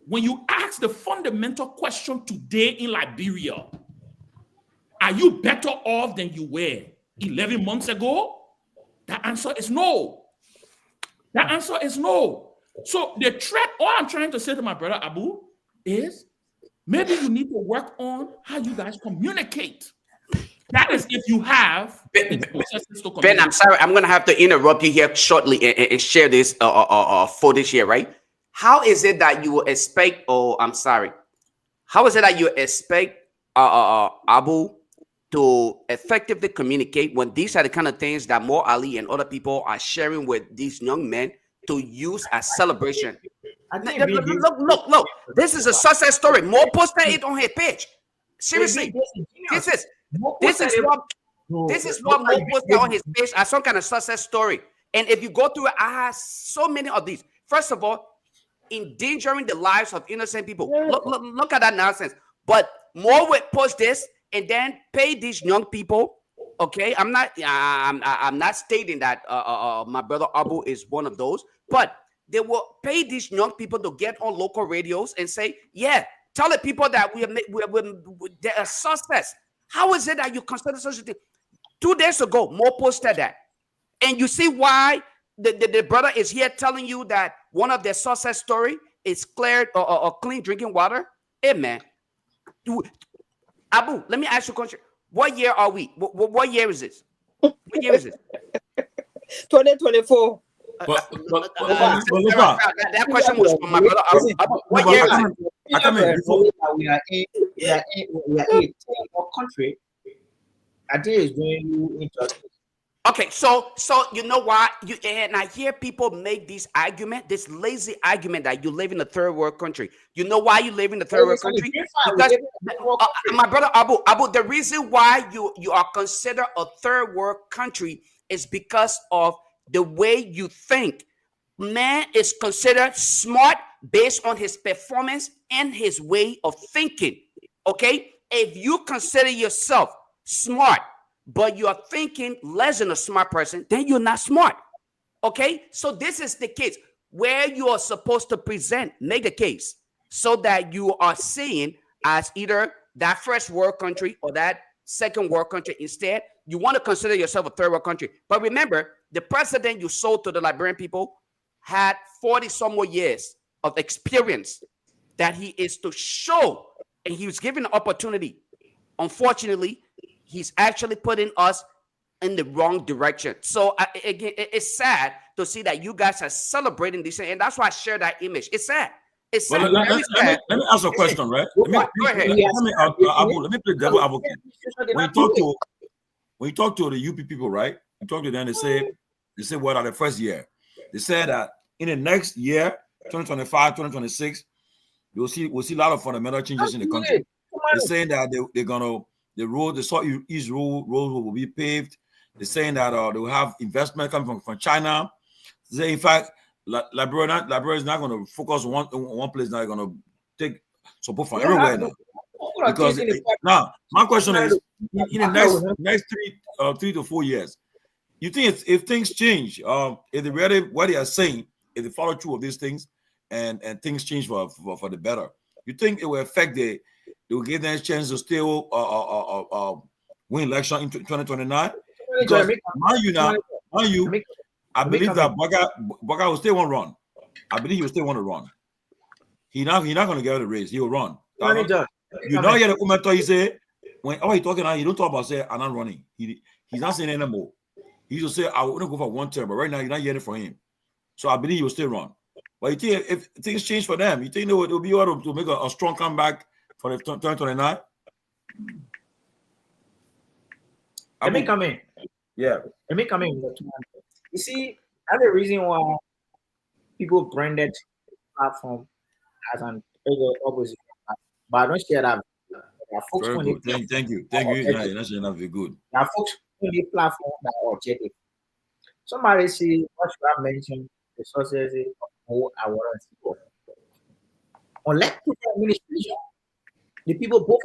when you ask the fundamental question today in Liberia, are you better off than you were 11 months ago? The answer is no. The answer is no. So the threat, all I'm trying to say to my brother Abu is maybe you need to work on how you guys communicate. That is if you have Ben, I'm sorry, I'm gonna have to interrupt you here shortly and share this footage here, right? How is it that you expect, how is it that you expect Abu to effectively communicate when these are the kind of things that Mo Ali and other people are sharing with these young men to use as celebration? Look, this is a success story. Mo posted it on his page. Seriously, this is what Mo posted on his page as some kind of success story. And if you go through it, I have so many of these. First of all, endangering the lives of innocent people. Look at that nonsense. But Mo would post this and then pay these young people. Okay, I'm not stating that my brother Abu is one of those, but they will pay these young people to get on local radios and say, yeah, tell the people that they are suspects. How is it that you consider such a thing? 2 days ago, Mo posted that. And you see why the brother is here telling you that one of their success story is cleared or clean drinking water? Hey, man. Abu, let me ask you a question. What year are we? What year is this? What year is it? 2024. That question was from my brother. What year is it? We are a country. I think it's doing you injustice. Okay, so you know why and I hear people make this lazy argument that you live in a third world country. You know why you live in a third world country? Because my brother Abu, the reason why you are considered a third world country is because of the way you think. Man is considered smart based on his performance and his way of thinking. Okay, if you consider yourself smart, but you are thinking less than a smart person, then you're not smart. Okay? So this is the case where you are supposed to make the case so that you are seen as either that first world country or that second world country. Instead, you want to consider yourself a third world country. But remember, the precedent you sold to the Liberian people had 40 some more years of experience that he is to show, and he was given the opportunity. Unfortunately, he's actually putting us in the wrong direction. So again, it's sad to see that you guys are celebrating this, and that's why I share that image. It's sad. It's sad. Well, let me ask a question, right? Let me play devil advocate. When you talk to the UP people, right? You talk to them, they say what are the first year? They said that in the next year, 2025, 2026, we'll see a lot of fundamental changes in the country. They're saying that they're gonna the Southeast road will be paved. They're saying that they will have investment coming from China. They say, in fact, Liberia is not going to focus on one place. Now they're going to take support from everywhere now. Because now my question is, in the next 3 to 4 years, you think if things change, if they really what they are saying, if they follow through of these things, and things change for the better, you think it will affect they will give them a chance to still win election in 2029? Because I believe that Baga will still want to run. I believe he will still want to run. He's not going to get the race. He will run. You know, the commentator he say when he talking now, he don't talk about say I'm not running. He's not saying anymore. He just say I want to go for one term, but right now you're not hearing from him. So I believe he will still run. But you think if things change for them, you think they will be able to make a strong comeback for the 2029? Let me come in. Yeah. Let me come in. You see, that's the reason why people branded platform as an opposition. But I don't share that. Very good. Thank you. That's enough. Very good. There are folks on the platform that are objective. Somebody say, what should I mention? The sources of who I want to see. Unless the administration, the people both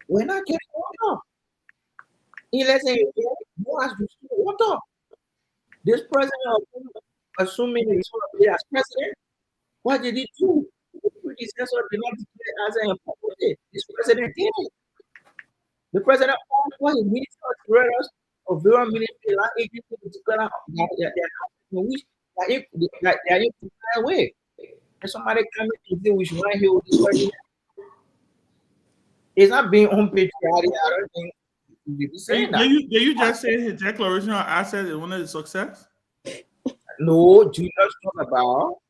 we're not getting water. Let's say, who has to water? This president, assuming he's going to be as president, what did he do? The predecessor did not declare as an important. This president did it. The president was his minister of various military agencies to declare that they are in the way. And somebody coming to say we should not hear this president. It's not being unpatriotic. I don't think. You just say his declaration of assets is one of the success? No, Julius talk about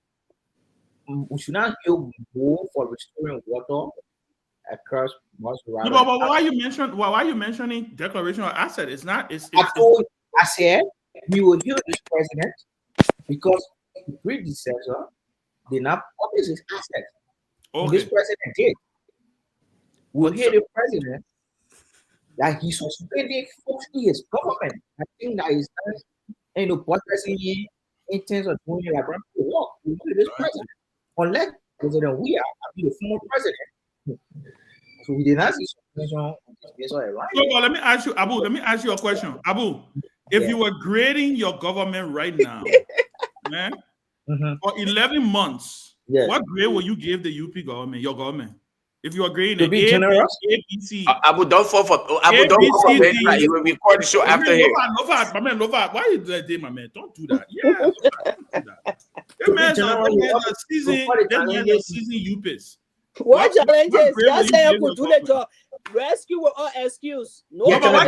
we should not heal more for restoring water across most. No, but why are you mentioning declaration of asset? It's not. I said we will heal this president because the predecessor did not publish his assets. Okay. This president did. We'll hear the president that he suspended 40 years government. I think that is policy in terms of doing like work. We hear this president. Unless president we are the former president. So we did not see suspension. So, let me ask you, Abu. Let me ask you a question, Abu. If you were grading your government right now, man, for 11 months, what grade will you give the UP government? Your government? If you are grading to be generous, Abu, don't fall for Abu. Don't fall for it. You will record the show after here. Lova, why you do that, my man? Don't do that. Yeah, don't do that. That man's a season UPs. What challenges? That's how you could do the job. Rescue with all excuse. No, but what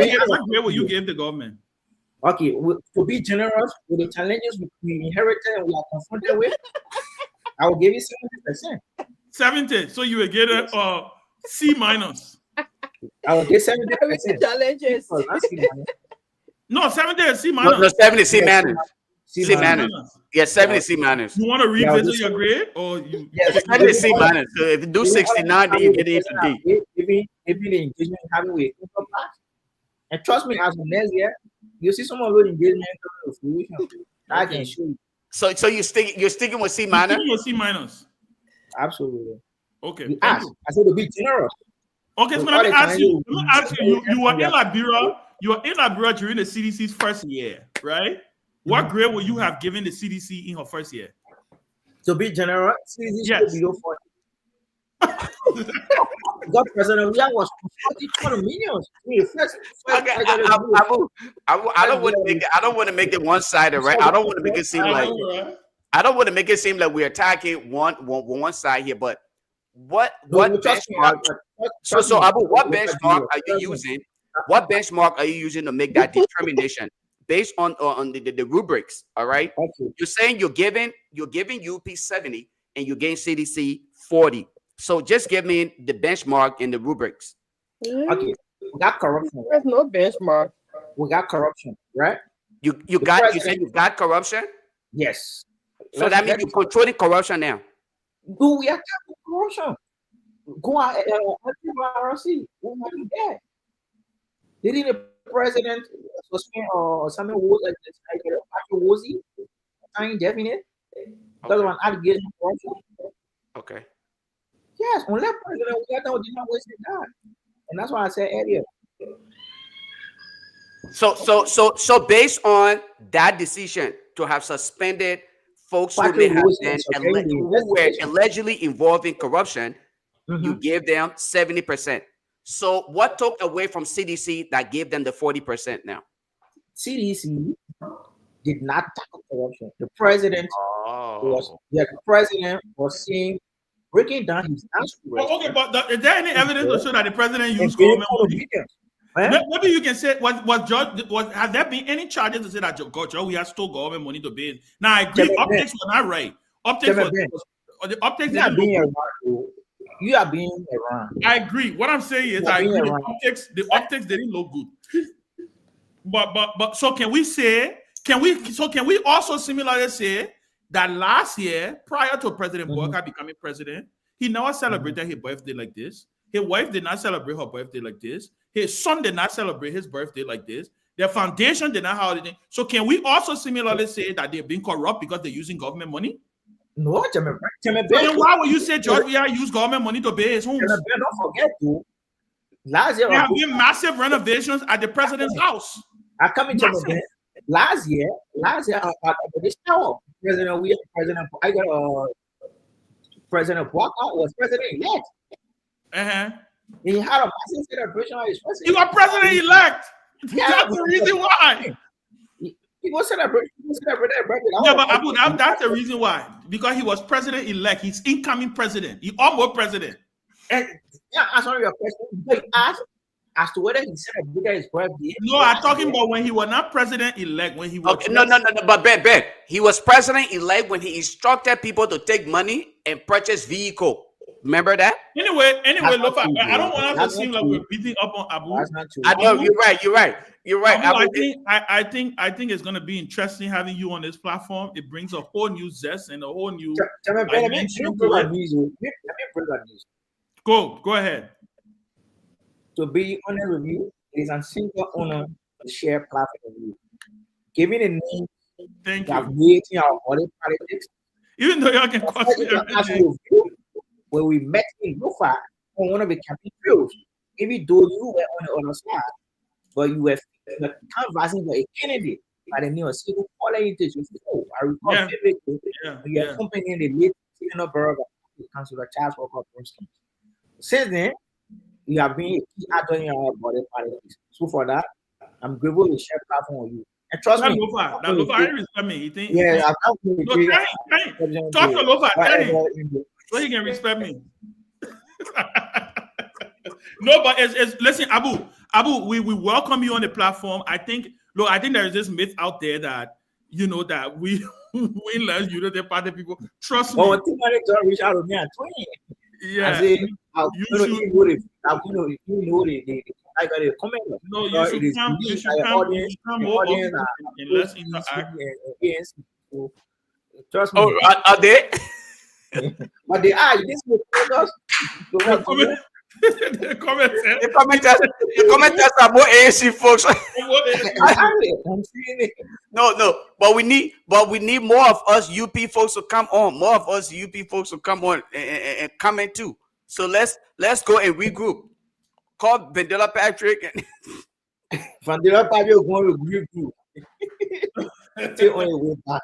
grade will you give the government? Okay, to be generous with the challenges we inherited and we are confronted with, I will give you 70%. 70. So you will get a C minus. I will get 70%. Challenges. No, 70 is C minus. No, 70 C minus. C minus. Yeah, 70 C minus. You want to revisit your grade or you? Yeah, 70 C minus. So if you do 69, then you get into D. If the engagement having with and trust me, as of next year, you see some of those engagement coming to fruition. I can show you. So you're sticking with C minus? You're with C minus. Absolutely. Okay. I said to be generous. Okay, so let me ask you. You were in Liberia. You were in Liberia during the CDC's first year, right? What grade would you have given the CDC in her first year? To be generous, CDC should be 40. got President Weah was 40 millions. I don't want to make it one-sided, right? I don't want to make it seem like I don't want to make it seem like we're attacking one side here, but what benchmark? So Abu, what benchmark are you using? What benchmark are you using to make that determination based on the rubrics? All right. Okay. You're saying you're giving UP 70 and you gain CDC 40. So just give me the benchmark and the rubrics. Okay. We got corruption. There's no benchmark. We got corruption, right? You said you got corruption? Yes. So that means you're controlling corruption now. Do we have corruption? Guar, RC. What are you there? Didn't the president suspend or something was like Wozy? Indefinite? Because of an allegation of corruption? Okay. Yes, unless President Weah did not waste that. And that's why I said earlier. So based on that decision to have suspended folks who may have been who were allegedly involved in corruption, you gave them 70%. So what took away from CDC that gave them the 40% now? CDC did not tackle corruption. The president was saying, breaking down his answer. Okay, but is there any evidence to show that the president used government money? Maybe you can say, has there been any charges to say that George Weah stole government money to base? Now I agree, optics were not right. Optics the optics didn't look good. You are being around. I agree. What I'm saying is, I agree. The optics didn't look good. But so can we also similarly say that last year, prior to President Boyka becoming president, he never celebrated his birthday like this. His wife did not celebrate her birthday like this. His son did not celebrate his birthday like this. Their foundation did not have anything. So can we also similarly say that they're being corrupt because they're using government money? No, then why would you say George Weah used government money to pay his homes? Don't forget to last year. There have been massive renovations at the president's house. I come into last year at this tower, President Boyka was president-elect. He had a massive celebration of his president. You are president-elect. That's the reason why. He was celebrating. Yeah, but Abu, that's the reason why. Because he was president-elect. He's incoming president. He almost president. And answering your question, but asked as to whether he celebrated his birthday. No, I'm talking about when he was not president-elect. When he was no. But Ben, he was president-elect when he instructed people to take money and purchase vehicle. Remember that? Anyway, Lofa, I don't want us to seem like we're beating up on Abu. I know you're right. Abu, I think it's going to be interesting having you on this platform. It brings a whole new zest and a whole new. Let me bring on news. Go ahead. To be honest with you, it is a single honor to share platform with you. Giving a name that creating our other politics. Even though y'all can question everything. When we met in Lofa on one of the campaign fields, even though you were on the other side, but you were canvassing for a candidate by the name of Civil Politics. I recall vividly you were accompanying the late Senator Burger, Councilor Charles Walker. Since then, you have been a key actor in our body politics. So for that, I'm grateful to share platform with you. And trust me, Lofa, I respect me. You think? Yeah, I'm talk to Lofa. Tell him. So he can respect me. No, but listen, Abu, we welcome you on the platform. I think there is this myth out there that that we let Unity Party people trust me. Well, don't reach out to me at 20. Yeah, I got a comment. No, you should come more and let's interact. Trust me. Oh, are they? But they are. This will tell us. The commenters are more ANC folks. I'm seeing it. No, but we need more of us UP folks to come on. More of us UP folks to come on and comment too. So let's go and regroup. Call Vandela Patrick and Vandela Patrick going to regroup. Take on your way back.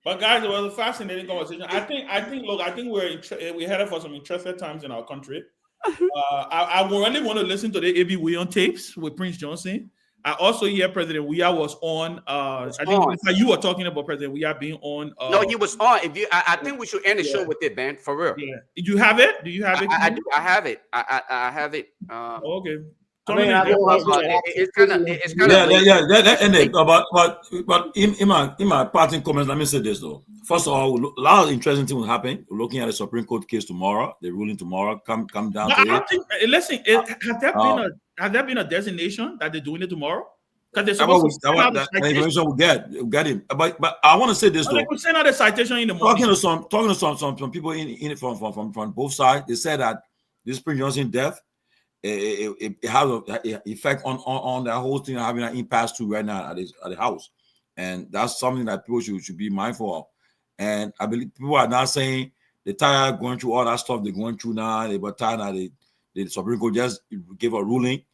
But guys, it was a fascinating conversation. I think we're headed for some interesting times in our country. I really want to listen to the A.B. Williams tapes with Prince Johnson. I also hear President Weah was on. I think you were talking about President Weah being on. No, he was on. If you, I think we should end the show with it, Ben. For real. Yeah. Do you have it? Do you have it? I do. I have it. I have it. Okay. It's kind of. But in my parting comments, let me say this though. First of all, a lot of interesting things will happen. We're looking at the Supreme Court case tomorrow. They're ruling tomorrow. Come down to it. Listen, has there been a designation that they're doing it tomorrow? Because they're supposed that information we'll get it. But I want to say this though. They will send out a citation in the morning. Talking to some people in from both sides, they said that this Prince Johnson death it has an effect on that whole thing, having an impasse too right now at the house, and that's something that people should be mindful of. And I believe people are now saying they're tired going through all that stuff they're going through now. They were tired now. The Supreme Court just gave a ruling,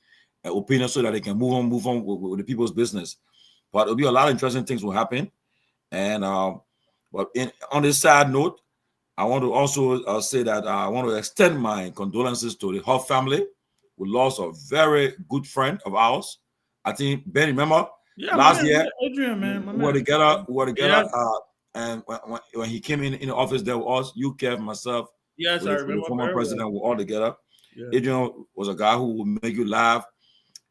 an opinion, so that they can move on with the people's business. But it'll be a lot of interesting things will happen. And but on this sad note, I want to also say that I want to extend my condolences to the Huff family. We lost a very good friend of ours. I think Ben, remember last year, Adrian, we were together. And when he came in the office there with us, you, Kev, myself, yes, I remember. The former president, we're all together. Yeah. Adrian was a guy who would make you laugh.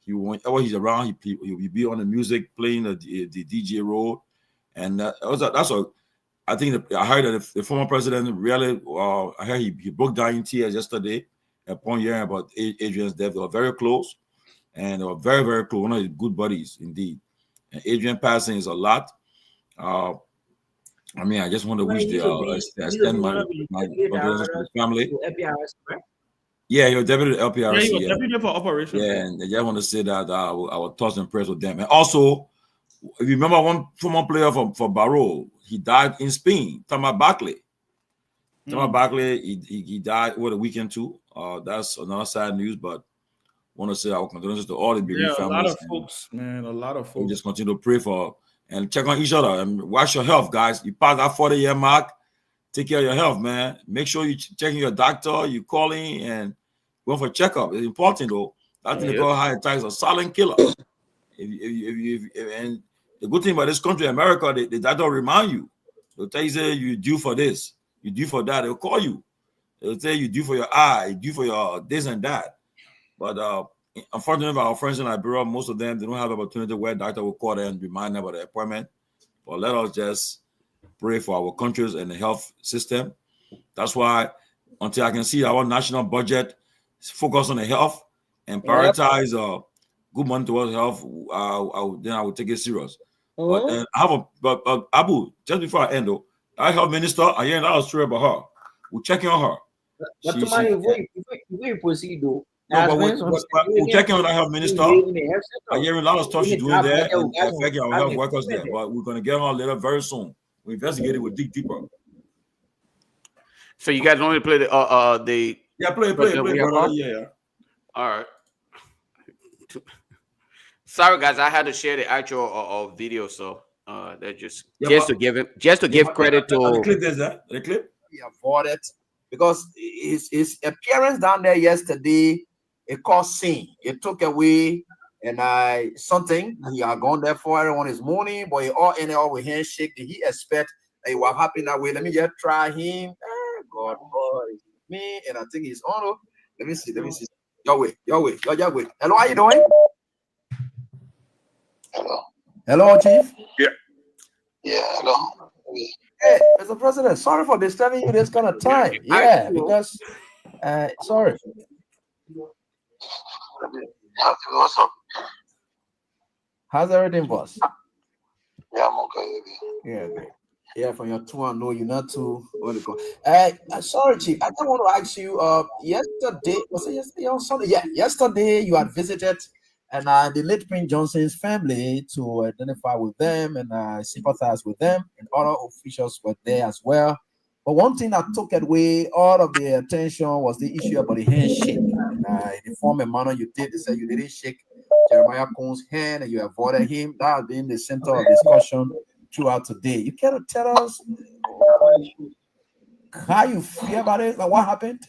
Whenever he's around, he'll be on the music, playing the DJ role, and I think I heard that the former president really. I heard he broke down in tears yesterday upon hearing about Adrian's death. They were very close, and they were very, very close. One of his good buddies, indeed. And Adrian passing is a lot. I mean, I just want to wish extend my condolences to the family. Yeah, you're deputy to LPRC. Yeah, he was deputy for operations. Yeah, and I just want to say that our thoughts and prayers with them. And also, if you remember one former player for Barrow, he died in Spain, Thomas Barkley. Thomas Barkley, he died over the weekend too. That's another sad news, but want to say our condolences to all the bereaved families. A lot of folks, man, a lot of folks. We just continue to pray for and check on each other and watch your health, guys. You pass that 40-year mark, take care of your health, man. Make sure you checking your doctor, you calling and going for checkup. It's important though. That thing they call high attacks a silent killer. And the good thing about this country, America, they don't remind you. They'll tell you, say you due for this, you due for that. They'll call you. They'll say you due for your eye, you due for your this and that. But unfortunately, our friends in Liberia, most of them, they don't have the opportunity where doctor will call them and remind them about the appointment. But let us just pray for our countries and the health system. That's why until I can see our national budget focus on the health and prioritize good money towards health, then I will take it serious. But Abu, just before I end though, our health minister, I hear a lot of story about her. We're checking on her. But we proceed though. We're checking on our health minister. I hear a lot of stuff she's doing there and affecting our health workers there. But we're gonna get on later very soon. We investigate it with deeper. So you guys want me to play the play. Yeah. All right. Sorry guys, I had to share the actual video, so that just to give credit to the clip. There's that the clip. He avoided because his appearance down there yesterday, it caused scene. It took away and something he had gone there for everyone is mourning, but it all ended up with handshake. Did he expect that it was happening that way? Let me just try him. God, boy, me, and I think he's on. Let me see. Your way. Hello, how you doing? Hello, Chief. Yeah, hello. Hey, Mr. President, sorry for disturbing you this kind of time. Yeah, because sorry. What's up? How's everything, boss? Yeah, I'm okay. Yeah, great. Yeah, from your tour, I know you're not too. What do you call? Sorry, Chief. I just want to ask you. Yesterday, was it yesterday on Sunday? Yeah, yesterday you had visited and the late Prince Johnson's family to identify with them and sympathize with them, and other officials were there as well. But one thing that took away all of the attention was the issue about the handshake. And, in the former manner you did, they said you didn't shake Jeremiah Coon's hand and you avoided him. That has been the center of discussion throughout today. You care to tell us how you feel about it? Like what happened?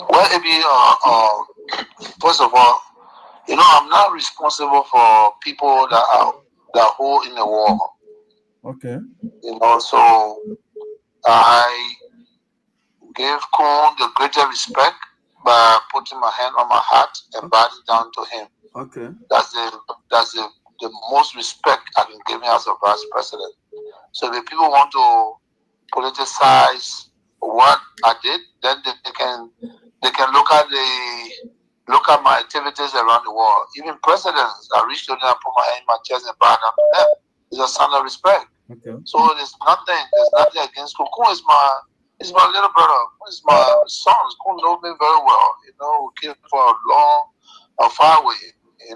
Well, first of all, I'm not responsible for people that hold in the war. Okay. So I gave Kun the greater respect by putting my hand on my heart and bowing down to him. Okay. That's the most respect I can give him as a vice president. So if people want to politicize what I did, then they can look at my activities around the world. Even presidents, I reached to them, I put my hand in my chest and bow down to them. It's a sign of respect. Okay. So there's nothing against Kun. Kun is my little brother. He's my son. Kun knows me very well. We came for a far way. I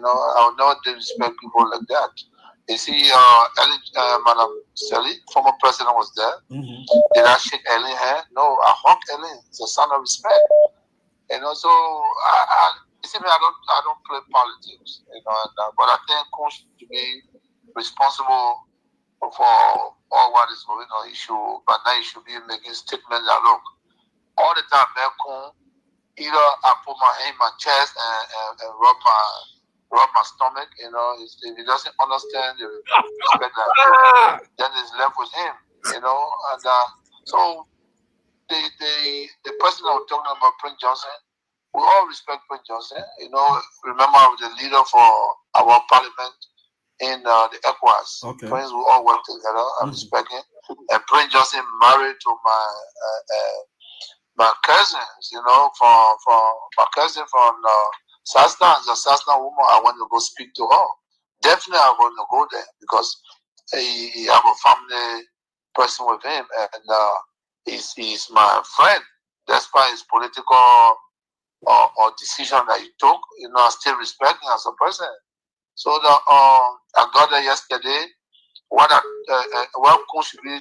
would never disrespect people like that. You see, Madam Sirleaf, former president, was there. Mm-hmm. Did I shake Ellen's hand? No, I hugged Ellen. It's a sign of respect. So you see me, I don't play politics. But I think Kun should be responsible for all what is going on. But now he should be making statements that look, all the time, Kun, either I put my hand in my chest and rub my stomach, if he doesn't understand the respect that, then it's left with him, and so the person I was talking about, Prince Johnson, we all respect Prince Johnson. Remember I was the leader for our parliament in the ECOWAS. Okay. Prince, we all work together. I respect him. And Prince Johnson married to my cousins, from my cousin from Sasna, the Sasna woman. I want to go speak to her. Definitely, I want to go there because he have a family person with him, and he's my friend. Despite his political or decision that he took, I still respect him as a person. So I got there yesterday. What Kun should be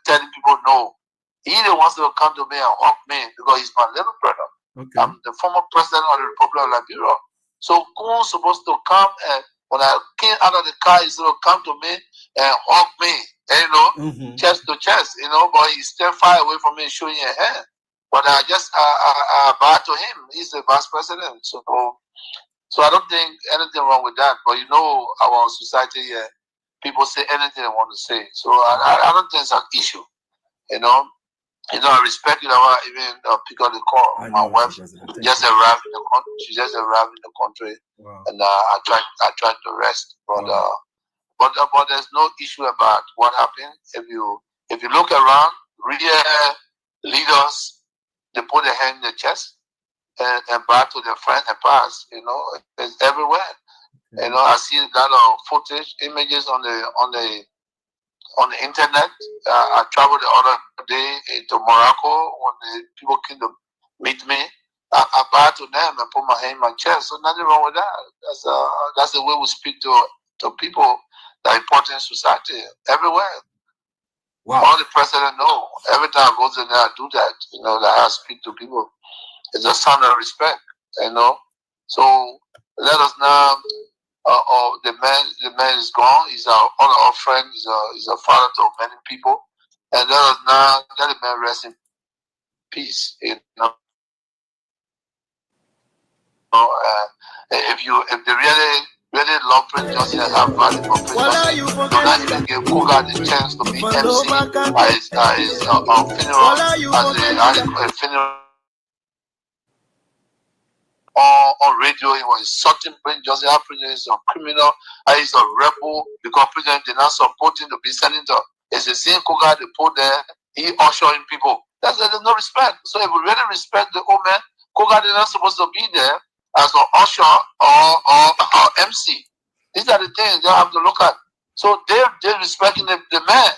telling people no. He wants to come to me and hug me because he's my little brother. Okay. I'm the former president of the Republic of Liberia. So Kun's supposed to come, and when I came out of the car, he's supposed to come to me and hug me, Mm-hmm. chest to chest, but he's still far away from me showing a hand. But I bow to him. He's the vice president. So I don't think anything wrong with that. But our society here, people say anything they want to say. So I don't think it's an issue. I respect even pick up the call. My wife just arrived in the country. She just arrived in the country, wow. And I tried to rest. But but there's no issue about what happened. If you look around, real leaders, they put their hand in the chest and bow to their friend and pass. It's everywhere. Okay. I see a lot of footage, images on the internet. I traveled the other day into Morocco when the people came to meet me. I bow to them and put my hand in my chest. So nothing wrong with that. That's the way we speak to people that are important in society everywhere. Wow. All the president know. Every time I go to there, I do that. That I speak to people. It's a sign of respect. So let us now. The man is gone. He's our friend. He's a father to many people, and let the man rest in peace. If they really love Prince Johnson and have value for Prince Johnson, do not even give Togar the chance to be MC at his funeral, as a funeral. On radio, he was insulting Prince Johnson. Prince Johnson is a criminal, he's a rebel because President did not support him to be senator. It's the same Togar they put there, he ushering people. There's no respect. So if we really respect the old man, Togar is not supposed to be there as an usher or MC. These are the things they have to look at. So they're respecting the man.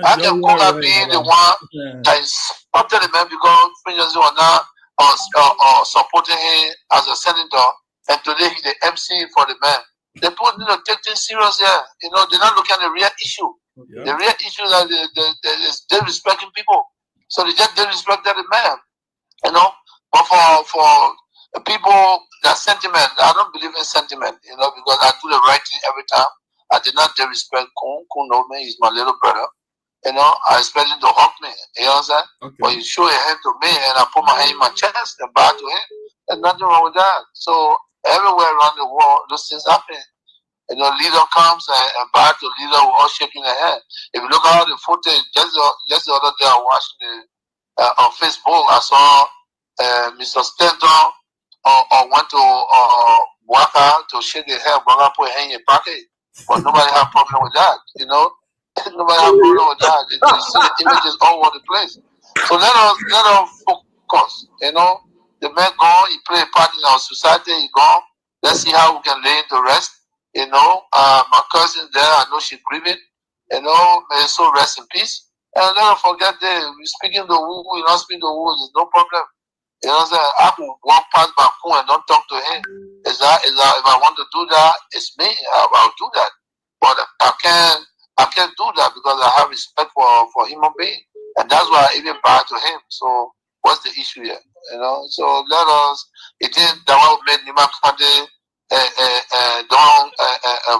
How can Togar be the one that insulted the man because Prince Johnson was not or supporting him as a senator, and today he's the MC for the man. They put take things serious here. They're not looking at the real issue. Yeah. The real issue is they're respecting people. So they respected the man. But for people that sentiment, I don't believe in sentiment, because I do the right thing every time. I did not disrespect Kun. Kun know me, he's my little brother. You know, I expect him to hug me. You know what I'm saying? Okay. But he showed a hand to me, and I put my hand in my chest and bow to him. There's nothing wrong with that. So everywhere around the world, those things happen. You know, leader comes and bow to leader, we're all shaking their hand. If you look at all the footage, just the other day I watched on Facebook, I saw Mr. Stanton went to Waka to shake their hand, Waka put a hand in your pocket. But nobody had a problem with that, you know. Nobody have a problem with that. You see the images all over the place. So let us focus, you know. The man gone, he played a part in our society, he gone. Let's see how we can lay him to rest. You know, my cousin there, I know she's grieving. You know, may his soul rest in peace. And let us forget that we speaking the woo, we not speaking the woo, there's no problem. You know what I'm saying? I can walk past Baku and don't talk to him. Is that if I want to do that, it's me. I'll do that. But I can't do that because I have respect for human being. And that's why I even bow to him. So what's the issue here? You know, so let us, it ain't that what made Nima Kante don't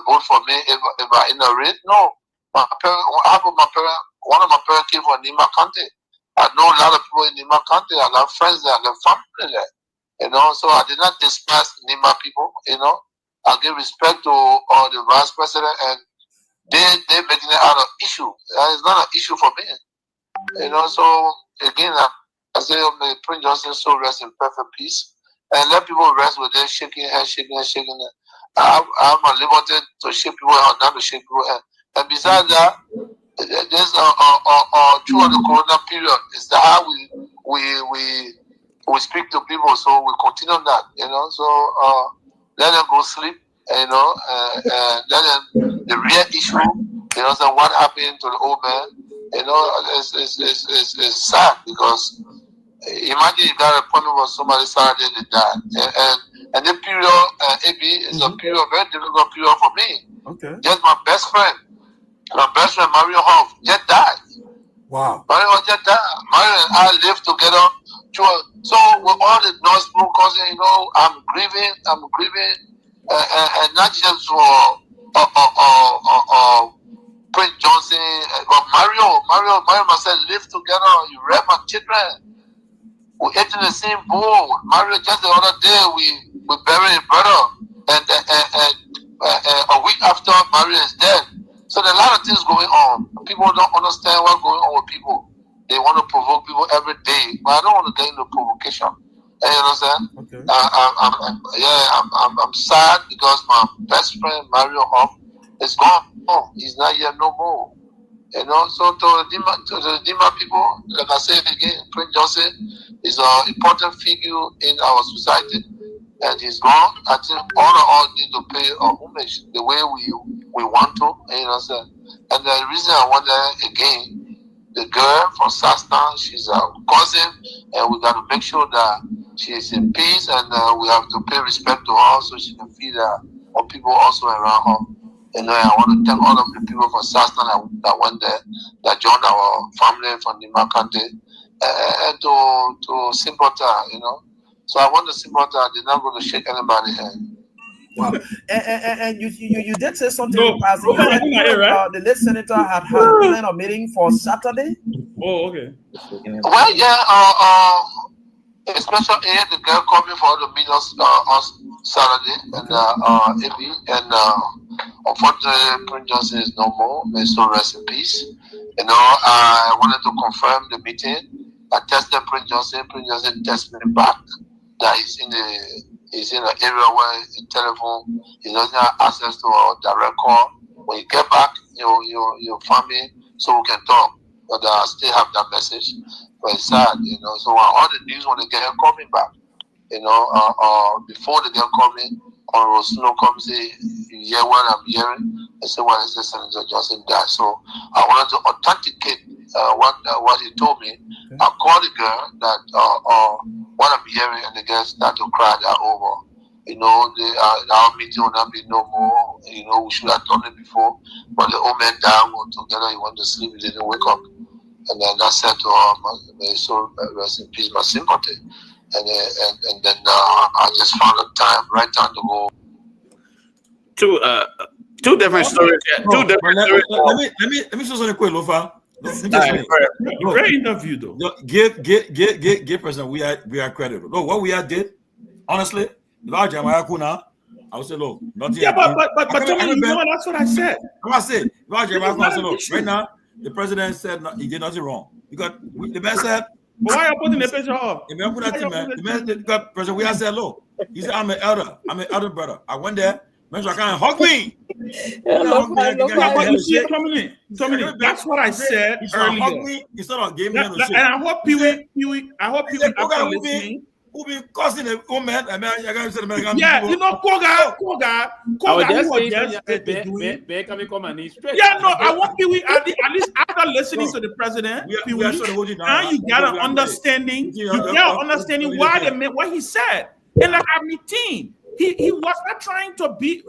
vote for me if I in a race. No. My parent, one of my parents came from Nima Kante. I know a lot of people in Nima Kante. I have friends there, I have family there. You know, so I did not despise Nima people, you know. I give respect to all the vice president, and they're making it out of issue. It's not an issue for me. You know, so again, I say, may Prince Johnson so rest in perfect peace. And let people rest with their shaking head, shaking head, shaking head. I'm a liberty to shake people head, not to shake people head. And besides that, there's throughout the corona period, it's how we speak to people. So we continue on that, you know. So let them go sleep, you know, and let them, the real issue, you know, so what happened to the old man, you know, it's sad because imagine you got an appointment with somebody Saturday, they died. And the period, AB, is a period, very difficult period for me. Okay. Just my best friend, Mario Hoff, just died. Wow. Mario just died. Mario and I lived together. So with all the noise causing, you know, I'm grieving, and not just for Prince Johnson, but Mario myself live together. You read my children. We ate in the same bowl. Mario, just the other day, we buried a brother, and a week after, Mario is dead. So there are a lot of things going on. People don't understand what's going on with people. They want to provoke people every day, but I don't want to get into provocation. You understand? Okay. I'm sad because my best friend Mario Hoff is gone. Oh, he's not here no more. You know, so to the Dima people, like I said again, Prince Joseph is an important figure in our society, and he's gone. I think all need to pay a homage the way we want to. You know, so, and the reason I want that again, the girl from Sastan, she's a cousin, and we got to make sure that she is in peace, and we have to pay respect to her so she can feed her people also around her. And I want to thank all of the people from Sastan that went there, that joined our family from Nima Kante, and to sympathize, you know. So I want to sympathize. They're not going to shake anybody's hand. Wow. And you did say something in passing. The late senator had planned a meeting for Saturday. Oh, okay. Well, yeah. A special aid, the girl called me for the meeting on Saturday, and unfortunately, Prince Johnson is no more. May so rest in peace. You know, I wanted to confirm the meeting. I tested Prince Johnson. Prince Johnson tested me back that he's in an area where his telephone, he doesn't have access to a direct call. When you get back, your family, so we can talk. But I still have that message. But it's sad, you know. So all the news when they get coming back, you know, before they get coming, or Snow comes say, you hear what I'm hearing, I say, well, is this Senator Johnson died? So I wanted to authenticate what he told me. Okay. I called the girl that what I'm hearing, and the girl started to cry that over. You know, our meeting will not be no more. You know, we should have done it before. But the old man died, we were together, he went to sleep, he didn't wake up. And then I said to her, may so rest in peace, my sympathy. And then I just found a right time to go. Two different stories. Two different stories. Let me say something quick, Lofa. Great interview, though. Give President we are credit. Look, what we did, honestly, if I was Jeremiah Kuna, I would say, look, nothing. Yeah, but that's what I said. I said, if I was Jeremiah Kuna, I said, look, right now, the president said he did nothing wrong. Because the man said, but why are you putting the picture up? Because President we said, look, he said, I'm an elder brother. I went there, man, so I can't hug me. That's what I said earlier. Instead of giving me and I hope Pewee after listening. Who be causing a woman? Yeah, you know, Togar. Yeah, no, I want Pewee at least after listening to the president. Now you got an understanding. You got an understanding why they meant what he said. And like I'm team. He was not trying to be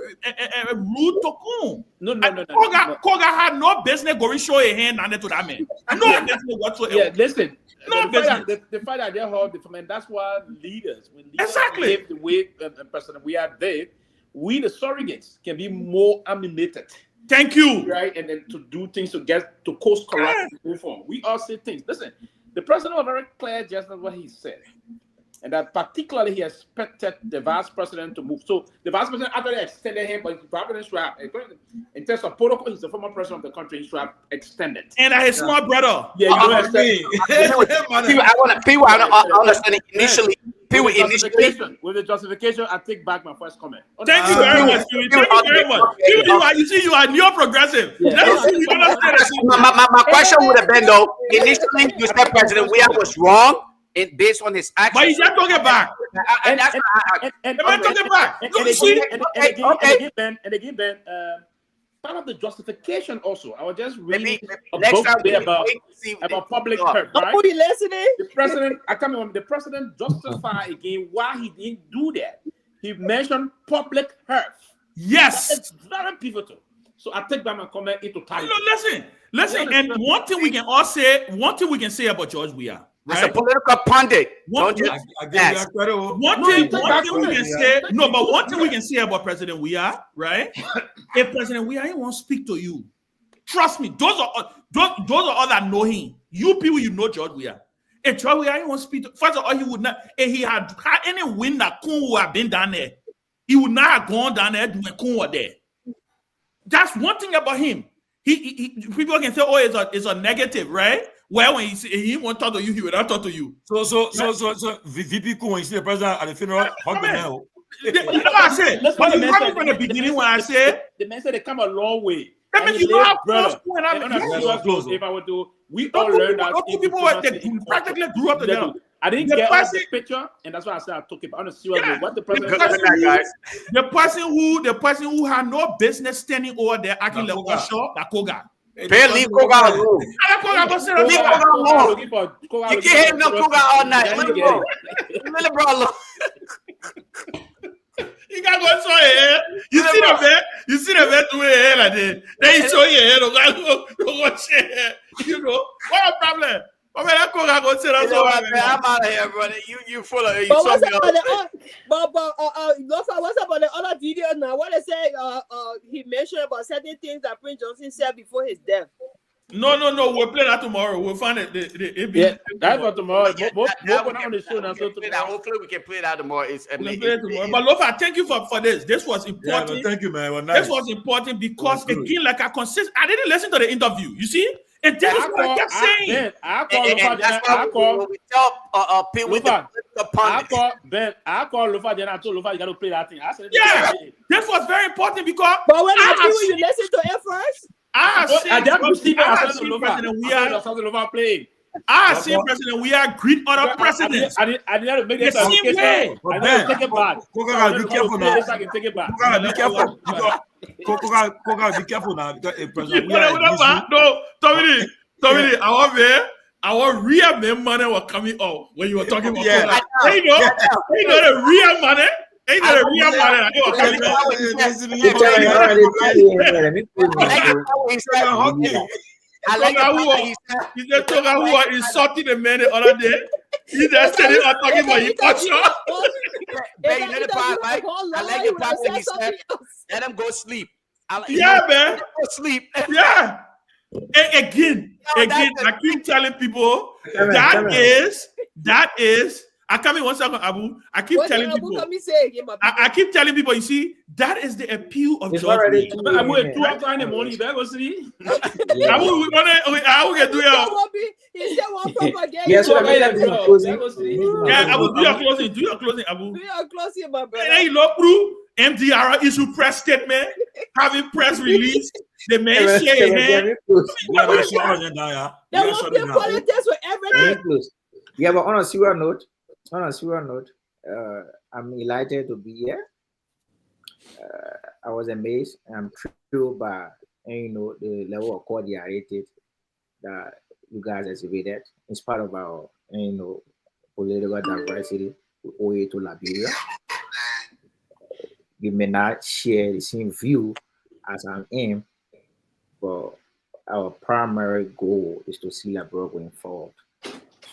rude to Kun. No. Togar had no business going show a hand under to that man. No business whatsoever. Yeah, listen. The fact that they hold the man, that's why when leaders exactly the way President we are there, we the surrogates can be more animated. Thank you. Right, and then to do things to get to course correct and move on. We all say things. Listen, the president was very clear just on what he said. And that particularly he expected the vice president to move. So the vice president actually extended him, but the president should have, in terms of protocol, he's the former president of the country, he should have extended. And his small brother. Yeah, you know I understand it initially. With the justification, I take back my first comment. Thank you very much. Thank you very much. You see, you are neo-progressive. My question would have been, though, initially you said President Weah was wrong. Based on his actions, but he's not talking back. And talking back. And again, Ben, part of the justification also, I was just reading a book today about public hurt. Right? Are you listening? The president justified again why he didn't do that. He mentioned public hurt. Yes, it's very pivotal. So I take back my comment into time. No, listen. And one thing we can say about George Weah. Right? As a political pundit, one thing we can say about President Weah, right? If President Weah won't speak to you, trust me, those are all that know him. You people, you know George Weah. If George Weah won't speak to, first of all, he would not. If he had any win that Kun would have been down there, he would not have gone down there when Kun was there. That's one thing about him. He people can say, oh, it's a negative, right? Well, when he won't talk to you, he will not talk to you. So VP Kun, when you see the president at the funeral, hug the man. You know what I said? But you heard me from the beginning when I said the man said they come a long way. I mean, you know how close when if I would do, we all learned that people practically grew up together. I didn't get the picture, and that's why I said I took it. But honestly, what the president the person who had no business standing over there acting like Osho, that Togar. Leave Togar alone. Leave Togar alone. You can't have no Togar all night. Let him bro alone. You got to show your hair. You see the vet with your hair like that. Then you show your hair. Don't watch your hair. You know what a problem. I'm out of here, brother. You full of. But what's about the other video now? What they say? He mentioned about certain things that Prince Johnson said before his death. No. We'll play that tomorrow. We'll find it. That's for tomorrow. On the show now. Hopefully, we can play that tomorrow. But Lofa, thank you for this. This was important. Yeah, thank you, man. Nice. This was important because again, like I didn't listen to the interview. You see. And that is what I kept saying. I call Lofa, then I told Lofa, you got to play that thing. I said, yeah, this was very important because. But when you listen to it first, I have seen President Weah greet other presidents. I didn't make it the same way. I didn't take it back. Be careful now. I can take it back. Be careful. Be careful now. No, Tommy, I want real money was coming out when you were talking about. Yeah, you know the real money. Ain't that a real money? I like he said Togar who are insulting the man the other day. He just said it talking about you. You know the part, right? I like the part when he said, "Let him go sleep." Yeah, man. Go sleep. Yeah. Again, I keep telling people that is. I come in 1 second, Abu. I keep telling people. I keep telling people. You see, that is the appeal of George. Abu, 2 o'clock in the morning. Better go see. Abu, we can do it. He said one propaganda. Yes, I mean, yeah, Abu, do your closing. Do your closing, Abu. Do your closing, my brother. Hey, look, bro. MDR issue press statement, having press release. The man share hand. There will be politics with everything. Yeah, but on a serious note, I'm delighted to be here. I was amazed and I'm thrilled by the level of cordiality that you guys exhibited in spite of our political diversity. We owe it to Liberia. You may not share the same view as I am, but our primary goal is to see Liberia going forward.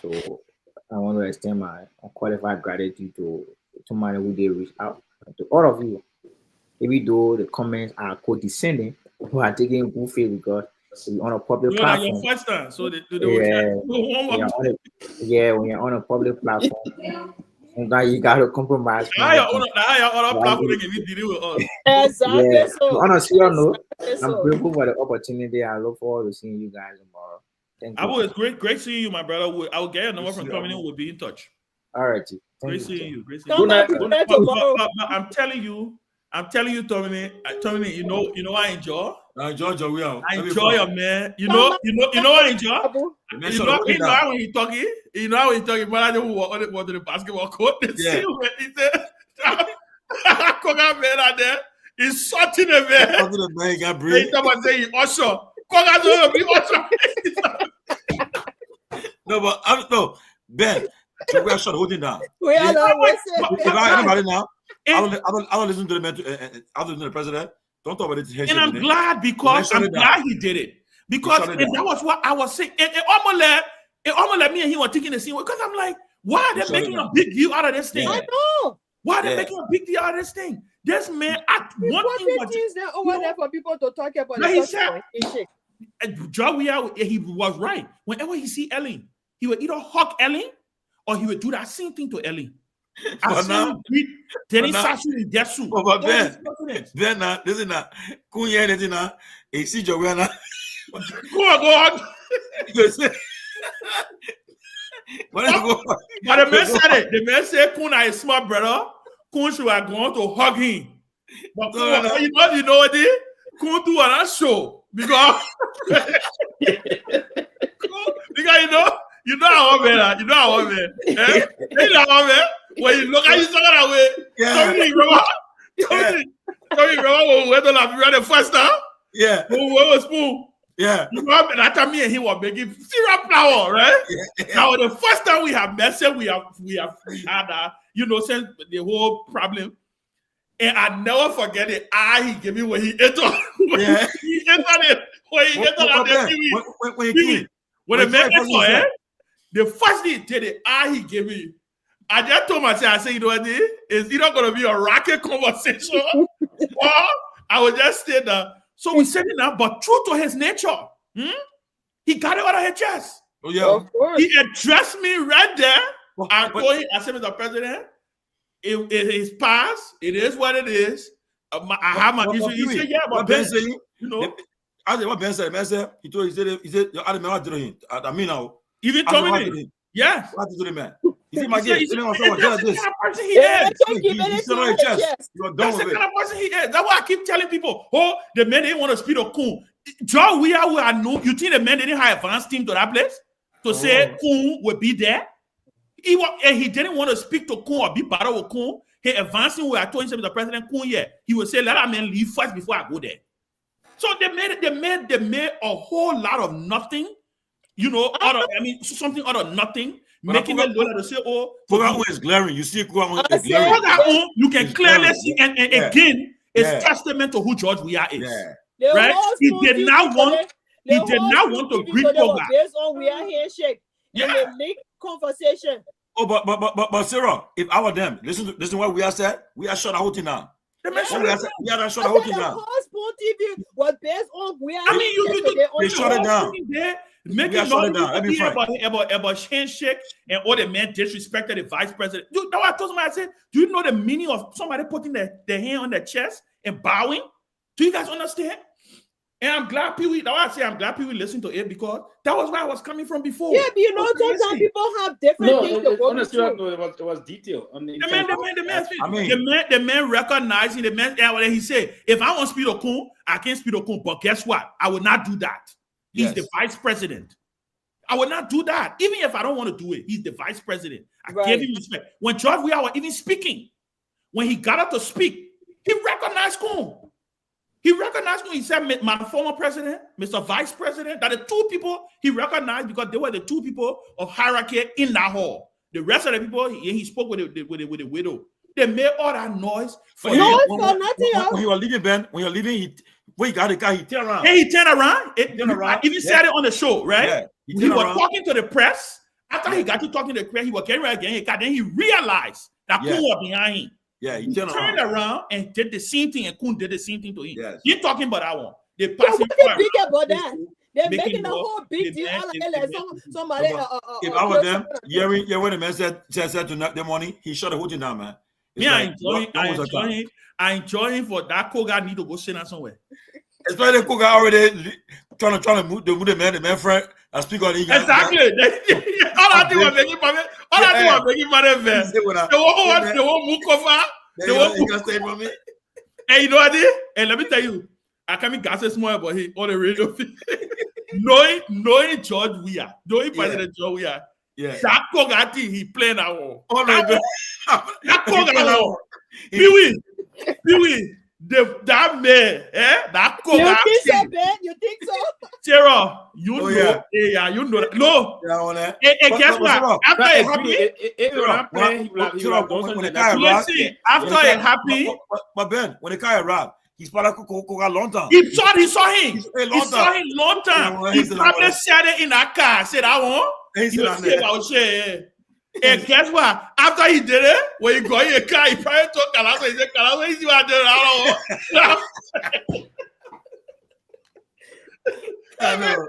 So I want to extend my unqualified gratitude to many who did reach out, to all of you. Even though the comments are condescending, who are taking good faith because we're on a public platform. When you're on a public platform, sometimes you gotta compromise. Exactly. So on a serious note, I'm grateful for the opportunity. I look forward to seeing you guys tomorrow. Thank you. It's great seeing you, my brother. I will get your number from coming in. We'll be in touch. All right. Great seeing you. But I'm telling you, Tommy, you know I enjoy. I enjoy your man. You know I enjoy. You know how when he talking. You know how he talking. But I don't want to the basketball court. Yeah. He said, "Koga man out there is sorting a man. He got breathe. He's about saying Osho. Koga don't be Osho." No, Ben. So we are shut holding down. We are anybody now. I don't listen to the man. I don't listen to the president. Don't talk about it. And I'm glad because I'm glad he did it. Because that was what I was saying. It almost let me and he were taking the scene because I'm like, why are they making a big deal out of this thing? I know. Why are they making a big deal out of this thing? This man, things there over there for people to talk about. He said, he was right. Whenever he see Ellen, he would either hug Ellen or he would do that same thing to Ellen. Then he starts with Desu. Ben, listen now. Kunya, listen now. He see Joanna. Go on. But the man said it. The man said Kuna is smart, brother. Kun should have gone to hug him. But you know what they did? Kun do another show because you know how man. You know how man. You know how man. When you look at you talking that way, Tommy, remember when we went to Liberia the first time? Yeah. When we went with Spoon. Yeah. You remember that time me and he were making syrup flour, right? Yeah. Now the first time we have messed we had since the whole problem. And I never forget it. He gave me when he ate on. He ate on it. When he ate on it. When the man ate on it, the first thing he did it, he gave me. I just told myself, I said, you know what it is? It's either going to be a rocket conversation or I will just stay there. So we said it now, but true to his nature, he got it out of his chest. Oh, yeah. He addressed me right there. I told him, I said, Mr. President, it is past. It is what it is. I have my issue. He said, yeah, but Ben said, I said, what Ben said? Ben said, he said, I don't know what to do. I mean, now. Even told me, yes. What to do, man? You see my game. That's the kind of person he is. That's the kind of person he is. That's why I keep telling people, the men didn't want to speed of Kun. John, we are new. You think the men didn't have advanced team to that place to say Kun would be there? He didn't want to speak to Kun or be better with Kun. He advanced him where I told him, Mr. President Kun, he would say, let that man leave first before I go there. So they made a whole lot of nothing, something out of nothing. Making it look to say, Togar is glaring. You see, Guar is glaring. You can clearly see, and again, it's testament to who George Weah is. Yeah. Right? He did not want to greet Togar. Based on Weah handshake. And they make conversation. But Sarah, if I were them, listen to what Weah said. Weah shut the whole thing down. The man shut it down. Yeah, that shut I the whole said thing the down. whole Spoon TV was based on where I mean, they shut it down. Making shut it down. Let me frank. About handshake and all the men disrespected the vice president. You know what I told somebody? I said, do you know the meaning of somebody putting their hand on their chest and bowing? Do you guys understand? And I'm glad Pewee, that's why I say I'm glad Pewee listened to it, because that was where I was coming from before. Yeah, but you know, sometimes people have different things to go through. It was detailed. The man recognizing the man, he said, if I want to speak to Kun, I can't speak to Kun, but guess what? I will not do that. He's the vice president. I will not do that. Even if I don't want to do it, he's the vice president. I gave him respect. When George Weah was even speaking, when he got up to speak, he recognized Kun. He recognized when he said, my former president, Mr. Vice President, that the two people he recognized because they were the two people of hierarchy in that hall. The rest of the people, he spoke with the widow. They made all that noise for nothing. When you were leaving, Ben, when you're leaving, when he got the car, he turned around. Hey, he turned around. I even said it on the show, right? Yeah, he was talking to the press. After he got to talking to the press, he was getting ready again. Then he realized that Kun was behind him. Yeah, he turned around and did the same thing, and Kun did the same thing to him. Yes. You're talking about that one. They passing. What's big about that? They're making the whole big deal. Somebody. If I was them, when the man said tonight the morning, he shut the whole thing down, man. I enjoy him for that. Togar need to go sit down somewhere. Especially Togar already trying to move the man friend and speak on English. Exactly. All I do was making money. They won't move over. They won't say for me. Hey, you know what I did? And let me tell you, I can't be gassing small about him on the radio. knowing George Weah, knowing President George Weah. Yeah. That Togar thing, he playing that one. Oh my God. That Togar one. Pewee. That man, that Togar. You think so, Ben? You think so? Sarah, you know that. No. And guess what? After it happened, but Ben, when the car arrived, he's probably Togar long time. He saw him. He saw him long time. He probably said it in that car. Said, I want. He said, and guess what? After he did it, when he got in a car, he probably told Kalasa. He said, Kalasa, you see what I did? I know.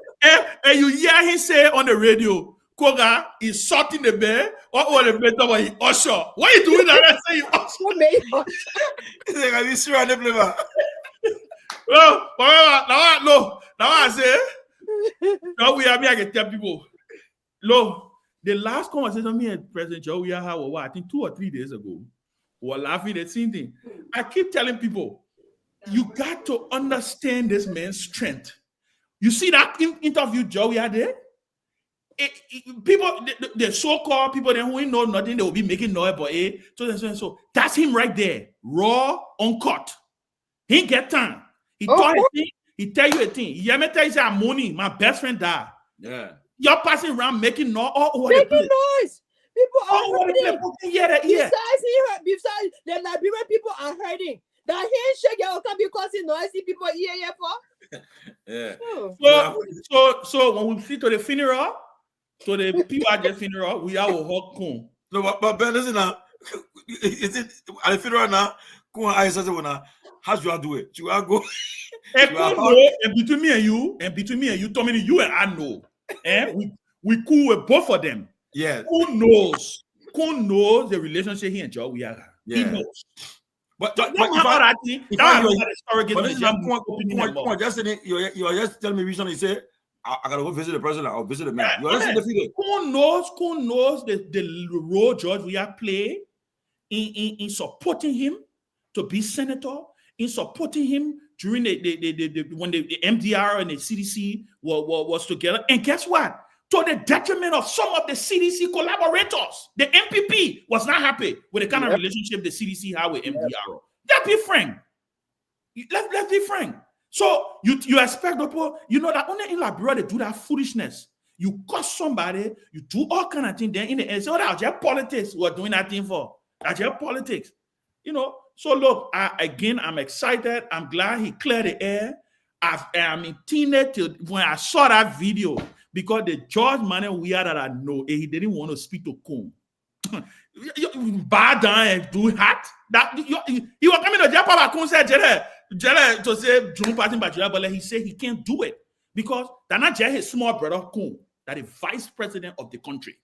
And you hear him say on the radio, Togar is sorting the bear, or the bear when he usher. What are you doing that? I say you usher. He's like, are you sure I didn't believe Now I say, now we have me, I can tell people, look. The last conversation me and President Joe Weah had was, I think 2 or 3 days ago. We were laughing at the same thing. I keep telling people, you got to understand this man's strength. You see that interview Joe Weah did? People, the so-called people who know nothing, they will be making noise, but so that's him right there, raw, uncut. He get time. He tell you a thing. He tell you, say, I'm money. My best friend died. Yeah. You're passing around making noise all over the place. Making noise. People are hurting. Besides, the Liberian people are hurting. The handshake you can be causing noisy people here for. Yeah. So when we see to the funeral, to the Peabody funeral, we have a hug Kun. No, but Ben, listen now. Is it at the funeral now? Kun I said now. How should I do it? Should I go? And between me and you, Tomalin, you and I know. We cool with both of them. Yeah. Kun knows the relationship he and Joe Weah have. He knows. But you are just telling me recently, say, I gotta go visit the president or visit the man. You're just defeated. Kun knows the role George Weah play in supporting him to be senator, in supporting him during when the MDR and the CDC was together. And guess what? To the detriment of some of the CDC collaborators. The MPP was not happy with the kind of relationship the CDC had with MDR. Let's be frank. Let's be frank. So you expect people, you know that only in Liberia they do that foolishness. You cost somebody, you do all kind of things, then in the end, so that's just politics we're doing that thing for. That's just politics. You know, so look, I'm excited. I'm glad he cleared the air. I'm intended to when I saw that video because the George Weah that I know, he didn't want to speak to Kun. Bow down and do hat. That he was coming to Japan to say June party, but he said he can't do it because they're not just his small brother Kun, that is vice president of the country.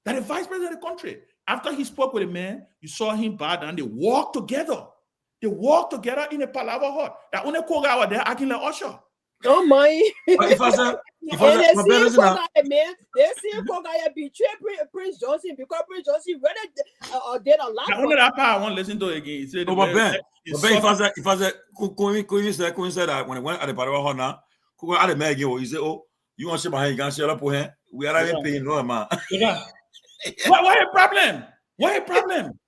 That is vice president of the country. After he spoke with the man, you saw him bow down. They walked together. They walked together in a palaver hut. That only Togar was there acting like usher. Oh my! If I say, man, they see Togar betray Prince Johnson because Prince Johnson really did a lot. That part I want to listen to again. He said, but Ben, if I say, Queen said that when it went at the palaver hut now, Togar had a man again. He said, "Oh, you want to share my hand? You can share up with him. We are even paying no man." What a problem? What a problem?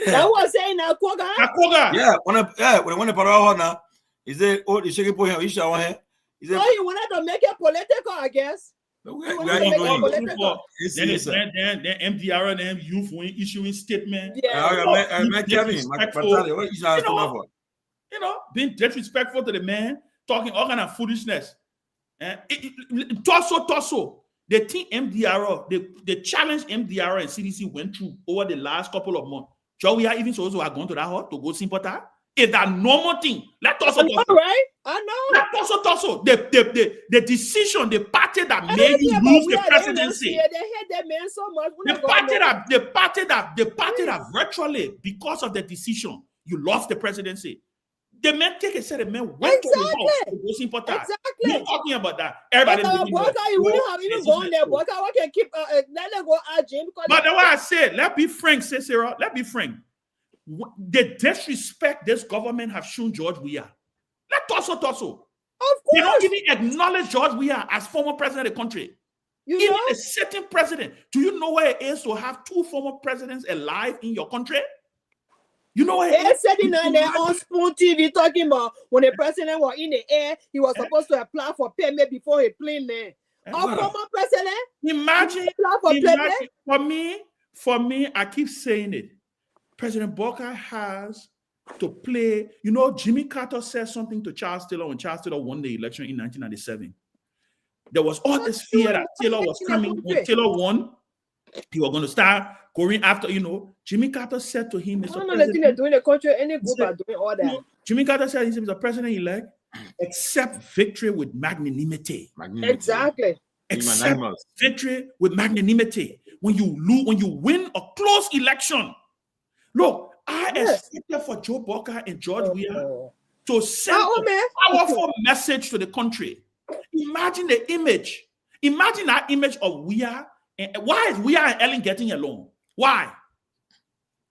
That was saying now, Togar. Yeah, when I went to palaver hut now, he said, "Oh, the shaking point, he shower him." He said, "Oh, you wanted to make it political, I guess." Then MDR and them youth when issuing statement. Being disrespectful to the man, talking all kind of foolishness. Torso. The team MDR, the challenge MDR and CDC went through over the last couple of months. So we are even supposed to have gone to that hut to go sympathize. Is that normal thing? Let us right? I know. Let us the decision, the party that made you lose the presidency. They hate that man so much. The party that virtually, because of the decision, you lost the presidency. The man take a set of men went to the house to go sympathize. Exactly. You're talking about that. Everybody. You wouldn't have even gone there. Boyka, we can keep let them go at Jim. But that's why I said, let's be frank, say Sarah. Let's be frank. The disrespect this government have shown George Weah. Let Torso. Of course. They don't even acknowledge George Weah as former president of the country. Even a sitting president. Do you know where it is to have two former presidents alive in your country? You know what? They're sitting on there on Spoon TV talking about when the president was in the air, he was supposed to apply for permit before he plane there. Our former president? Imagine for me, I keep saying it. President Bokar has to play. You know, Jimmy Carter said something to Charles Taylor when Charles Taylor won the election in 1997. There was all this fear that Taylor was coming. When Taylor won, he was going to start going after, Jimmy Carter said to him, Mr. President, they're doing the country, any group are doing all that. Jimmy Carter said, he said, Mr. President-elect, accept victory with magnanimity. Exactly. Accept victory with magnanimity. When you win a close election, look, I expected for Joe Bokar and George Weah to send a powerful message to the country. Imagine the image. Imagine that image of Weah. Why is Weah and Ellen getting along? Why?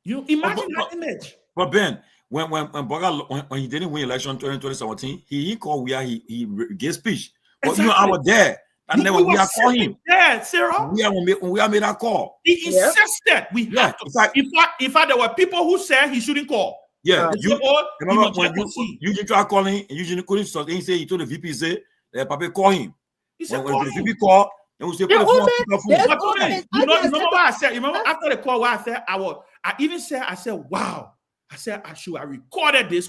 You imagine that image. But Ben, when Bokar when he didn't win election 2017, he called Weah, he gave speech. But exactly. I was there. And then when we are calling him, yeah, Sarah. When we made that call. He insisted we have to. In fact, there were people who said he shouldn't call. Yeah, remember when you try calling and Eugene couldn't stop. He said he told the VP say Papa call him. He said when the VP call, and we say put the phone. You know what I said? You remember after the call what I said? I even said wow. I said I recorded this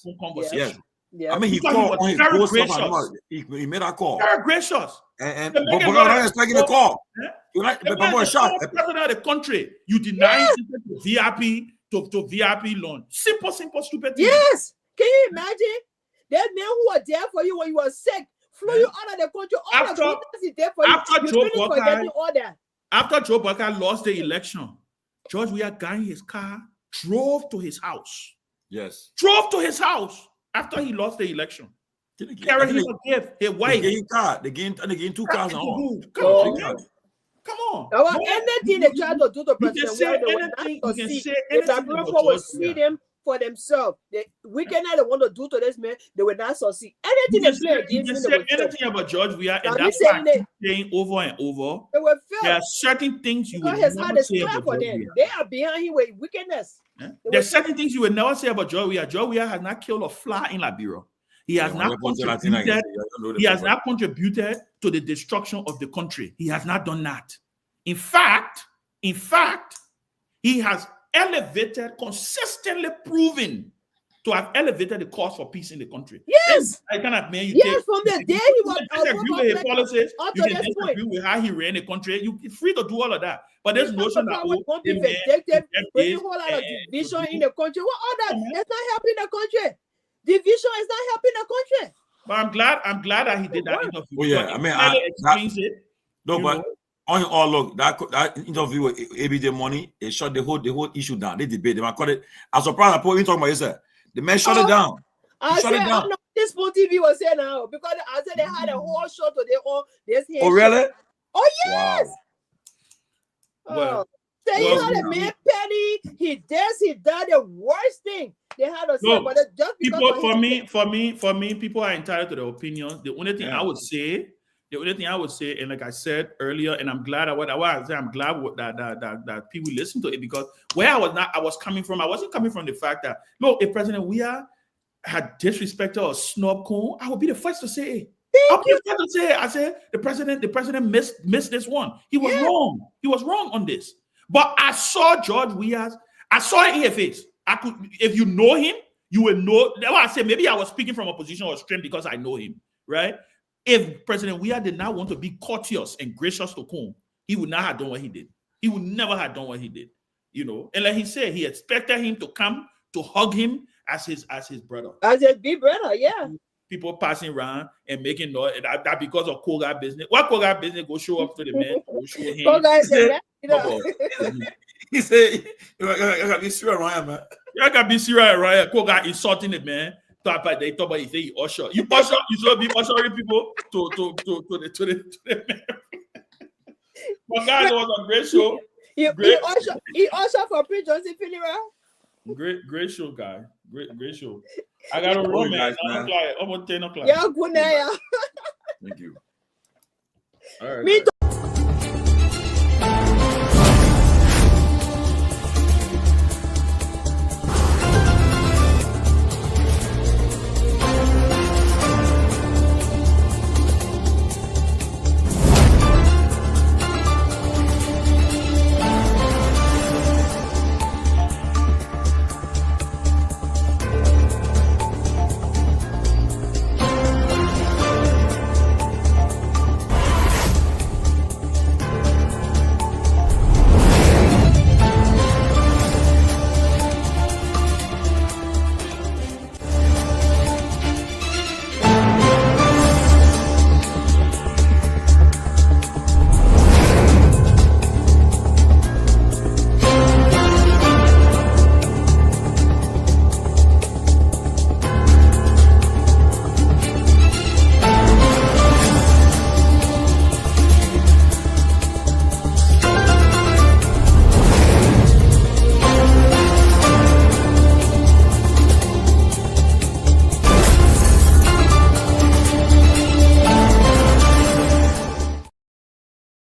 phone conversation. Yes. Yeah. I mean, he called on his very gracious. He made a call. Very gracious. And but not expecting the call. You're right. The president of the country, you deny VIP to VIP loan. Simple, stupid thing. Yes. Can you imagine? That man who was there for you when you were sick, flew you out of the country. All the is there for you. After Joe Bokar lost the election, George Weah got in his car, drove to his house. Yes. Drove to his house. After he lost the election, carried him a gift. His wife. They gained 2 cars. Come on. Anything they try to do to President Weah, will see them for themselves. The wickedness they want to do to this man, they will not succeed. Anything they play against you can say anything about George Weah, and that's why saying over and over. They will fail. There are certain things you will never say about George Weah. They are behind him with wickedness. There are certain things you will never say about George Weah. George Weah has not killed a fly in Liberia. He has not contributed to the destruction of the country. He has not done that. In fact, he has elevated, consistently proven to have elevated the cause for peace in the country. Yes. I cannot man you yes, from the day he was disagree with his policies, you can disagree with how he ran the country. You're free to do all of that. But there's notion that bringing a whole lot of division in the country. What other? It's not helping the country. Division is not helping the country. But I'm glad that he did that interview. Oh yeah, I mean, explains it. No, but on all look, that interview with ABJ Money, it shut the whole issue down. They debate. They might call it. I'm surprised that even talking about it. The man shut it down. I know this TV was saying now because I said they had a whole show today on this. Oh really? Oh yes. Wow. Well, he had a man petty. He done the worst thing. They had to say, but just people for me, people are entitled to their opinions. The only thing I would say, and like I said earlier, and I'm glad I'm glad that people listen to it, because where I was coming from, I wasn't coming from the fact that if President Weah had disrespected or snubbed Coon, I would be the first to say, I said the president missed this one. He was wrong. He was wrong on this. But I saw George Weah's. I saw it in his face. I could, if you know him, you will know. That's why I said maybe I was speaking from a position of strength because I know him, right? If President Weah did not want to be courteous and gracious to Coon, he would not have done what he did. He would never have done what he did, And like he said, he expected him to come to hug him as his brother, as his big brother, yeah. People passing around and making noise that because of Togar business. What Togar business go show up to the man? Go show him. He said, "You gotta be serious around, man. You gotta be serious around." Togar insulting the man. They talk about he say he usher. You usher. You should be ushering people to the man. But guys, it was a great show. He usher for Prince Johnson funeral. Great show, guy. Great show. I got a room, man. Almost 10 o'clock. Yeah, good night. Thank you. All right. Me too.